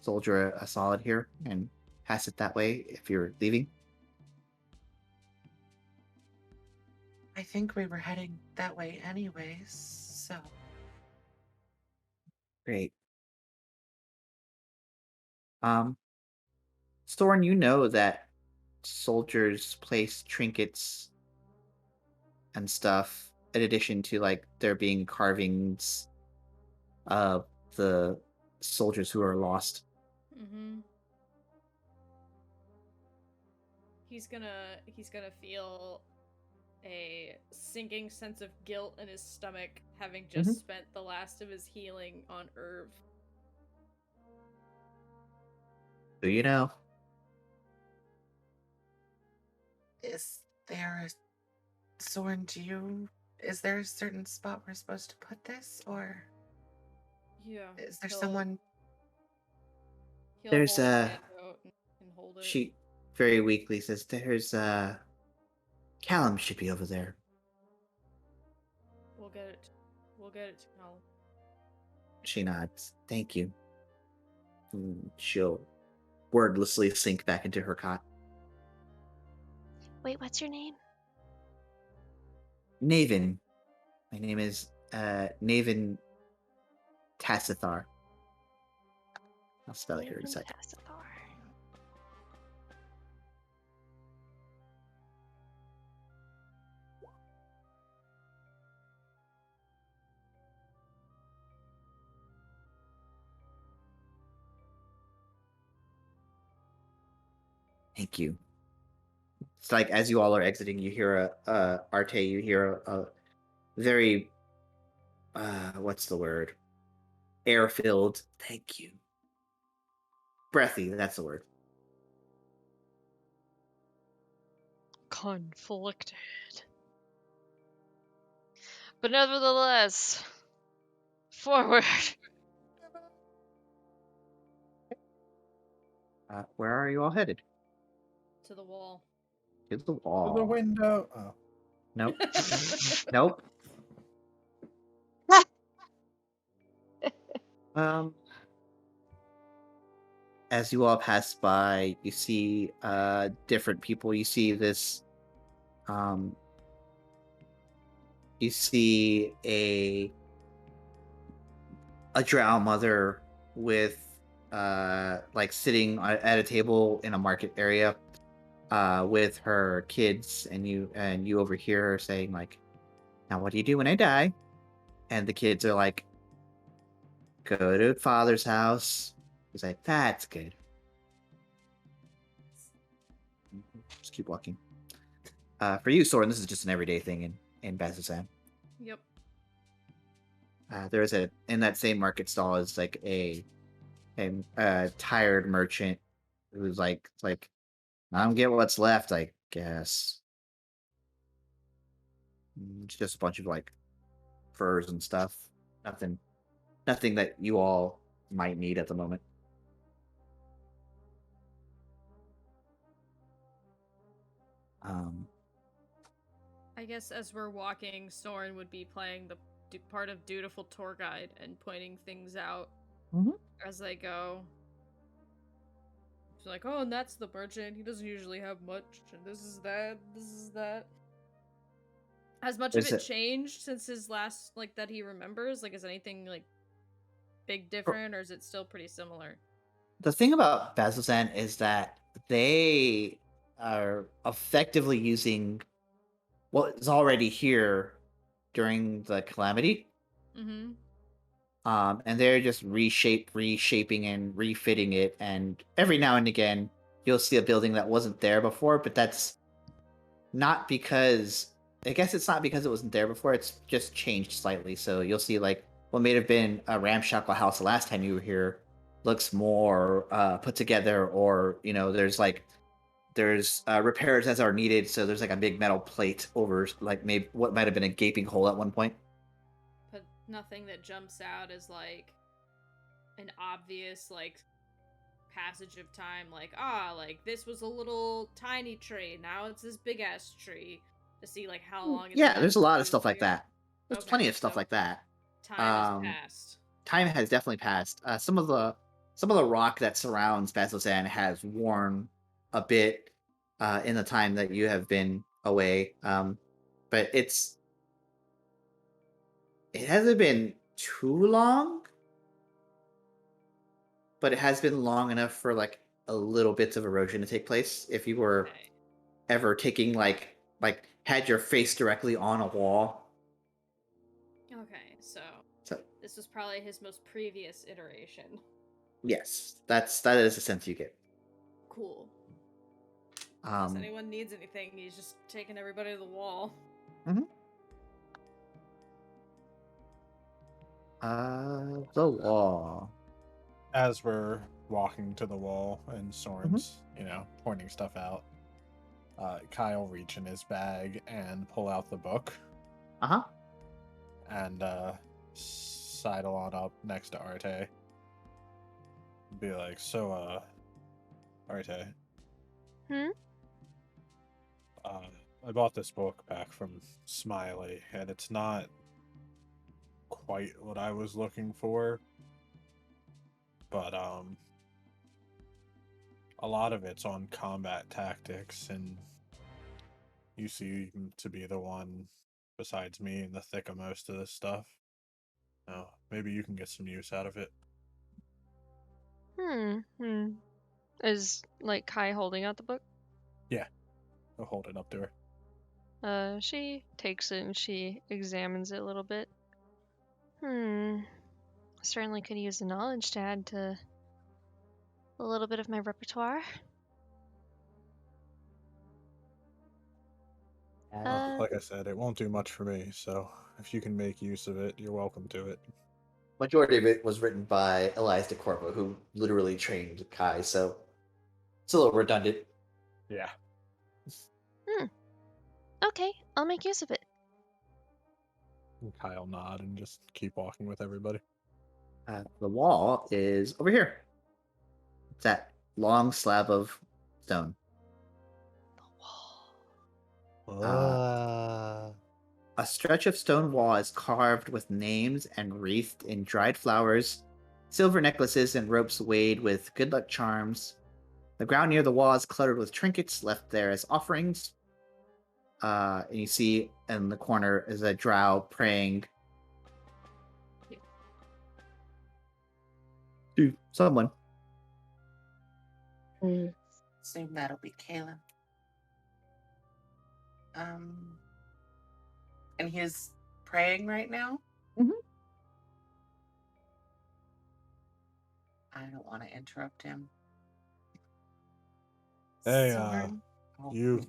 soldier a solid here and pass it that way if you're leaving? I think we were heading that way anyways, so. Great. Sorn, you know that soldiers place trinkets and stuff in addition to like there being carvings of the soldiers who are lost. Mm-hmm. He's gonna feel a sinking sense of guilt in his stomach, having just spent the last of his healing on Irv. Do you know? Is there a Sorn, is there a certain spot we're supposed to put this, or Yeah. is there someone? There's hold his hand out and hold it. She very weakly says, "There's Callum should be over there." We'll get it. We'll get it to Callum. She nods. Thank you. And she'll wordlessly sink back into her cot. Wait, what's your name? Naven. My name is Naven Tassithar. I'll spell it here in a second. Thank you. It's like as you all are exiting, you hear Arte, you hear a very what's the word? Air-filled. Thank you. Breathy, that's the word. Conflicted. But nevertheless, forward. Where are you all headed? To the wall. To the wall. To the window. Oh. Nope. Nope. As you all pass by, you see different people. You see this. You see a drow mother with like sitting at a table in a market area with her kids, and you overhear her saying like, "Now what do you do when I die?" And the kids are like, "Go to father's house." He's like, "That's good." Just keep walking. For you, Sorn, this is just an everyday thing in Bazzoxan. Yep. There is in that same market stall is like a tired merchant who's like, I don't get what's left, I guess. It's just a bunch of like furs and stuff. Nothing that you all might need at the moment. I guess as we're walking, Sorn would be playing the part of dutiful tour guide and pointing things out Mhm. as they go. She's like, oh, and that's the merchant. He doesn't usually have much, and this is that, this is that. Has much of There's it a- changed since his last, like, that he remembers? Like, is anything, like, big different, or is it still pretty similar? The thing about Bazzoxan is that they are effectively using what is already here during the calamity. Mm-hmm. And they're just reshaping and refitting it, and every now and again you'll see a building that wasn't there before, but that's not because I guess it's not because it wasn't there before, it's just changed slightly. So you'll see like what may have been a ramshackle house the last time you were here looks more put together, or there's repairs as are needed, so there's like a big metal plate over like maybe what might have been a gaping hole at one point. But nothing that jumps out as, like, an obvious, like, passage of time, like, like, this was a little tiny tree, now it's this big-ass tree, to see, like, how long it's Yeah, been there's a lot of since stuff you like were here. that. There's Okay, plenty of stuff so like that. time has Um, passed. Time has definitely passed. Some of the rock that surrounds Bazzoxan has worn a bit in the time that you have been away. But it hasn't been too long, but it has been long enough for like a little bits of erosion to take place. If you were Okay. ever taking like had your face directly on a wall. Okay, so So this was probably his most previous iteration. yes, that is the sense you get. Cool. Unless Um, anyone needs anything, he's just taking everybody to the wall. the wall. As we're walking to the wall and Sorn's, pointing stuff out, Kyle reach in his bag and pull out the book Uh-huh. and sidle on up next to Arte. Be like, so, Arte. Hmm? I bought this book back from Smiley, and it's not quite what I was looking for, but a lot of it's on combat tactics, and you seem to be the one besides me in the thick of most of this stuff. Now, maybe you can get some use out of it. Is, like, Kai holding out the book? Yeah, I'll hold it up to her. She takes it and she examines it a little bit. Certainly could use the knowledge to add to a little bit of my repertoire. Like I said, it won't do much for me, so if you can make use of it, you're welcome to it. Majority of it was written by Elias de Corvo, who literally trained Kai, so it's a little redundant. Yeah. Okay, I'll make use of it. And Kyle nod and just keep walking with everybody. The wall is over here. It's that long slab of stone. The wall. A stretch of stone wall is carved with names and wreathed in dried flowers, silver necklaces, and ropes weighted with good luck charms. The ground near the wall is cluttered with trinkets left there as offerings. And you see in the corner is a drow praying to someone. Assume that'll be Caleb. And he's praying right now? Mhm. I don't want to interrupt him. Hey, Sorn. you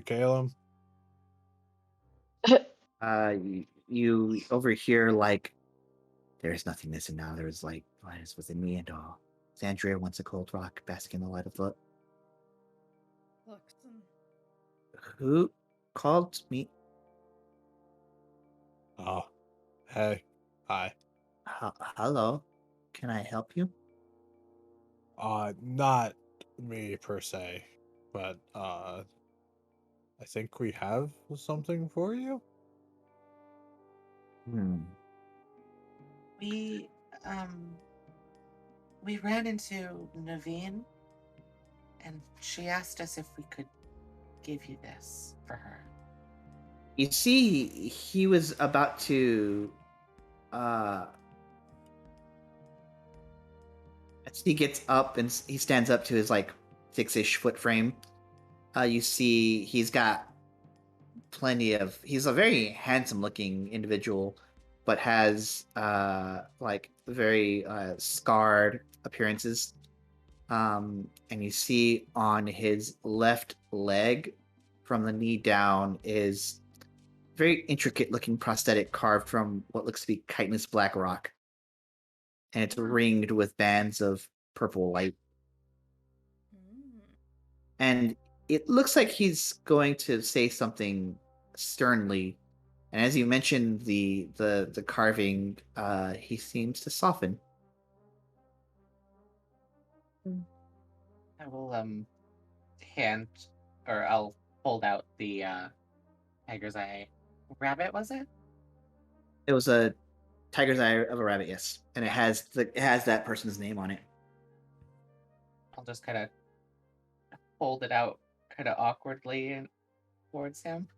Caleb? You overhear like, there's nothing missing now. There's like lies within me and all. Sandria wants a cold rock, bask in the light of the. Look, Who called me? Oh, hey, hi. Hello, can I help you? Not me per se, but I think we have something for you. We we ran into Naveen, and she asked us if we could give you this for her. You see, he was about to. As he gets up and he stands up to his like 6-ish foot frame, you see he's got plenty of. He's a very handsome looking individual, but has like very scarred appearances. And you see on his left leg, from the knee down, is very intricate looking prosthetic carved from what looks to be chitinous black rock, and it's ringed with bands of purple light. And it looks like he's going to say something sternly. And as you mentioned the carving, he seems to soften. I will I'll hold out the tiger's eye rabbit, was it? It was a tiger's eye of a rabbit, yes, and it has that person's name on it. I'll just kind of hold it out kind of awkwardly and towards him.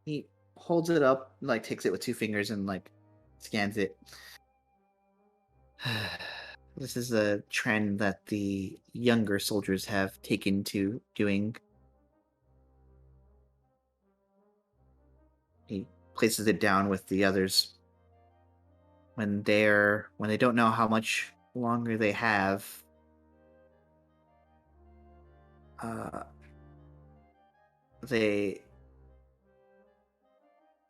He holds it up, like takes it with 2 fingers and like scans it. This is a trend that the younger soldiers have taken to doing. He places it down with the others. When they don't know how much longer they have, they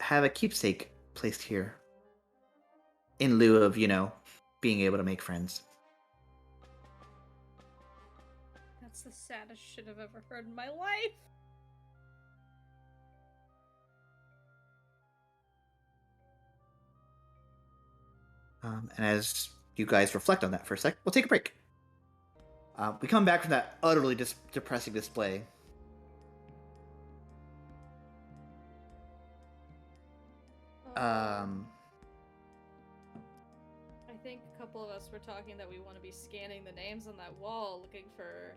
have a keepsake placed here in lieu of, being able to make friends. That's the saddest shit I've ever heard in my life. And as you guys reflect on that for a sec, we'll take a break. We come back from that utterly depressing display. I think a couple of us were talking that we want to be scanning the names on that wall, looking for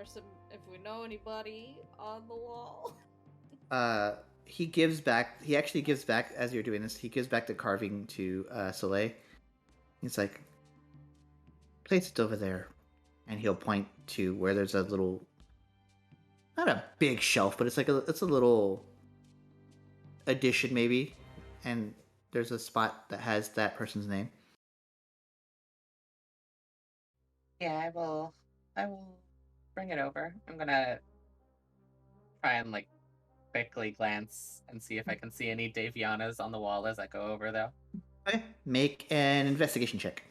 some, if we know anybody on the wall. He actually gives back, as you're doing this, he gives back the carving to Soleil. He's like, place it over there. And he'll point to where there's a little, not a big shelf, but it's a little addition maybe. And there's a spot that has that person's name. Yeah, I will bring it over. I'm gonna try and like quickly glance and see if I can see any Davianas on the wall as I go over, though. Okay. Make an investigation check.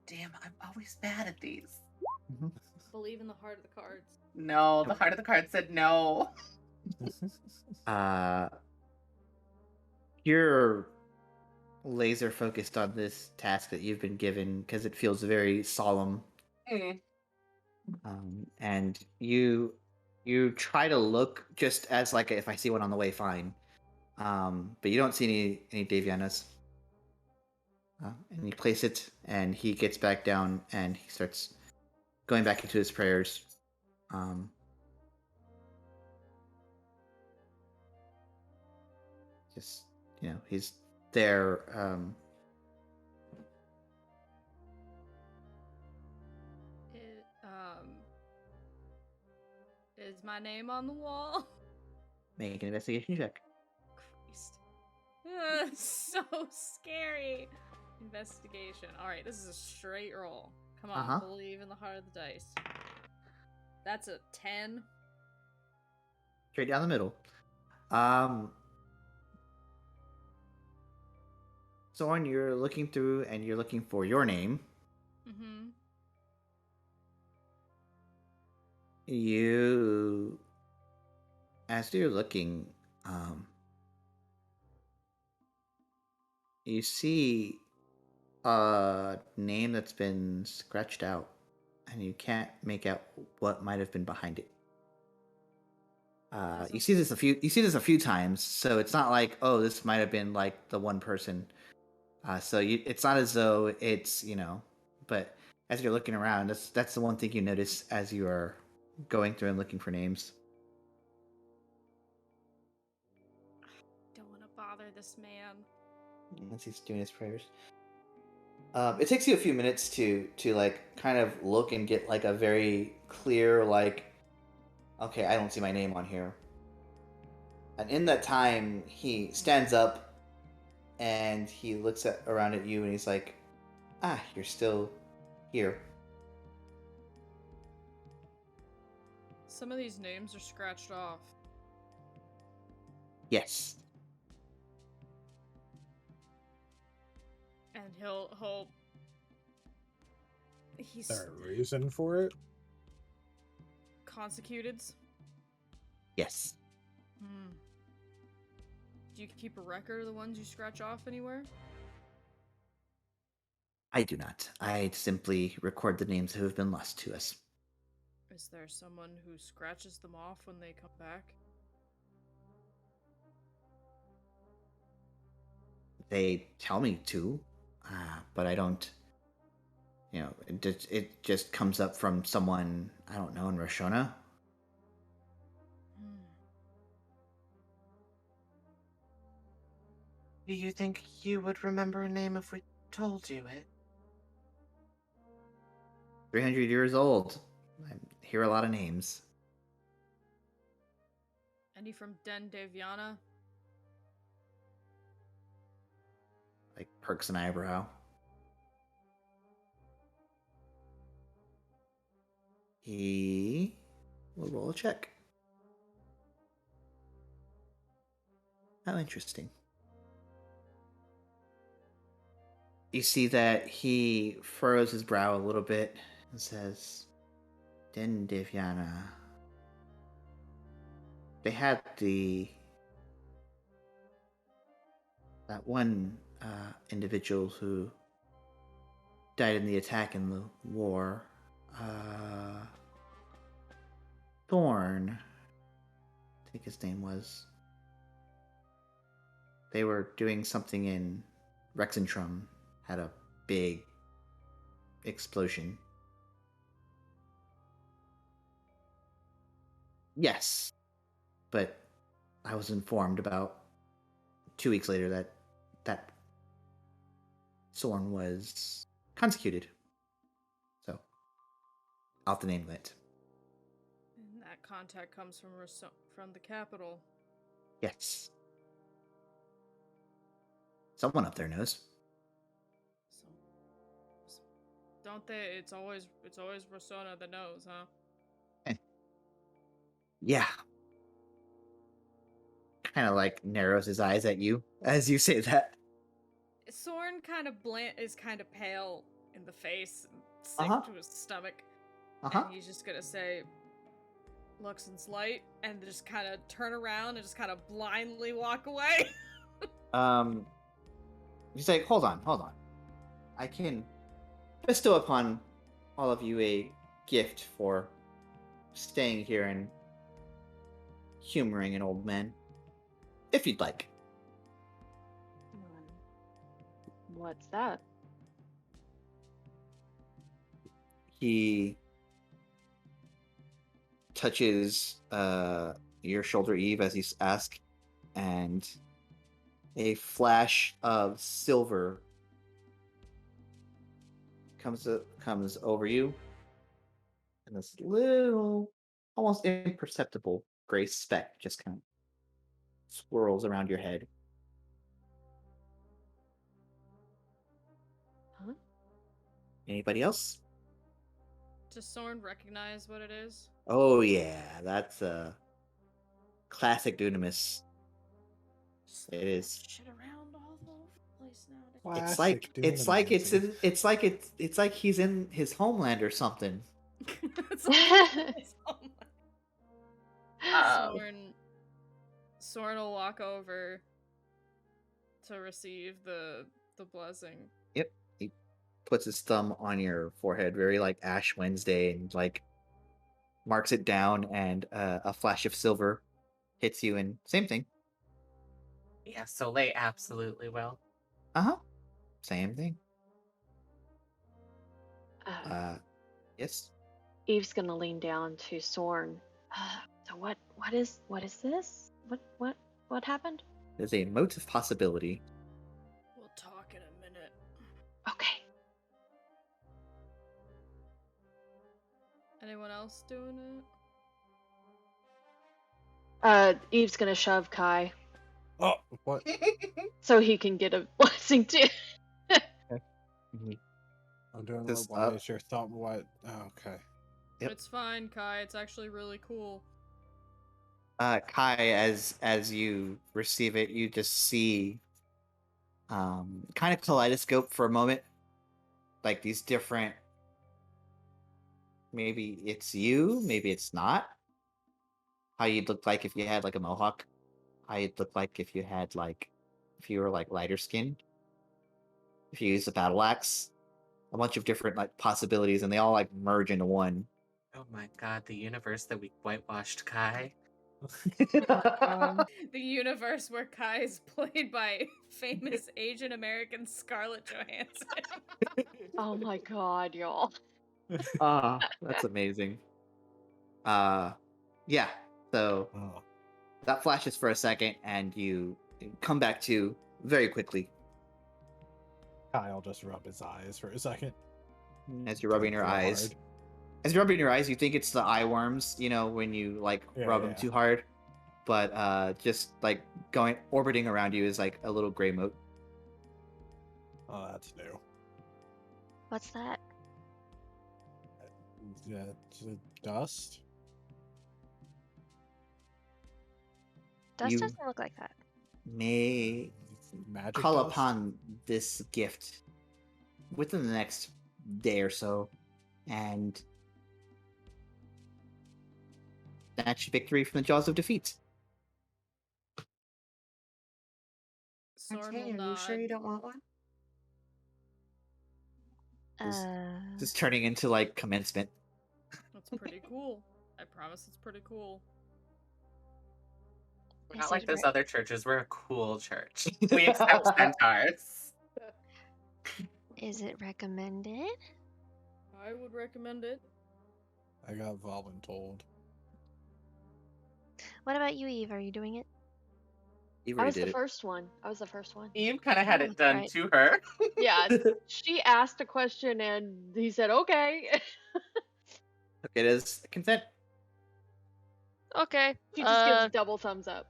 Damn, I'm always bad at these. Believe in the heart of the cards. No, the heart of the card said no. You're laser focused on this task that you've been given because it feels very solemn. And you try to look just as like if I see one on the way, fine. But you don't see any Davianas. And you place it, and he gets back down, and he starts going back into his prayers. Just, he's there. Is my name on the wall? Make an investigation check. Christ. So scary. Investigation. Alright, this is a straight roll. Come on, believe in the heart of the dice. That's a 10. Straight down the middle. Sorn, you're looking through and you're looking for your name. Mm-hmm. As you're looking, you see a name that's been scratched out, and you can't make out what might have been behind it. That's You see okay. this a few. You see this a few times, so it's not like, oh, this might have been like the one person. It's not as though it's but as you're looking around, that's the one thing you notice as you are going through and looking for names. Don't want to bother this man. As he's doing his prayers. It takes you a few minutes to like kind of look and get like a very clear like, okay, I don't see my name on here. And in that time, he stands up and he looks around at you and he's like, "Ah, you're still here." Some of these names are scratched off. Yes. And he's Is there a reason for it? consecuted. Yes. Do you keep a record of the ones you scratch off anywhere? I do not. I simply record the names who have been lost to us. Is there someone who scratches them off when they come back? They tell me to, but I don't. It just comes up from someone I don't know in Roshona. Do you think you would remember a name if we told you it? 300 years old. I hear a lot of names. Any from Den Deviana? Like perks an eyebrow. He will roll a check. How interesting. You see that he furrows his brow a little bit and says, Den Deviana. They had that one individual who died in the attack in the war. Thorn, I think his name was. They were doing something in Rexentrum, had a big explosion. Yes, but I was informed about 2 weeks later that Sorn was consecuted. So, I'll have to name it. And that contact comes from the capital. Yes. Someone up there knows. So, don't they? It's always Rossona that knows, huh? Yeah. Kind of like narrows his eyes at you as you say that. Sorn is kind of pale in the face and sick to his stomach. And he's just gonna say, Luxon's light, and just kind of turn around and just kind of blindly walk away. He's like, hold on. I can bestow upon all of you a gift for staying here and humoring an old man, if you'd like. What's that? He touches your shoulder, Eve, as he asks, and a flash of silver comes over you, and this little, almost imperceptible gray speck just kind of swirls around your head. Huh? Anybody else? Does Sorn recognize what it is? Oh yeah, that's a classic Dunamis. Just It is. shit around all over the place nowadays. It's like he's in his homeland or something. Sorn will walk over to receive the blessing. Yep. He puts his thumb on your forehead, very like Ash Wednesday, and like marks it down, and a flash of silver hits you, and same thing. Yeah, Soleil absolutely will. Same thing. Uh, Yes. Eve's gonna lean down to Sorn. So what is this? What happened? There's a motive possibility. We'll talk in a minute. Okay. Anyone else doing it? Eve's gonna shove Kai Oh, what? so he can get a blessing too. I'm doing This why is your thumb what? Oh, okay. Yep. It's fine, Kai. It's actually really cool. Kai, as you receive it, you just see kind of kaleidoscope for a moment, like these different. Maybe it's you, maybe it's not. How you'd look like if you had like a mohawk. How you'd look like if you had like, if you were like lighter skinned. If you used a battle axe, a bunch of different like possibilities, and they all like merge into one. Oh my god, the universe that we whitewashed Kai. The universe where Kai is played by famous Asian American Scarlett Johansson. Oh my god, y'all. That's amazing. Yeah. So Oh. that flashes for a second, and you come back to very quickly. Kyle just rub his eyes for a second. As you're rubbing your Real eyes. hard. As you're rubbing your eyes, you think it's the eye worms, you know, when you like rub them too hard. But just like orbiting around you is like a little gray mote. Oh, that's new. What's that? Yeah, it's dust. Dust You- doesn't look like that. May Magic call dust? upon this gift within the next day or so, and snatch victory from the jaws of defeat. Sorn Okay, will are you nod. sure you don't want one? Just turning into like commencement. That's pretty cool. I promise it's pretty cool. We're Is not like it those re- other churches. We're a cool church. We accept centaurs. Is it recommended? I would recommend it. I got voluntold. What about you, Eve? Are you doing it? You I already was did the it. first one. I was the first one. Eve kind of had Oh, it done right. to her. Yeah, she asked a question and he said, okay. It is consent. Okay. She just gives double thumbs up.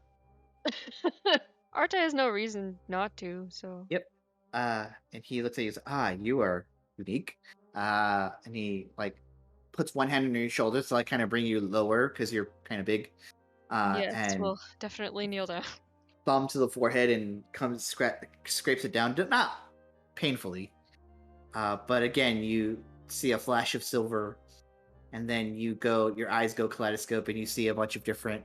Arta has no reason not to, so. Yep. And he looks at you and says, you are unique. And he like puts one hand on your shoulder to like kind of bring you lower because you're kind of big. Yes, And we'll definitely kneel down. thumb to the forehead and scrapes it down, not painfully. But again, you see a flash of silver, and then your eyes go kaleidoscope, and you see a bunch of different,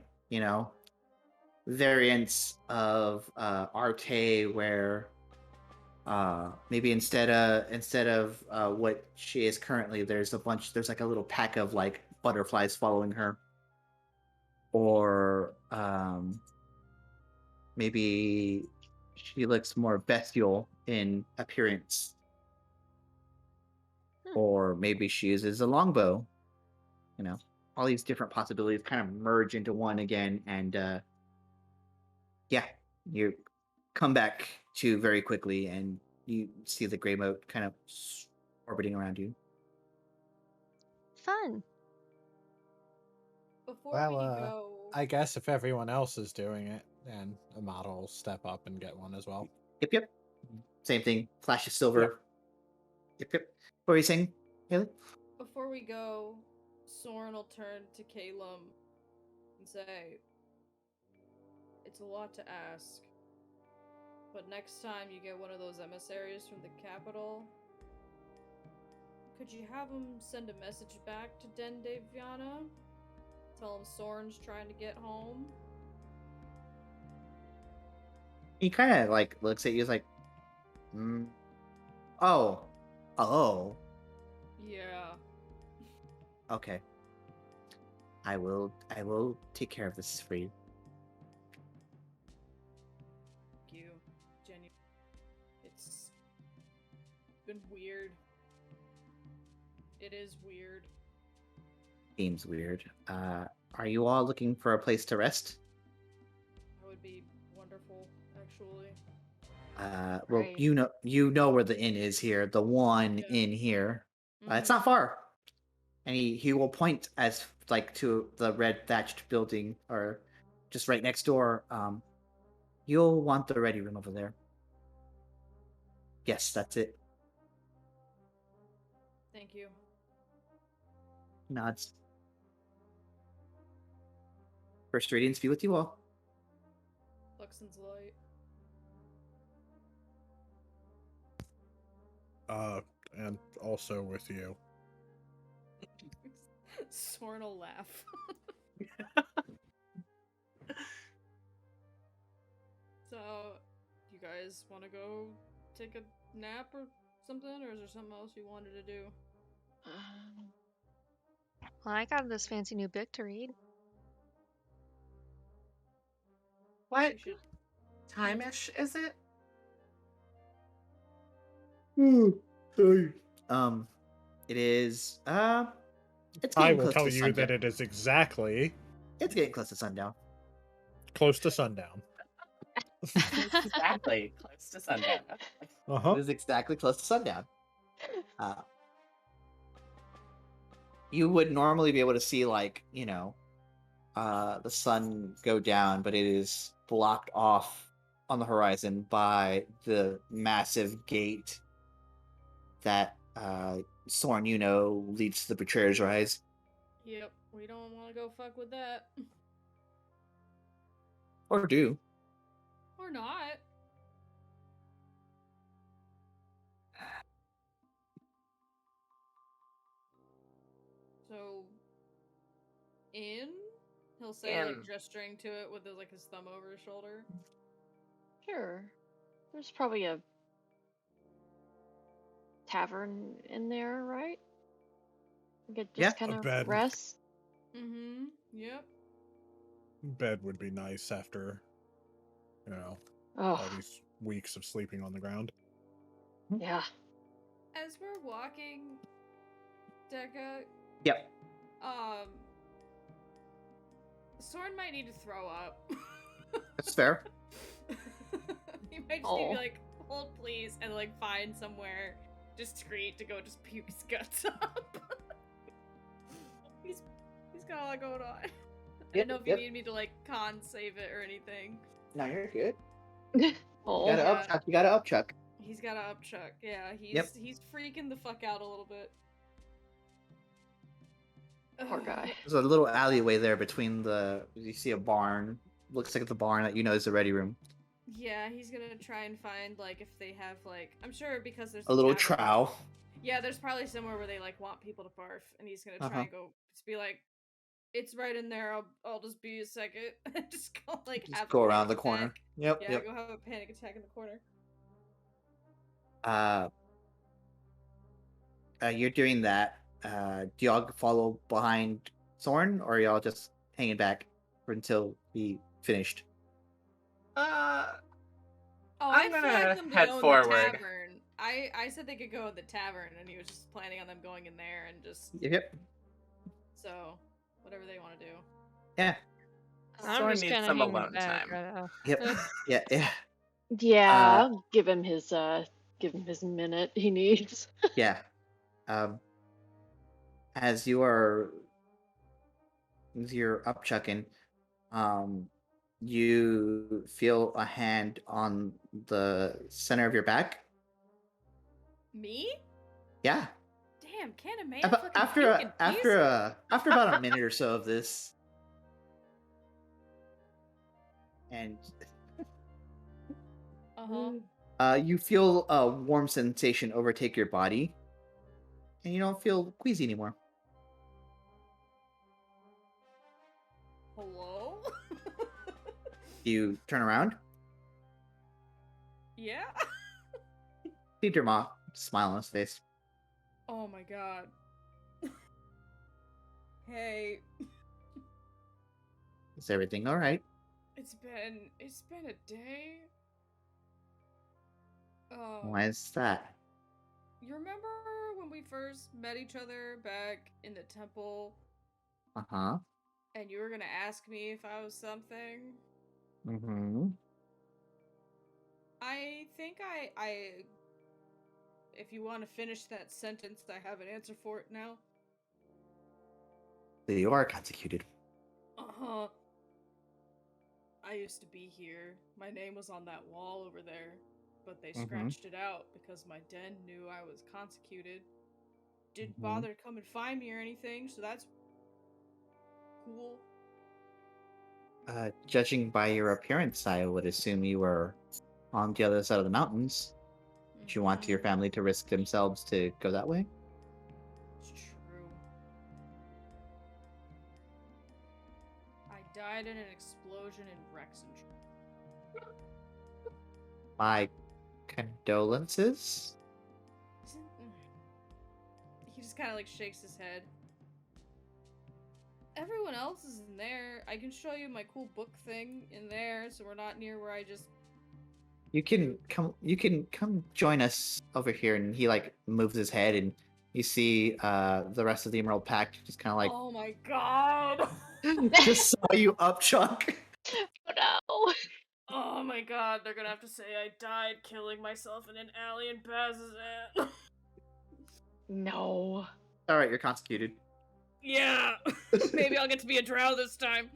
variants of Arteis, where maybe instead of what she is currently, there's like a little pack of like butterflies following her, or maybe she looks more bestial in appearance, or maybe she uses a longbow. All these different possibilities kind of merge into one again, and yeah, you come back to very quickly, and you see the gray mote kind of orbiting around you. Fun. Before Well, we go, I guess if everyone else is doing it, then Amada will step up and get one as well. Yep. Same thing. Flash of silver. Yep. What were you saying, Haley? before we go, Sorn will turn to Calum and say, "It's a lot to ask, but next time you get one of those emissaries from the capital, could you have them send a message back to Den Deviana? Tell him Sorn's trying to get home?" He kind of like looks at you, like, oh, Oh, Yeah. okay. I will take care of this for you. Thank you. Genuine. It's been weird. It is weird. Seems weird. Are you all looking for a place to rest? That would be wonderful, actually. Well, Right. you know where the inn is here. The one Yeah. inn here. It's Mhm. not far. And he will point as like to the red thatched building or just right next door. You'll want the ready room over there. Yes, that's it. Thank you. Nods. First radiance be with you all. Luxon's light. And also with you. Sorn will laugh. So, you guys want to go take a nap or something, or is there something else you wanted to do? Well, I got this fancy new book to read. What We should. time-ish is it? It is it's I getting will close tell to you sundown. that it is exactly It's getting close to sundown. close to sundown. Exactly. Close to sundown. Uh-huh. It is exactly close to sundown. You would normally be able to see, like, the sun go down, but it is blocked off on the horizon by the massive gate that Sorn, leads to the Betrayer's Rise. Yep, we don't want to go fuck with that. Or do. Or not. So, in? He'll say, like, In. gesturing to it with his thumb over his shoulder. Sure. There's probably a tavern in there, right? We could Yeah, just kind a of bed. rest. Mm-hmm. Yep. Bed would be nice after, Oh, all these weeks of sleeping on the ground. yeah. As we're walking, Deca, Yep. Sorn might need to throw up. That's fair. He might just need to be like, hold please, and like find somewhere discreet to go just puke his guts up. he's got a lot going on. I don't know if you need me to like con save it or anything. No, you're good. Oh. You gotta upchuck. He's got a upchuck. Yeah, he's freaking the fuck out a little bit. Poor guy. There's a little alleyway there between you see a barn. Looks like the barn that is the ready room. Yeah, he's gonna try and find like if they have like I'm sure because there's A little tavern. trough. Yeah, there's probably somewhere where they like want people to barf, and he's gonna try and go just be like, it's right in there. I'll just be a second. Just go like Just have go a around the panic corner. attack. Yep. Yeah, Yep. go have a panic attack in the corner. You're doing that. Do y'all follow behind Sorn, or are y'all just hanging back until he finished? Oh, I'm I gonna flagged them to head go in forward. the tavern. I said they could go in the tavern, and he was just planning on them going in there and just. Yep. So, whatever they want to do. Yeah. I'm Sorn just needs kind of some hanging alone back time. right now. Yep. Yeah. Yeah, give him his minute he needs. Yeah. As you're upchucking, you feel a hand on the center of your back. Me? Yeah. Damn, can a man After about a minute or so of this, and you feel a warm sensation overtake your body, and you don't feel queasy anymore. Hello? You turn around. Yeah. See Dermot, smile on his face. Oh my god. Hey. Is everything all right? It's been a day. Why is that? You remember when we first met each other back in the temple? Uh-huh. And you were gonna ask me if I was something? Mm-hmm. I think I if you want to finish that sentence, I have an answer for it now. So you are consecuted. Uh-huh. I used to be here. My name was on that wall over there, but they scratched it out because my den knew I was consecuted. Didn't bother to come and find me or anything, so that's cool. Judging by your appearance, I would assume you were on the other side of the mountains. Do you want your family to risk themselves to go that way? It's true. I died in an explosion in Rexendry. My condolences. He just kind of like shakes his head. Everyone else is in there. I can show you my cool book thing in there, so we're not near where I just. You can come join us over here. And he like moves his head, and you see the rest of the Emerald Pack just kind of like. Oh my god! Just saw you up, Chuck. Oh no! Oh my god! They're gonna have to say I died killing myself in an alley in Bazzoxan. No. All right, you're consecuted. Yeah, maybe I'll get to be a drow this time.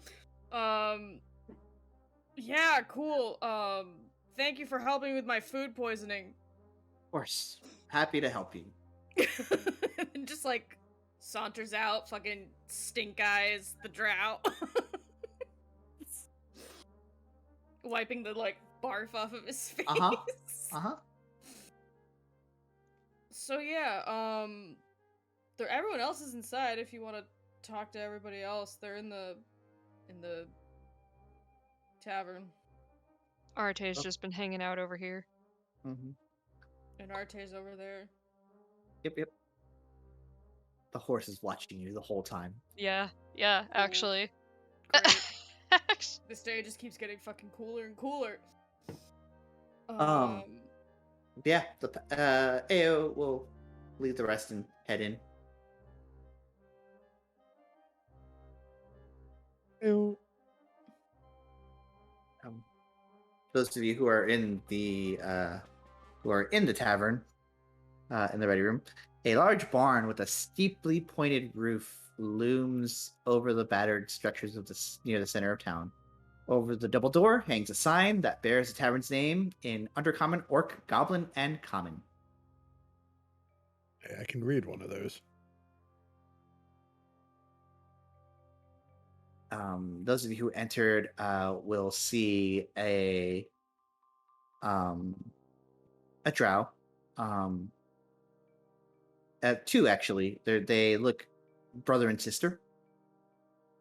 Yeah, cool. Thank you for helping with my food poisoning. Of course, happy to help you. And just like saunters out, fucking stink eyes the drow. Wiping the like barf off of his face. So yeah, everyone else is inside if you want to talk to everybody else. They're in the tavern. Arteis just been hanging out over here. Mm-hmm. And Arteis over there. Yep. The horse is watching you the whole time. Yeah, actually. Great. This day just keeps getting fucking cooler and cooler. Yeah, the AO will leave the rest and head in. Those of you who are in the tavern, in the ready room, a large barn with a steeply pointed roof looms over the battered structures of near the center of town. Over the double door hangs a sign that bears the tavern's name in Undercommon, Orc, Goblin, and Common. Hey, I can read one of those. Those of you who entered will see a drow. Two actually. They look brother and sister,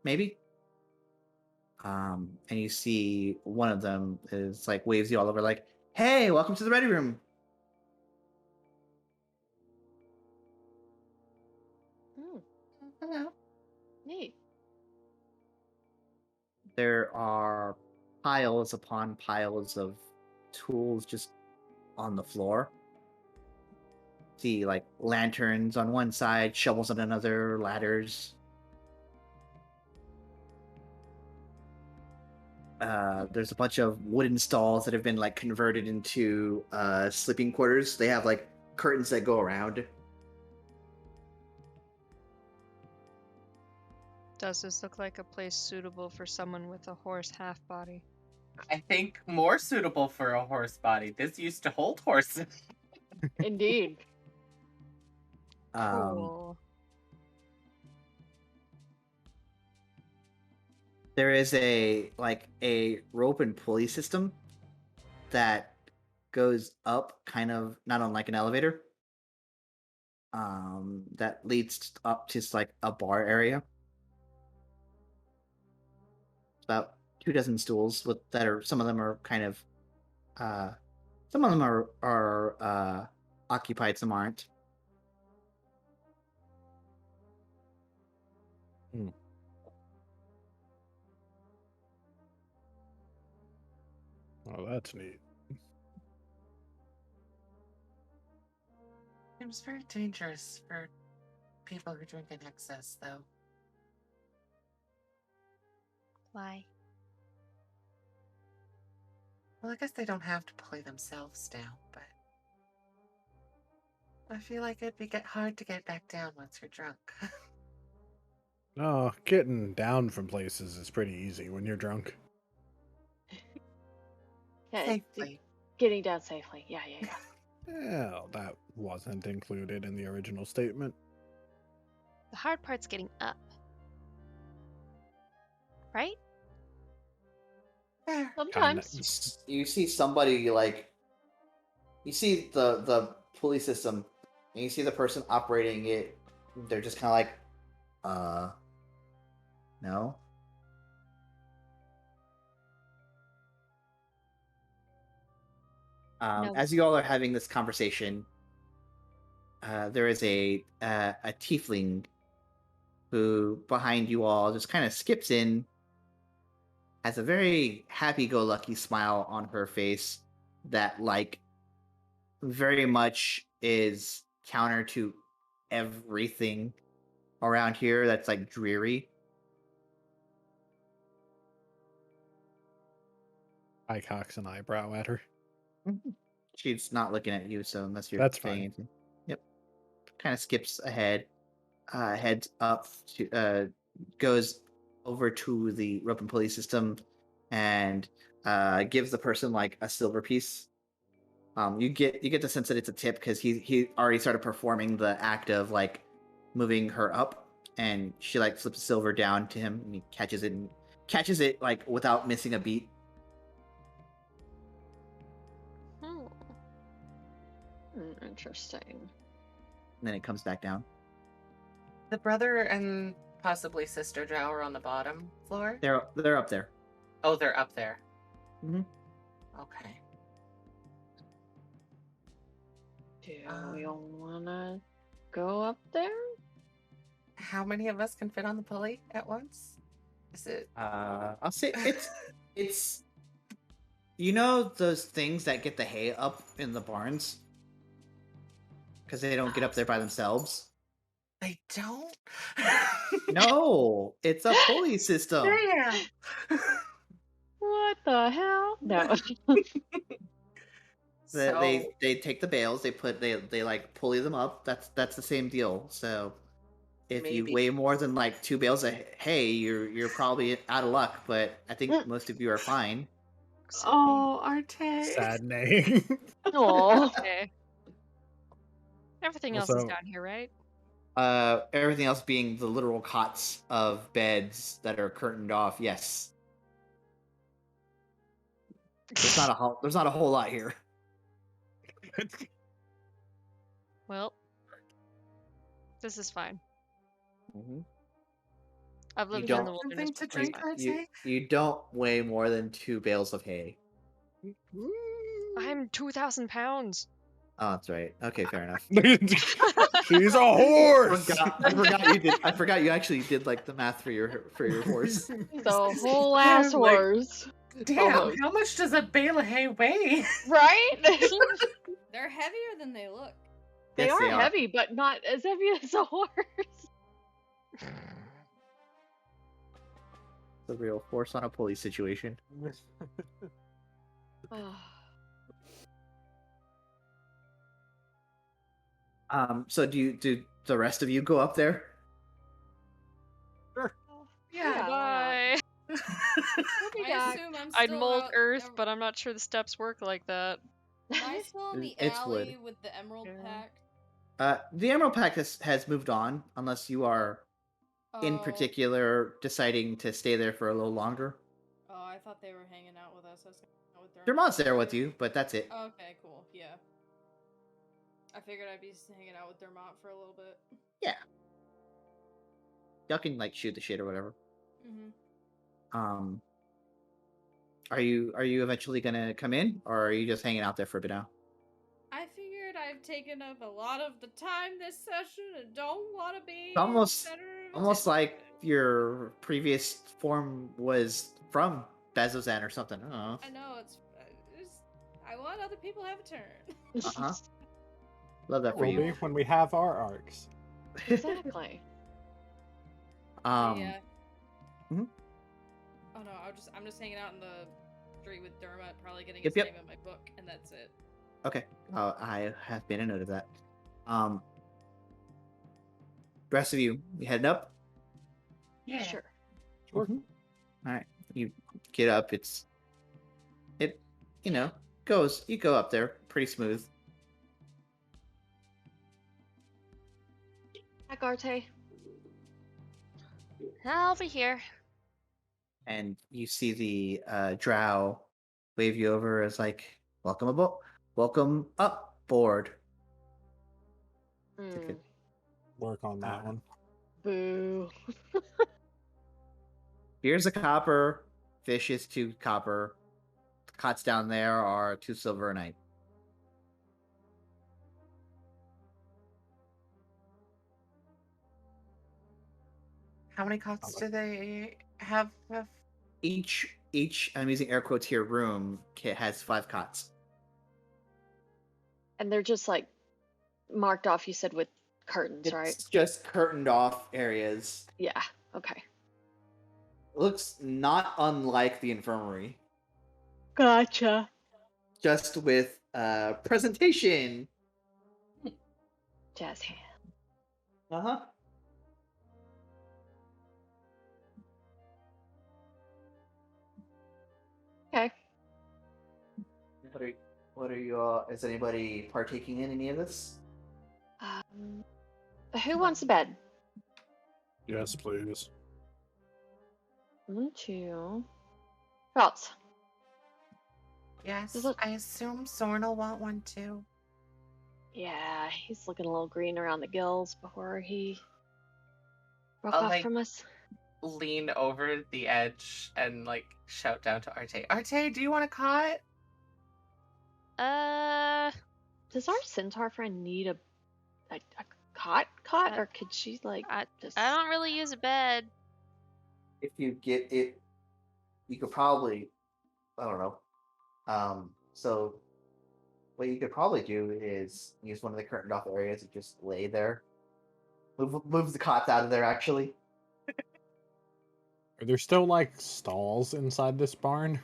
maybe. And you see one of them is like waves you all over, like, "Hey, welcome to the ready room." Hello. Neat. There are piles upon piles of tools just on the floor. See, like, lanterns on one side, shovels on another, ladders. There's a bunch of wooden stalls that have been like converted into sleeping quarters. They have like curtains that go around. Does this look like a place suitable for someone with a horse half body? I think more suitable for a horse body. This used to hold horses. Indeed. Cool. There is a rope and pulley system that goes up, kind of not unlike an elevator. That leads up to like a bar area. About 24 stools that are, some of them are kind of some of them are occupied, some aren't. Oh, that's neat. Seems very dangerous for people who drink in excess, though. Why? Well, I guess they don't have to play themselves down, but I feel like it'd be hard to get back down once you're drunk. Oh, getting down from places is pretty easy when you're drunk. Yeah, Safely. getting down safely. Yeah. Well, that wasn't included in the original statement. The hard part's getting up. Right? There. Sometimes. You see somebody like you see the pulley system, and you see the person operating it. They're just kind of like, no. No. As you all are having this conversation, there is a tiefling who behind you all just kind of skips in, has a very happy-go-lucky smile on her face that like very much is counter to everything around here that's like dreary. I cocks an eyebrow at her. She's not looking at you, so unless you're That's paying fine. attention. Yep. Kind of skips ahead, heads up to goes over to the rope and pulley system and gives the person like a silver piece. You get the sense that it's a tip because he already started performing the act of like moving her up, and she like flips silver down to him and he catches it like without missing a beat. Interesting. And then it comes back down. The brother and possibly sister Drow are on the bottom floor? They're up there. Oh, they're up there. Mhm. Okay. Do we all wanna go up there? How many of us can fit on the pulley at once? Is it? I'll say it's you know those things that get the hay up in the barns because they don't get up there by themselves. They don't? No, it's a pulley system. Damn! What the hell? No. They take the bales, they like pulley them up. That's the same deal. So if you Maybe. weigh more than like 2 bales of hay, you're probably out of luck. But I think most of you are fine. Oh, Arteis. Saddening. Oh. Okay. Everything else is down here, right? Everything else being the literal cots of beds that are curtained off. Yes. There's not a whole lot here. Well, this is fine. Mm-hmm. I've lived You in the don't- wilderness Something to before, it's drink, fine. You don't weigh more than 2 bales of hay. I'm 2,000 pounds. Oh, that's right. Okay, fair enough. She's a horse. I forgot you actually did like the math for your horse. The whole ass Damn, like- horse. Damn, Almost. how much does a bale of hay weigh? Right? They're heavier than they look. They Yes, are they are. heavy, but not as heavy as a horse. The real horse on a pulley situation. So do the rest of you go up there? Yeah. Bye. I assume I'm I'd still mold out- Earth, but I'm not sure the steps work like that. Am I still in the It's alley wood. with the Emerald Yeah. Pact? The Emerald Pact has moved on, unless you are in Oh. particular deciding to stay there for a little longer. Oh, I thought they were hanging out with us. I was gonna hang out with Dermot's there with you, but that's it. Okay, cool. Yeah. I figured I'd be hanging out with Dermot for a little bit. Y'all can like shoot the shit or whatever. Mm-hmm. Are you eventually gonna come in, or are you just hanging out there for a bit now? I figured I've taken up a lot of the time this session and don't want to be Almost center of Almost attention. like your previous form was from Bazzoxan or something. I don't know. I know it's I want other people to have a turn. Uh-huh. Love that for Will you. be when we have our arcs. Exactly. Yeah. Mhm. Oh no, I'm just hanging out in the street with Dermot, probably getting Yep, his yep. name in my book, and that's it. Okay. I have made a note of that. Rest of you heading up? Yeah. Sure. Sure. All right. You get up. You go up there pretty smooth. Hi, Arte. I'll be here. And you see the drow wave you over as like, welcome aboard. Welcome up board. Hmm. Work on that one. Boo. Here's a copper. Fish is 2 copper. The cots down there are 2 silver a night. How many cots do they have? Each I'm using air quotes here room has 5 cots. And they're just like marked off, you said, with curtains, right? It's just curtained off areas. Yeah. Okay. Looks not unlike the infirmary, Gotcha. just with presentation. Jazz hand. Uh-huh. Okay. What are you all, is anybody partaking in any of this? Who wants a bed? Yes, please. 1, 2. Who else? Yes, Does it- I assume Sorn will want one too. Yeah, he's looking a little green around the gills before he broke I'll, off like, from us. Lean over the edge and like shout down to Arte. Arte, do you want a cot? Does our centaur friend need a cot, or could she like just? I don't really use a bed. If you get it, you could probably, I don't know. So what you could probably do is use one of the curtained off areas and just lay there. Move the cots out of there, actually. Are there still like stalls inside this barn?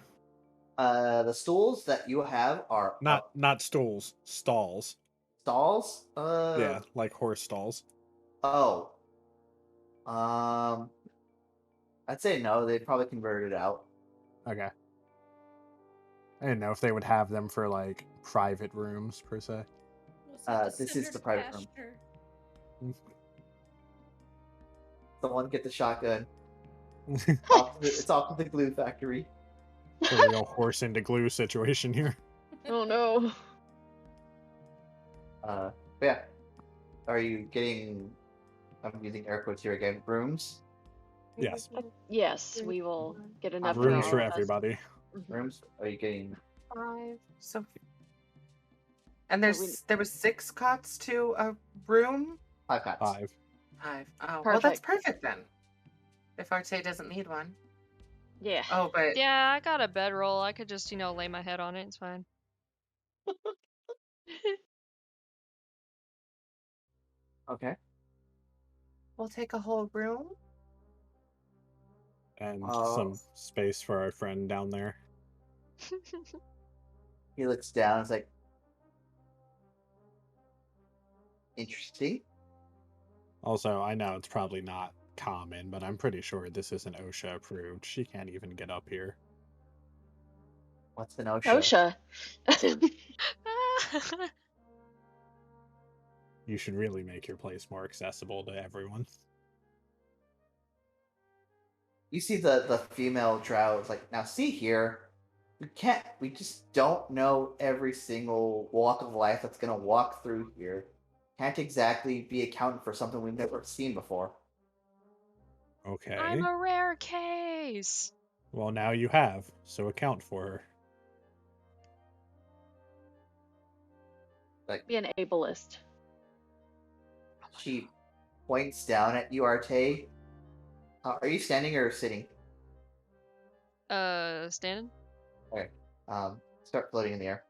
The stools that you have are Not stools, stalls. stalls. Yeah, like horse stalls. Oh. I'd say no. They'd probably convert it out. Okay. I didn't know if they would have them for like private rooms per se. This is the private room. Someone get the shotgun. It's off to the glue factory. A real horse into glue situation here. Oh no. But yeah. Are you getting? I'm using air quotes here again. Rooms. Yes. Yes, we will get enough. Rooms all for of us. everybody. Mhm. Rooms. Are you getting? 5. So, and there was 6 cots to a room. 5 cots. 5. 5. Oh, well, that's Perfect. perfect then. If Arte doesn't need one. Yeah. Oh, but Yeah, I got a bedroll. I could just, lay my head on it. It's fine. Okay. we'll take a whole room. And some space for our friend down there. He looks down. It's like interesting. Also, I know it's probably not common, but I'm pretty sure this isn't OSHA approved. She can't even get up here. What's the OSHA? You should really make your place more accessible to everyone. You see the female drow. It's like, now see here. We just don't know every single walk of life that's gonna walk through here. Can't exactly be accounting for something we've never seen before. Okay. I'm a rare case. Well, now you have, so account for her. Like Be an ableist. she points down at you, Arteis. Are you standing or sitting? Standing? Alright. Start floating in the air.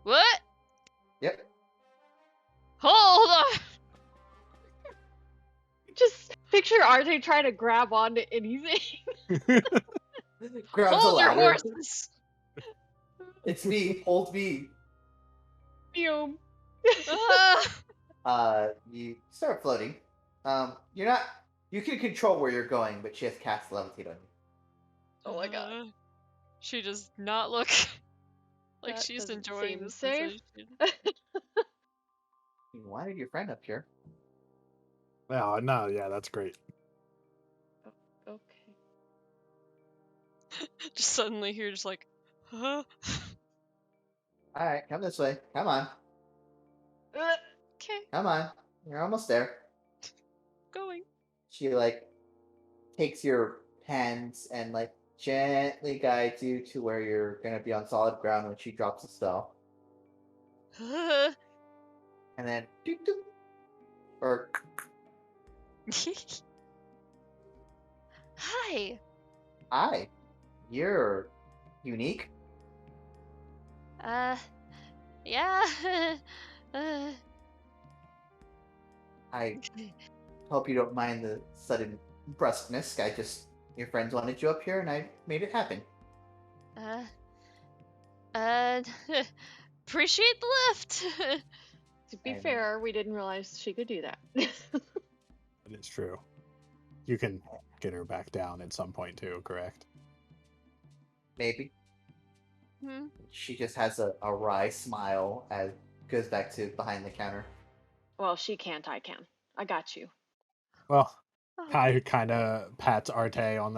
What? Yep. Hold on! Just picture RJ trying to grab onto anything. Grabs Hold a your ladder. horses! It's me. Hold me. Boom. You start floating. You're not. You can control where you're going, but she has cast levitate on you. Oh my god. She does not look like That she's doesn't enjoying seem this safe. sensation. You wanted your friend up here. Oh, no, yeah, that's great. Okay. Just suddenly you're just like, huh? Alright, come this way. Come on. Okay, Come on. You're almost there. going. She, like, takes your hands and, like, gently guides you to where you're gonna be on solid ground when she drops the spell. And then, doot, doot, or Hi. hi, you're unique. Yeah. I hope you don't mind the sudden brusqueness. Your friends wanted you up here, and I made it happen. Appreciate the lift. To be And- fair, we didn't realize she could do that. That is true. You can get her back down at some point too, correct? Maybe. Hmm. She just has a wry smile as goes back to behind the counter. Well, she can't, I can. I got you. Well, Oh. I kind of pats Arteis on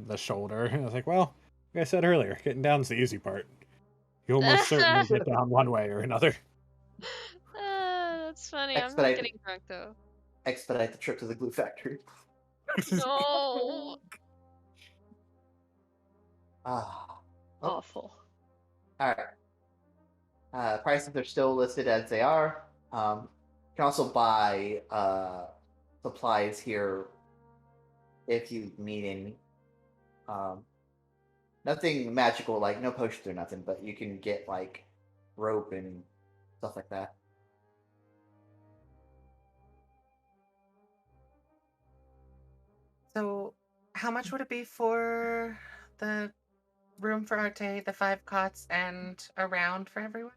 the shoulder, and I was like, well, like I said earlier, getting down's the easy part. You'll most certainly get down one way or another. That's funny. I'm not Expedite. getting drunk though. Expedite the trip to the glue factory. No. Ah. Awful. Alright. Prices are still listed as they are. You can also buy supplies here if you need any. Nothing magical, like no potions or nothing, but you can get like rope and stuff like that. So, how much would it be for the room for Arteis, the 5 cots, and a round for everyone?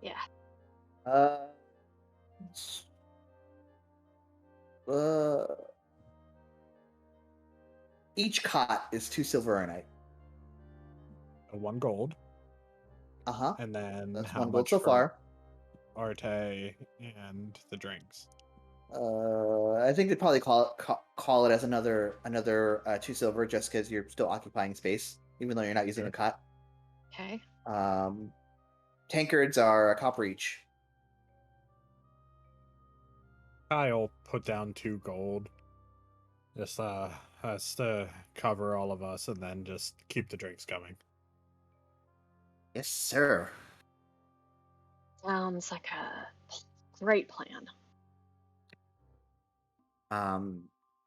Yeah. Each cot is 2 silver a night. 1 gold, and then That's how 1 much gold so for far. Arteis and the drinks? I think they'd probably call it as another 2 silver just because you're still occupying space, even though you're not using a cot. Okay. Tankards are a copper each. I'll put down 2 gold. Just has to cover all of us, and then just keep the drinks coming. Yes, sir. Sounds like a great plan.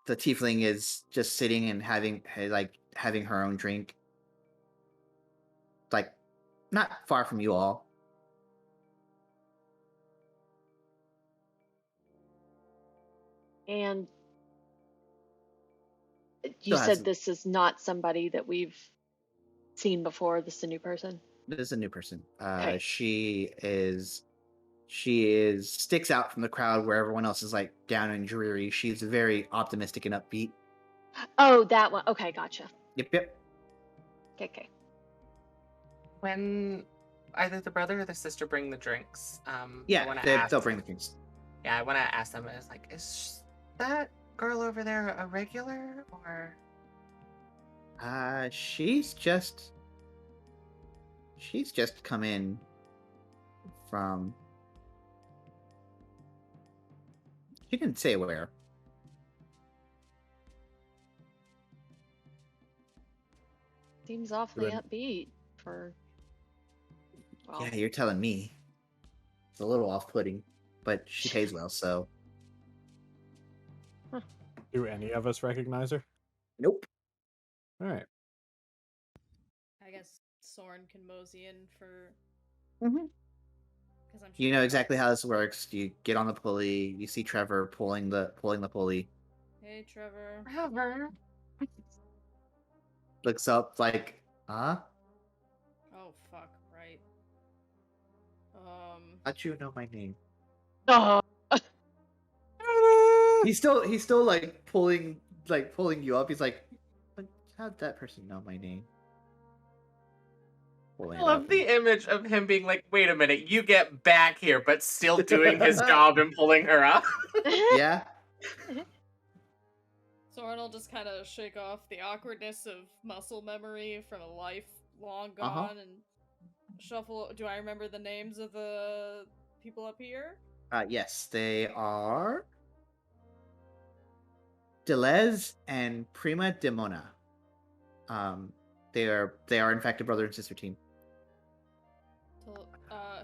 The tiefling is just sitting and having her own drink, like not far from you all. And you Still said hasn't- this is not somebody that we've seen before. This is a new person. This is a new person. Okay. She sticks out from the crowd where everyone else is like down and dreary. She's very optimistic and upbeat. Oh, that one. Okay, gotcha. Yep. Okay. When either the brother or the sister bring the drinks, I Yeah, wanna they'll ask- bring the drinks. Yeah, I want to ask them. It's like, is that girl over there a regular or? She's just come in from. She didn't say where. Seems awfully Then- upbeat for. Well, Yeah, you're telling me. It's a little off-putting, but she pays well, so Do any of us recognize her? nope. All right. I guess Sorn can mosey in for. Mm-hmm. Because I'm sure You know exactly how this works. You get on the pulley. You see Trevor pulling the pulley. Hey, Trevor. Trevor. Looks up like, huh? Oh fuck! Right. How'd you know my name? Oh. He's still like pulling you up. He's like, how'd that person know my name? Pulling I it love up. the image of him being like, wait a minute, you get back here, but still doing his job and pulling her up. Yeah. Sorn will just kind of shake off the awkwardness of muscle memory from a life long Uh-huh. gone and shuffle. Do I remember the names of the people up here? Yes, they are Deleuze and Prima Demona. They are in fact a brother and sister team.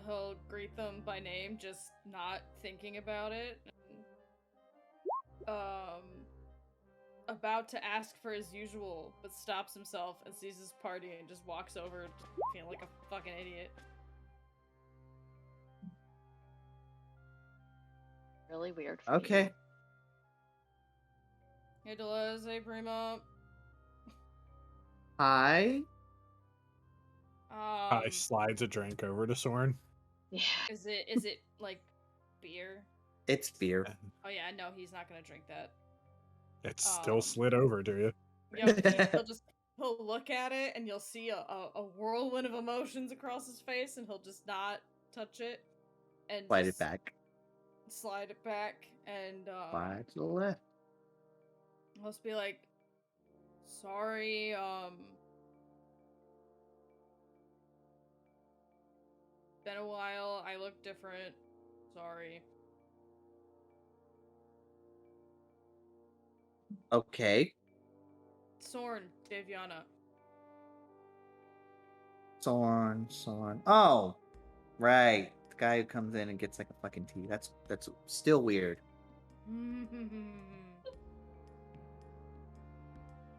He'll greet them by name, just not thinking about it. About to ask for his usual, but stops himself and sees his party and just walks over, just feeling like a fucking idiot. Really weird. For Okay. me. Hey Deleuze, hey Prima. Hi. I slides a drink over to Sorn. Yeah. Is it like beer? It's beer. Oh yeah, no, he's not gonna drink that. It's still slid over to you. Yep, he'll look at it and you'll see a whirlwind of emotions across his face and he'll just not touch it and Slide just it back. slide it back and Slide to the left. he'll just be like, sorry, been a while, I look different, sorry. Okay. Sorn, Daviana. Sorn. Oh, right. The guy who comes in and gets like a fucking tea. That's still weird.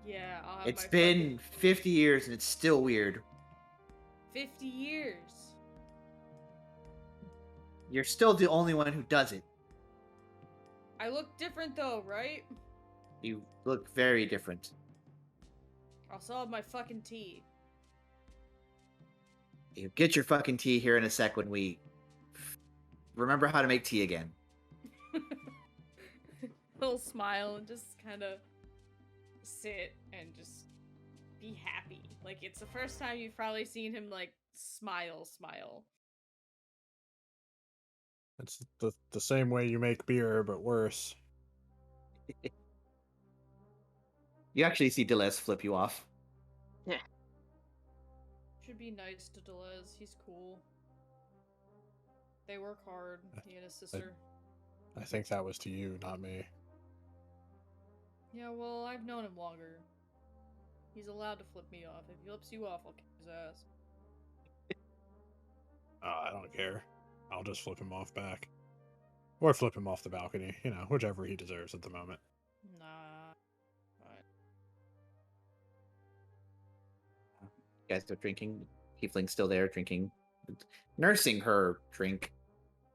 Yeah, I'll have It's my been 50 years and it's still weird. 50 years. You're still the only one who does it. I look different though, right? You look very different. I'll still have my fucking tea. You get your fucking tea here in a sec when we remember how to make tea again. He'll smile and just kind of sit and just be happy. Like, it's the first time you've probably seen him, like, smile. It's the same way you make beer, but worse. You actually see Deleuze flip you off. Should be nice to Deleuze. He's cool. They work hard, he and his sister. I think that was to you, not me. Yeah, well, I've known him longer. He's allowed to flip me off. If he flips you off, I'll kick his ass. I don't care. I'll just flip him off back. Or flip him off the balcony, whichever he deserves at the moment. Nah. Alright. You guys are drinking. Tiefling's still there drinking, nursing her drink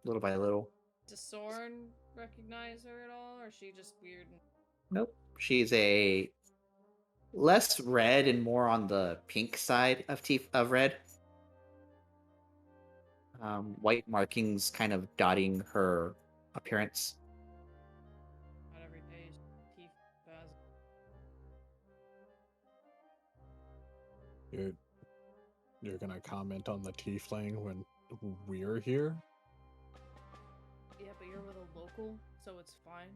little by little. Does Sorn recognize her at all, or is she just weird? Nope. She's a less red and more on the pink side of red. White markings kind of dotting her appearance. Not every day, teeth, Baz. You're gonna comment on the tiefling when we're here? Yeah, but you're with a local, so it's fine.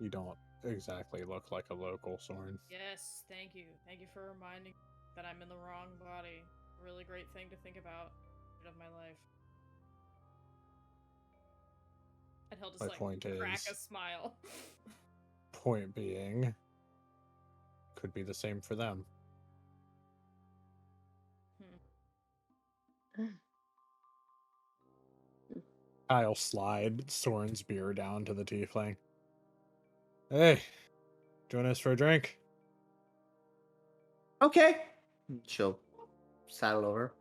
You don't exactly look like a local, Sorn. Yes, thank you. Thank you for reminding me that I'm in the wrong body. Really great thing to think about of my life. And he'll just My like point crack is- a smile. Point being, could be the same for them. I'll slide Sorn's beer down to the tiefling. Hey, join us for a drink. Okay. She'll saddle over.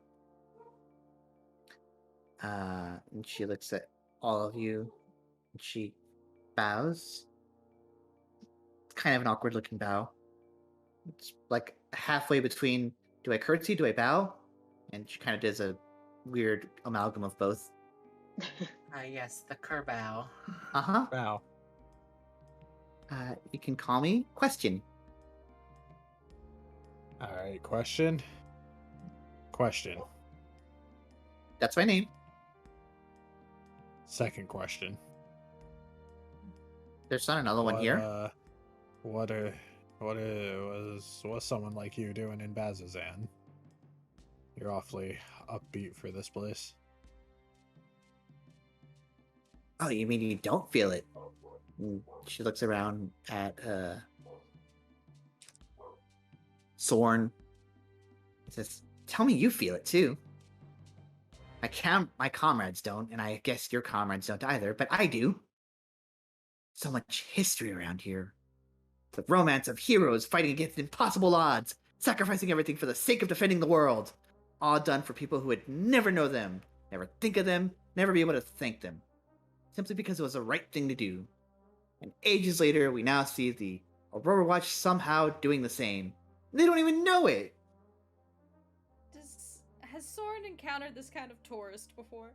And she looks at all of you. And she bows. It's kind of an awkward looking bow. It's like halfway between do I curtsy, do I bow? And she kind of does a weird amalgam of both. Yes, the Kerbau. Uh-huh. Wow. You can call me Question. All right, question. That's my name. Second question. There's not another one here. What's someone like you doing in Bazzoxan? You're awfully upbeat for this place. Oh, you mean you don't feel it? And she looks around at Sorn. Says, "Tell me you feel it too. My comrades don't, and I guess your comrades don't either, but I do. So much history around here. The romance of heroes fighting against impossible odds, sacrificing everything for the sake of defending the world. All done for people who would never know them, never think of them, never be able to thank them. Simply because it was the right thing to do. And ages later, we now see the Aurora Watch somehow doing the same. They don't even know it. Has Sorn encountered this kind of tourist before?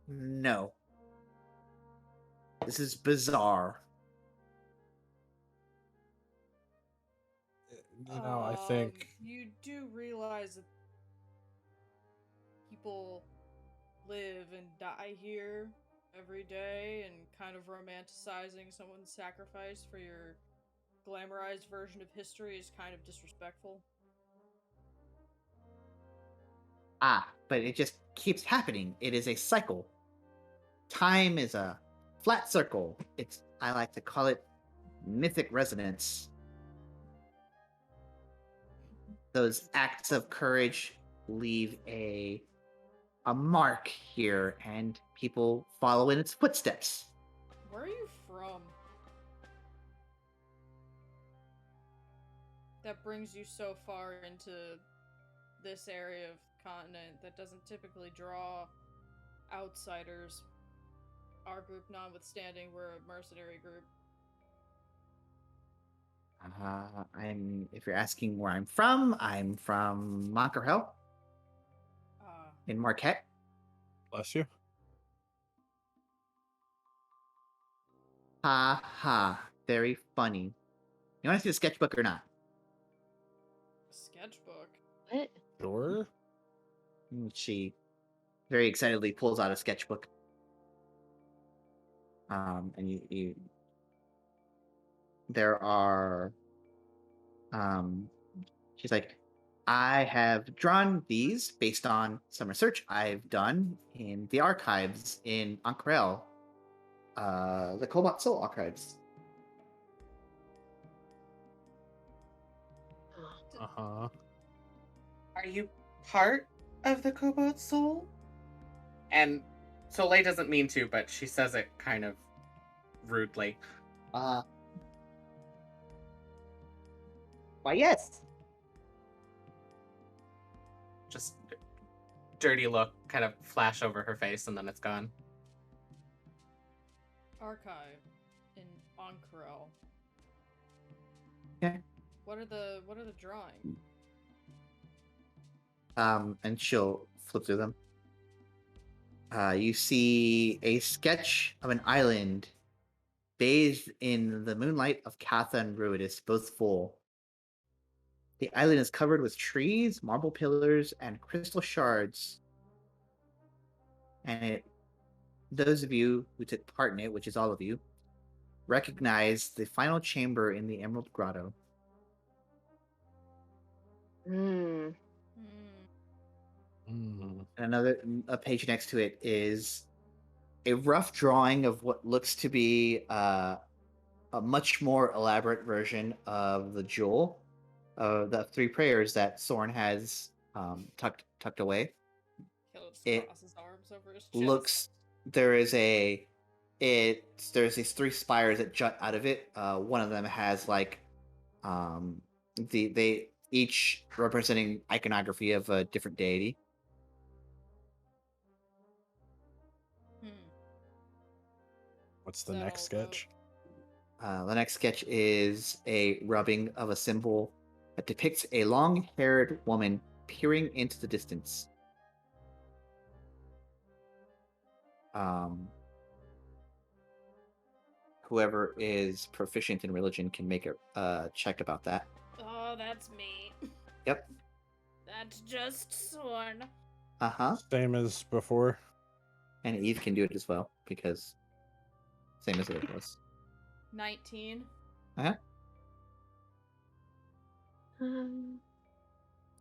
No. This is bizarre. I think you do realize that people live and die here every day, and kind of romanticizing someone's sacrifice for your glamorized version of history is kind of disrespectful. But it just keeps happening. It is a cycle. Time is a flat circle. I like to call it mythic resonance. Those acts of courage leave a mark here, and people follow in its footsteps. Where are you from? That brings you so far into this area of continent that doesn't typically draw outsiders. Our group notwithstanding, we're a mercenary group. If you're asking where I'm from Monkerhell in Marquette. Bless you. Ha ha. Very funny. You want to see the sketchbook or not? A sketchbook? What? Sure. She very excitedly pulls out a sketchbook. And you there are she's like, I have drawn these based on some research I've done in the archives in Ancrel, the Cobalt Soul archives. Uh-huh. Are you part of the Cobalt Soul? And Soleil doesn't mean to, but she says it kind of rudely. Why, yes. Just dirty look kind of flash over her face, and then it's gone. Archive in Ancrel. Okay. What are the drawings? And she'll flip through them. You see a sketch of an island bathed in the moonlight of Catha and Ruidus, both full. The island is covered with trees, marble pillars, and crystal shards. And those of you who took part in it, which is all of you, recognize the final chamber in the Emerald Grotto. Hmm. And a page next to it is a rough drawing of what looks to be a much more elaborate version of the jewel, of the three prayers that Sorn has tucked away. He'll just It cross his arms over his chest. looks there's these three spires that jut out of it. One of them has like they each representing iconography of a different deity. What's the next So, sketch? The next sketch is a rubbing of a symbol that depicts a long-haired woman peering into the distance. Whoever is proficient in religion can make a check about that. Oh, that's me. Yep. That's just Sorn. Uh-huh. Same as before. And Eve can do it as well, because same as it was. 19. Uh-huh. Um,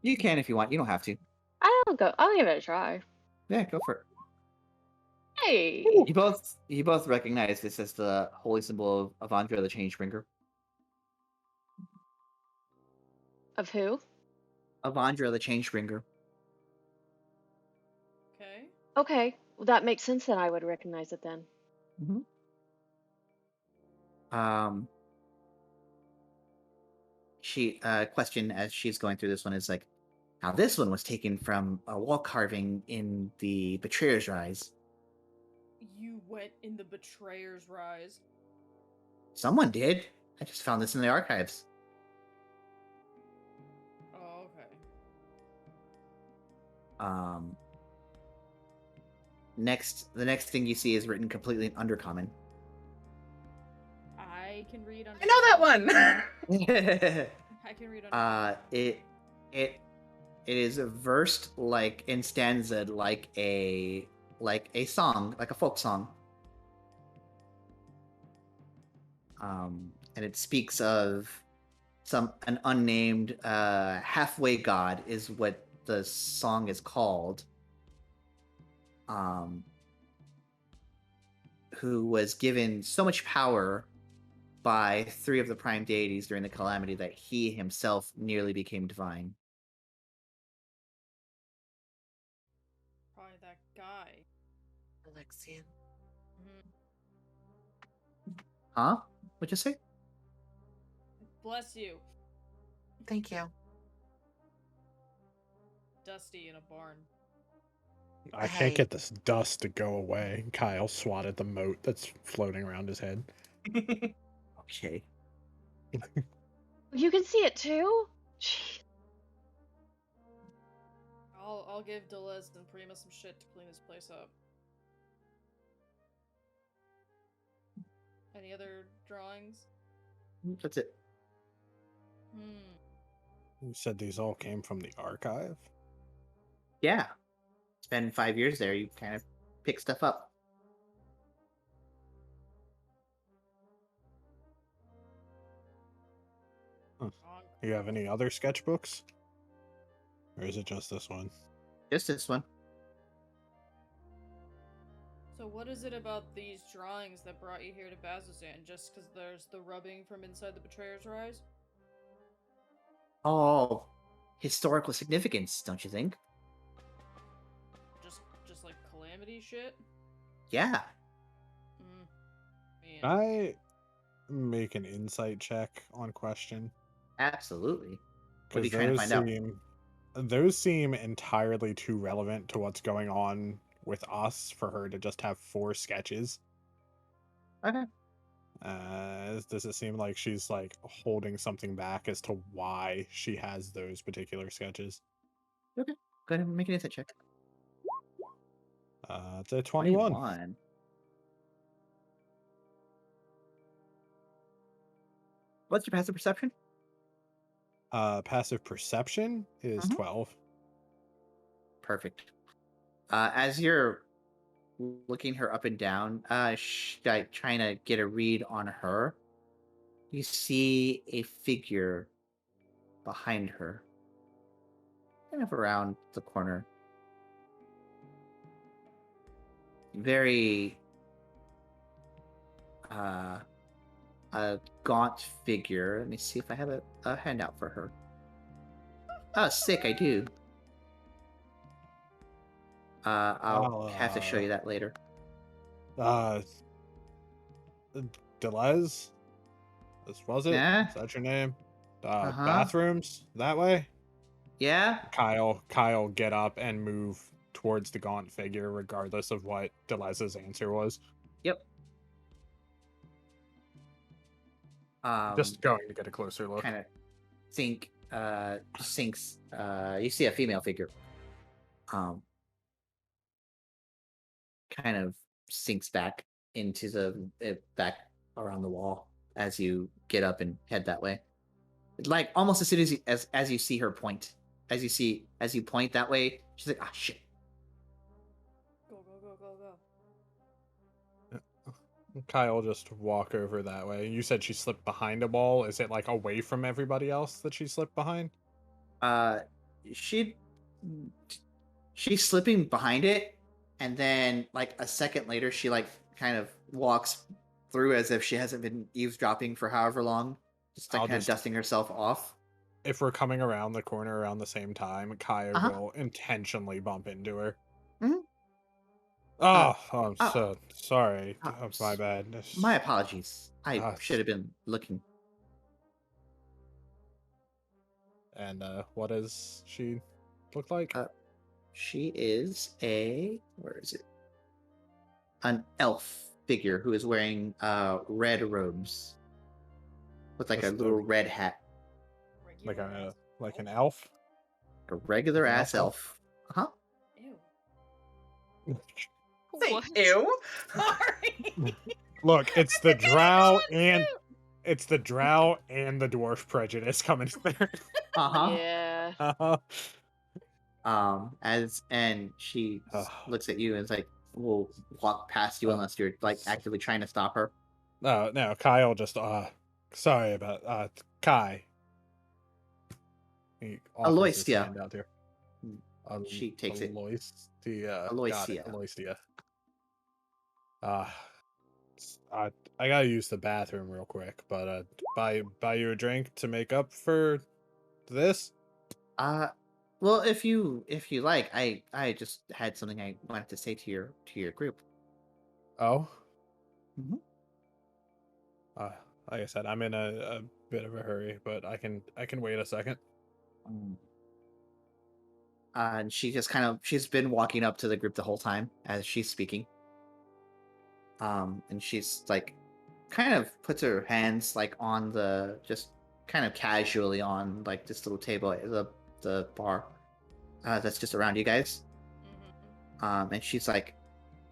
You can if you want. You don't have to. I'll give it a try. Yeah, go for it. Hey. You both recognize this as the holy symbol of Andrea the Changebringer. Of who? Of Andrea the Changebringer. Okay. Okay, well, that makes sense. Then I would recognize it then. She question as she's going through this one is like, now this one was taken from a wall carving in the Betrayer's Rise. You went in the Betrayer's Rise. Someone did. I just found this in the archives. Oh, okay. The next thing you see is written completely in Undercommon. I can read under. I know that one. I can read under. It is versed like in stanza like a song, like a folk song. And it speaks of an unnamed halfway god is what the song is called. Who was given so much power by three of the prime deities during the calamity that he himself nearly became divine. Probably that guy. Alexian. Huh? What'd you say? Bless you. Thank you. Dusty in a barn. I Hey. can't get this dust to go away. Kyle swatted the moat that's floating around his head. Okay. You can see it too. Jeez. I'll give Delez and Prima some shit to clean this place up. Any other drawings? That's it. You said these all came from the archive? Yeah. Spend 5 years there, you kind of pick stuff up. You have any other sketchbooks? Or is it just this one? Just this one. So what is it about these drawings that brought you here to Bazzoxan? Just because there's the rubbing from inside the Betrayer's Rise? Oh, historical significance, don't you think? Just like calamity shit? Yeah. Man. I make an insight check on question. Absolutely. What are you Because trying to find out? those seem entirely too relevant to what's going on with us for her to just have 4 sketches. Okay. Does it seem like she's like holding something back as to why she has those particular sketches? Okay. Go ahead and make an insight check. It's a 21. 21. What's your passive perception? Passive perception is 12. Perfect. As you're looking her up and down, trying to get a read on her, you see a figure behind her, kind of around the corner. Very a gaunt figure. Let me see if I have a handout for her. Oh, sick, I do. I'll have to show you that later. Delez? Was it? Yeah? Is that your name? Uh-huh. Bathrooms? That way? Yeah? Kyle, get up and move towards the gaunt figure, regardless of what Delez's answer was. Yep. Just going to get a closer look. Kind of sinks. You see a female figure. Kind of sinks back into back around the wall as you get up and head that way. Like almost as soon as you see her point, as you point that way, she's like, "Ah, shit." Go. Kyle just walk over that way. You said she slipped behind a wall. Is it like away from everybody else that she slipped behind? She's slipping behind it, and then like a second later, she like kind of walks through as if she hasn't been eavesdropping for however long, just like kind of dusting herself off. If we're coming around the corner around the same time, Kyle will intentionally bump into her. Mhm. I'm so sorry. My bad. My apologies. I should have been looking. And what does she look like? She is where is it? An elf figure who is wearing red robes with like a little red hat. Like an elf? A regular ass elf. Uh-huh. Ew. What? Ew. Sorry. Look, it's the drow and the dwarf prejudice coming in there. Uh-huh. Yeah. And she looks at you and is like, we'll walk past you unless you're like actively trying to stop her. No, Kyle just sorry about Kai. Aloysia. Out there. She takes it. Aloysia. Aloysia. I gotta use the bathroom real quick, but buy you a drink to make up for this. Well, if you like, I just had something I wanted to say to your group. Oh. Mm-hmm. Like I said, I'm in a bit of a hurry, but I can wait a second. And she's been walking up to the group the whole time as she's speaking. And she's like, kind of puts her hands like on just kind of casually on like this little table at the bar that's just around you guys. And she's like,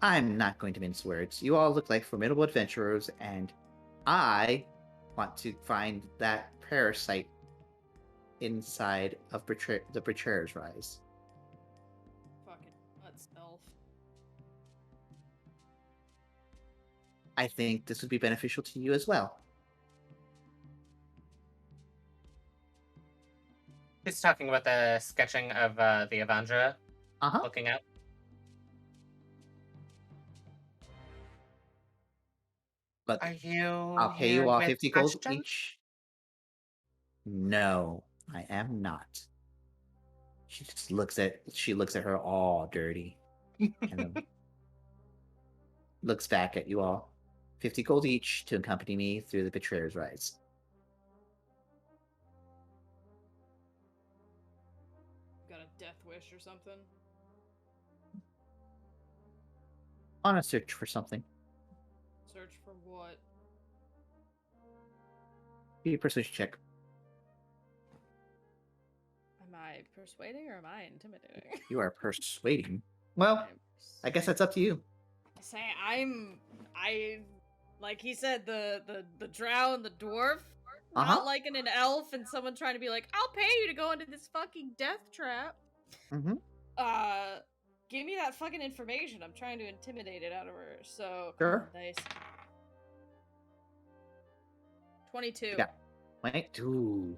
I'm not going to mince words. You all look like formidable adventurers, and I want to find that parasite inside of the Betrayer's Rise. Fucking nuts, elf. I think this would be beneficial to you as well. He's talking about the sketching of the Avandra looking out. But are you? I'll pay you all 50 gold each. No, I am not. She looks at her all dirty, and then looks back at you all. 50 gold each to accompany me through the Betrayer's Rise. Got a death wish or something? On a search for something. Search for what? Be a persuasion check. Am I persuading or am I intimidating? You are persuading. Well, I guess that's up to you. Say I like he said the drow and the dwarf. Not like an elf and someone trying to be like, I'll pay you to go into this fucking death trap. Give me that fucking information. I'm trying to intimidate it out of her. So Sure. Nice. 22. Yeah. 22.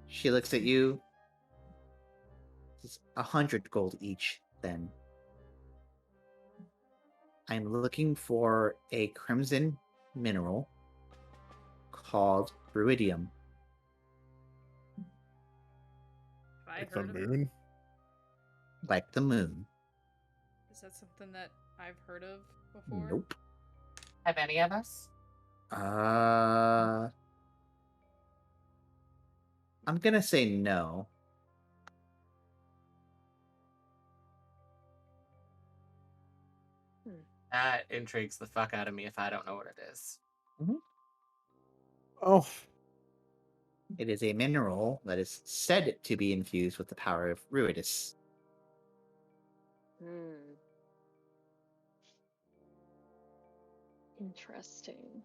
She looks at you. It's 100 gold each, then. I'm looking for a crimson mineral called ruidium. Like the moon? like the moon. Is that something that I've heard of before? Nope. Have any of us? I'm gonna say no. That intrigues the fuck out of me if I don't know what it is. Oh, It is a mineral that is said to be infused with the power of Ruidus. Hmm. Interesting.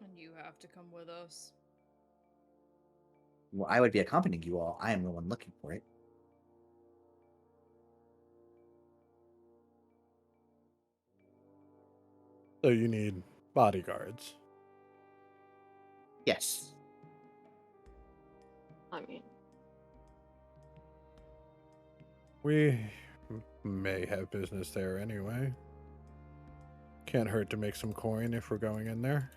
And you have to come with us. Well, I would be accompanying you all. I am the one looking for it. so you need bodyguards. Yes. I mean, We may have business there anyway. Can't hurt to make some coin if we're going in there.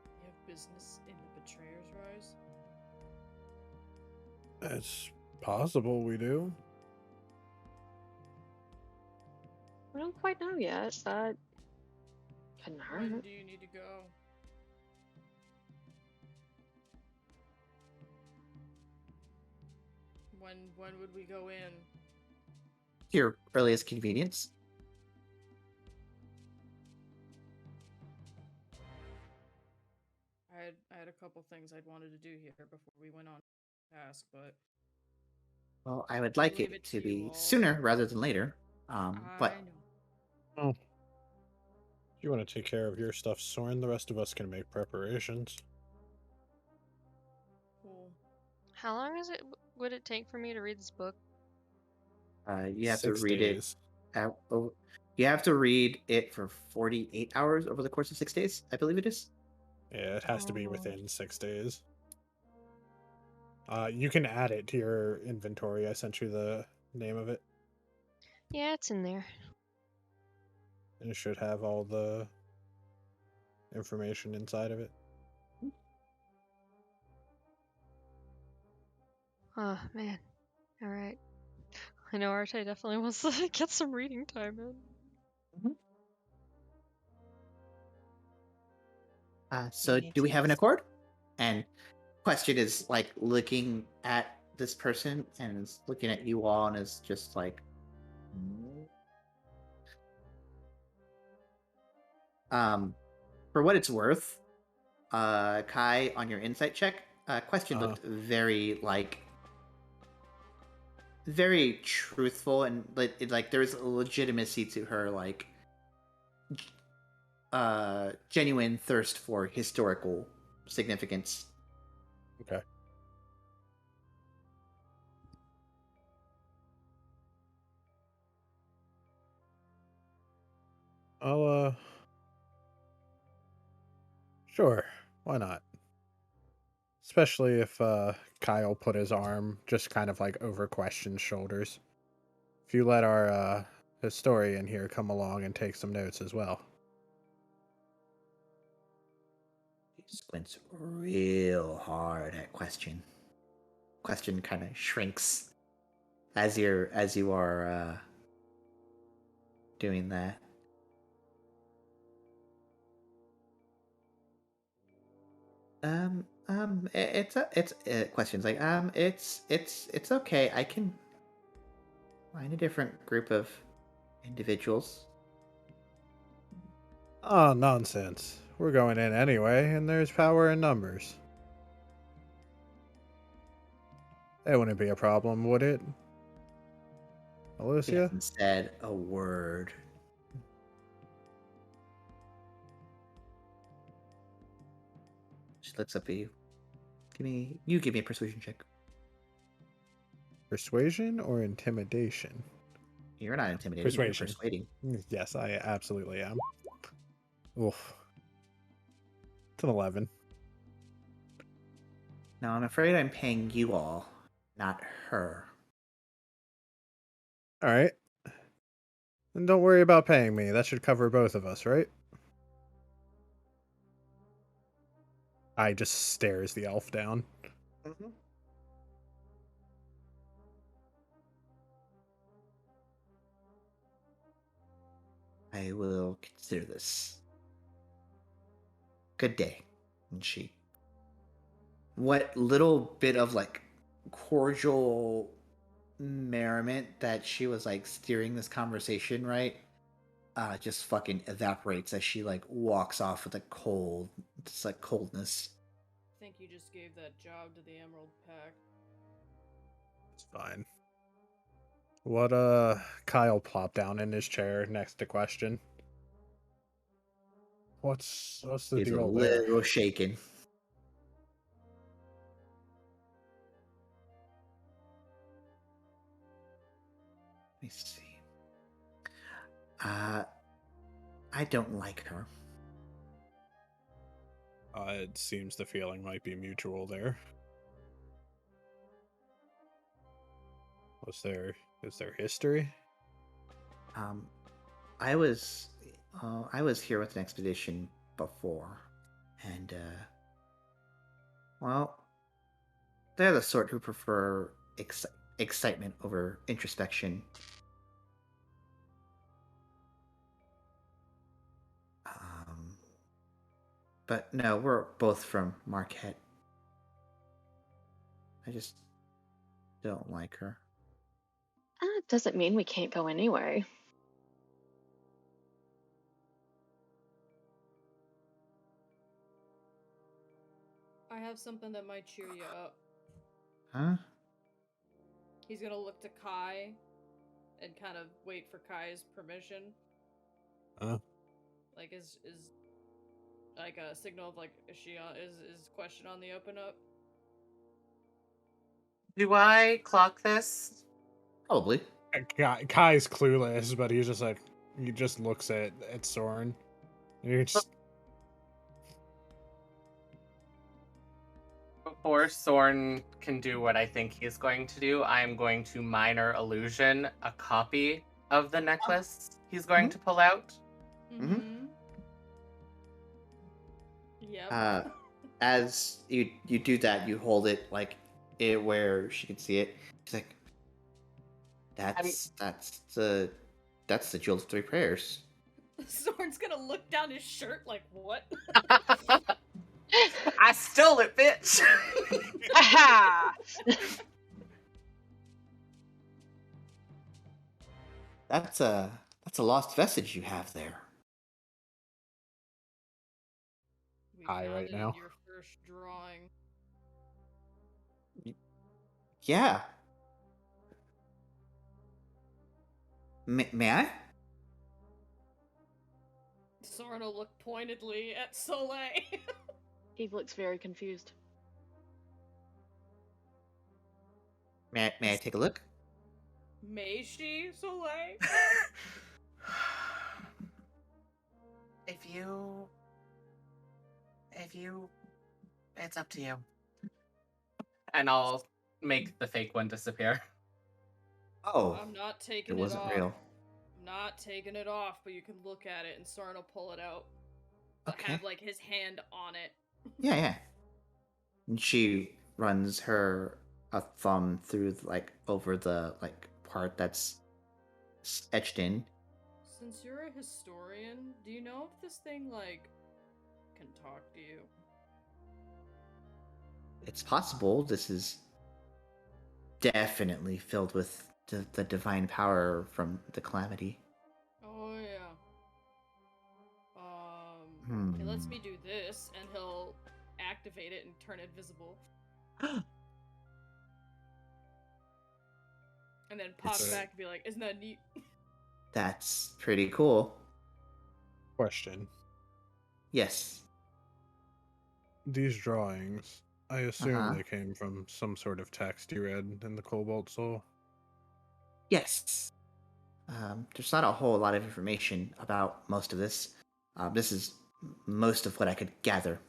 You have business in the Betrayer's Rise? It's possible we do. we don't quite know yet, but couldn't When hurt. do you need to go? When would we go in? Your earliest convenience. I had a couple things I'd wanted to do here before we went on task, but Well, I would like leave it it to to you be all. sooner rather than later. But I know. Oh. If you want to take care of your stuff, Sorn, the rest of us can make preparations. Cool. How long would it take for me to read this book? you have to 6 read days. you have to read it for 48 hours over the course of 6 days, I believe it is. Yeah, it has to be Oh. within 6 days. You can add it to your inventory. I sent you the name of it. Yeah, it's in there. And it should have all the information inside of it. Oh, man. Alright. I know Arteis definitely wants to get some reading time in. So Me do we have an too. accord? And question is like looking at this person and is looking at you all and is just like, for what it's worth, Kai, on your insight check, question looked very very truthful, and like there's a legitimacy to her, like genuine thirst for historical significance. Okay. I'll, sure, why not? Especially if, Kyle put his arm just kind of like over Question's shoulders. If you let our, historian here come along and take some notes as well. He squints real hard at Question. Question kind of shrinks as you are doing that. It's questions like it's okay. I can find a different group of individuals. Oh, nonsense. We're going in anyway, and there's power in numbers. That wouldn't be a problem, would it? He Alicia? hasn't said a word. She looks up at you. Give me a persuasion check. Persuasion or intimidation? You're not intimidating. Persuasion. You're persuading. Yes, I absolutely am. Oof. It's an 11. Now I'm afraid I'm paying you all, not her. Alright. Then don't worry about paying me. That should cover both of us, right? I just stares the elf down. I will consider this. Good day. And she, what little bit of like cordial merriment that she was like steering this conversation, right? Just fucking evaporates as she like walks off with a cold, just like coldness. I think you just gave that job to the Emerald Pack. It's fine. What Kyle plopped down in his chair next to question. What's the He's a deal there? little shaken. Let me see. I don't like her. It seems the feeling might be mutual there. Is there history? I was here with an expedition before, and well, they're the sort who prefer excitement over introspection. But no, we're both from Marquette. I just don't like her. Doesn't mean we can't go anyway. I have something that might cheer you up. Huh? He's gonna look to Kai and kind of wait for Kai's permission. Like is like a signal of like is question on the open up? Do I clock this? Probably. Kai's clueless, but he's just like he just looks at Sorn. And you're just... Before Sorn can do what I think he's going to do, I am going to minor illusion a copy of the necklace he's going to pull out. Mm-hmm. Yep. As you do that, you hold it like it where she can see it. She's like, that's the Jewel of Three Prayers. Sorn's gonna look down his shirt like, what? I stole it, bitch! That's a lost vestige you have there. We High found right it now. in your first drawing. Yeah. May I? Sorn will look pointedly at Soleil. He looks very confused. May I take a look? May she, Soleil? If you... It's up to you. And I'll make the fake one disappear. Oh, I'm not taking it it wasn't off. real. I'm not taking it off, but you can look at it and Sorn will pull it out. But Okay. have like his hand on it. Yeah. And she runs her thumb through like over the like part that's etched in. Since you're a historian, do you know if this thing like can talk to you? It's possible this is definitely filled with the divine power from the calamity. Oh yeah. He lets me do this, and he'll activate it and turn it visible. And then pop It's- back and be like, isn't that neat? That's pretty cool. Question. Yes. These drawings, I assume Uh-huh. they came from some sort of text you read in the Cobalt Soul. Yes. There's not a whole lot of information about most of this. This is most of what I could gather.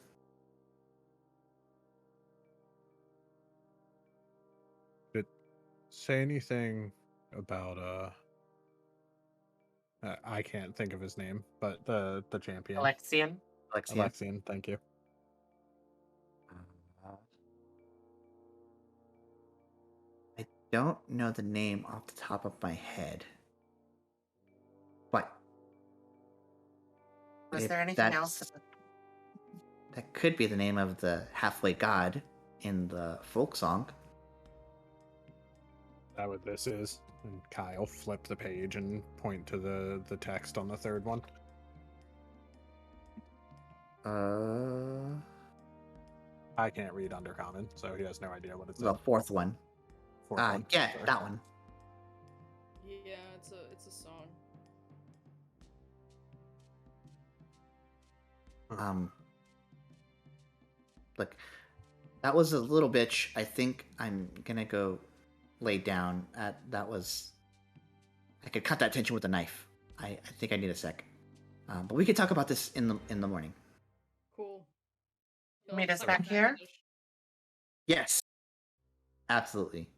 Did it say anything about I can't think of his name, but the champion. Alexian? Alexian, thank you. I don't know the name off the top of my head. But Was If there anything else? that's- That could be the name of the halfway god in the folk song. Is that what this is? And Kyle flip the page and point to the text on the third one. I can't read Undercommon, so he has no idea what it's The fourth one. Fourth one. Yeah, Sorry. that one. Yeah, it's a song. Look, that was a little bitch. I think I'm gonna go lay down. That was. I could cut that tension with a knife. I think I need a sec. But we could talk about this in the morning. Cool. Meet us Sorry, back here? Yes. Absolutely.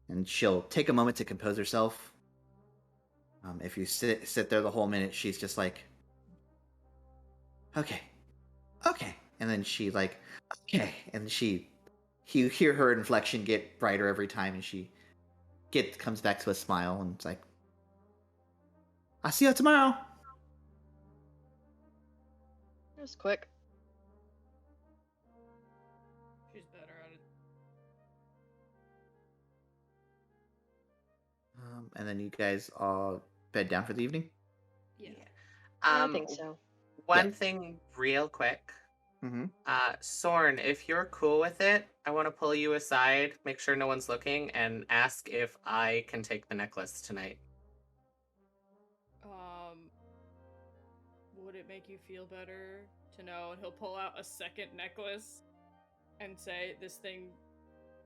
And she'll take a moment to compose herself. If you sit there the whole minute, she's just like, okay, and then she like, okay, and you hear her inflection get brighter every time, and she comes back to a smile, and it's like, I'll see you tomorrow. It was quick. She's better at it. And then you guys all bed down for the evening. Yeah. I think so. One thing real quick. Mm-hmm. Sorn, if you're cool with it, I want to pull you aside, make sure no one's looking, and ask if I can take the necklace tonight. Would it make you feel better to know? And he'll pull out a second necklace and say, "This thing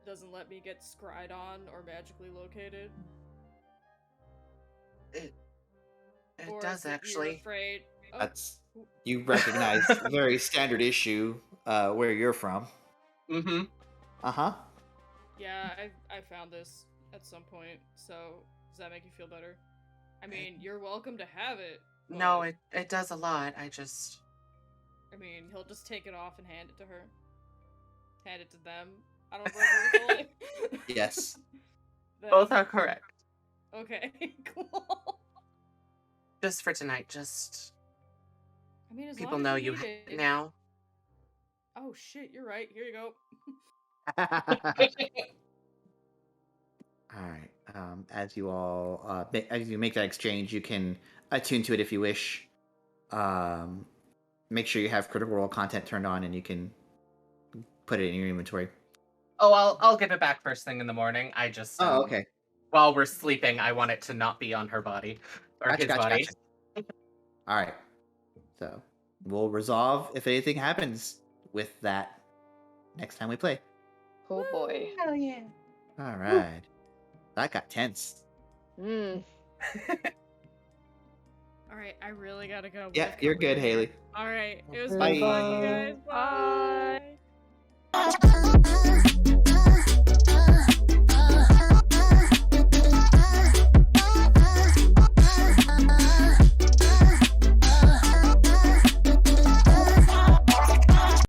doesn't let me get scryed on or magically located." It Or does is it you're actually. afraid. Oh, That's you recognize a very standard issue where you're from. Mm-hmm. Uh-huh. yeah, I found this at some point. So does that make you feel better? I mean, you're welcome to have it. No, but, it does a lot. I just. I mean, he'll just take it off and hand it to her. Hand it to them. I don't remember what Yes. Both are correct. Okay, cool. Just for tonight, just. I mean, as People long as know you you need it. now. Oh shit, you're right. Here you go. All right. As you all, as you make that exchange, you can attune to it if you wish. Make sure you have critical role content turned on, and you can put it in your inventory. Oh, I'll give it back first thing in the morning. I just. Oh, okay. While we're sleeping, I want it to not be on her body or his body. Gotcha. All right. So we'll resolve if anything happens with that next time we play. Oh boy. Hell yeah. All right. That got tense. Mm. All right, I really gotta go. Yeah, you're good, Haley. All right, it was Bye. fun, you guys. Bye.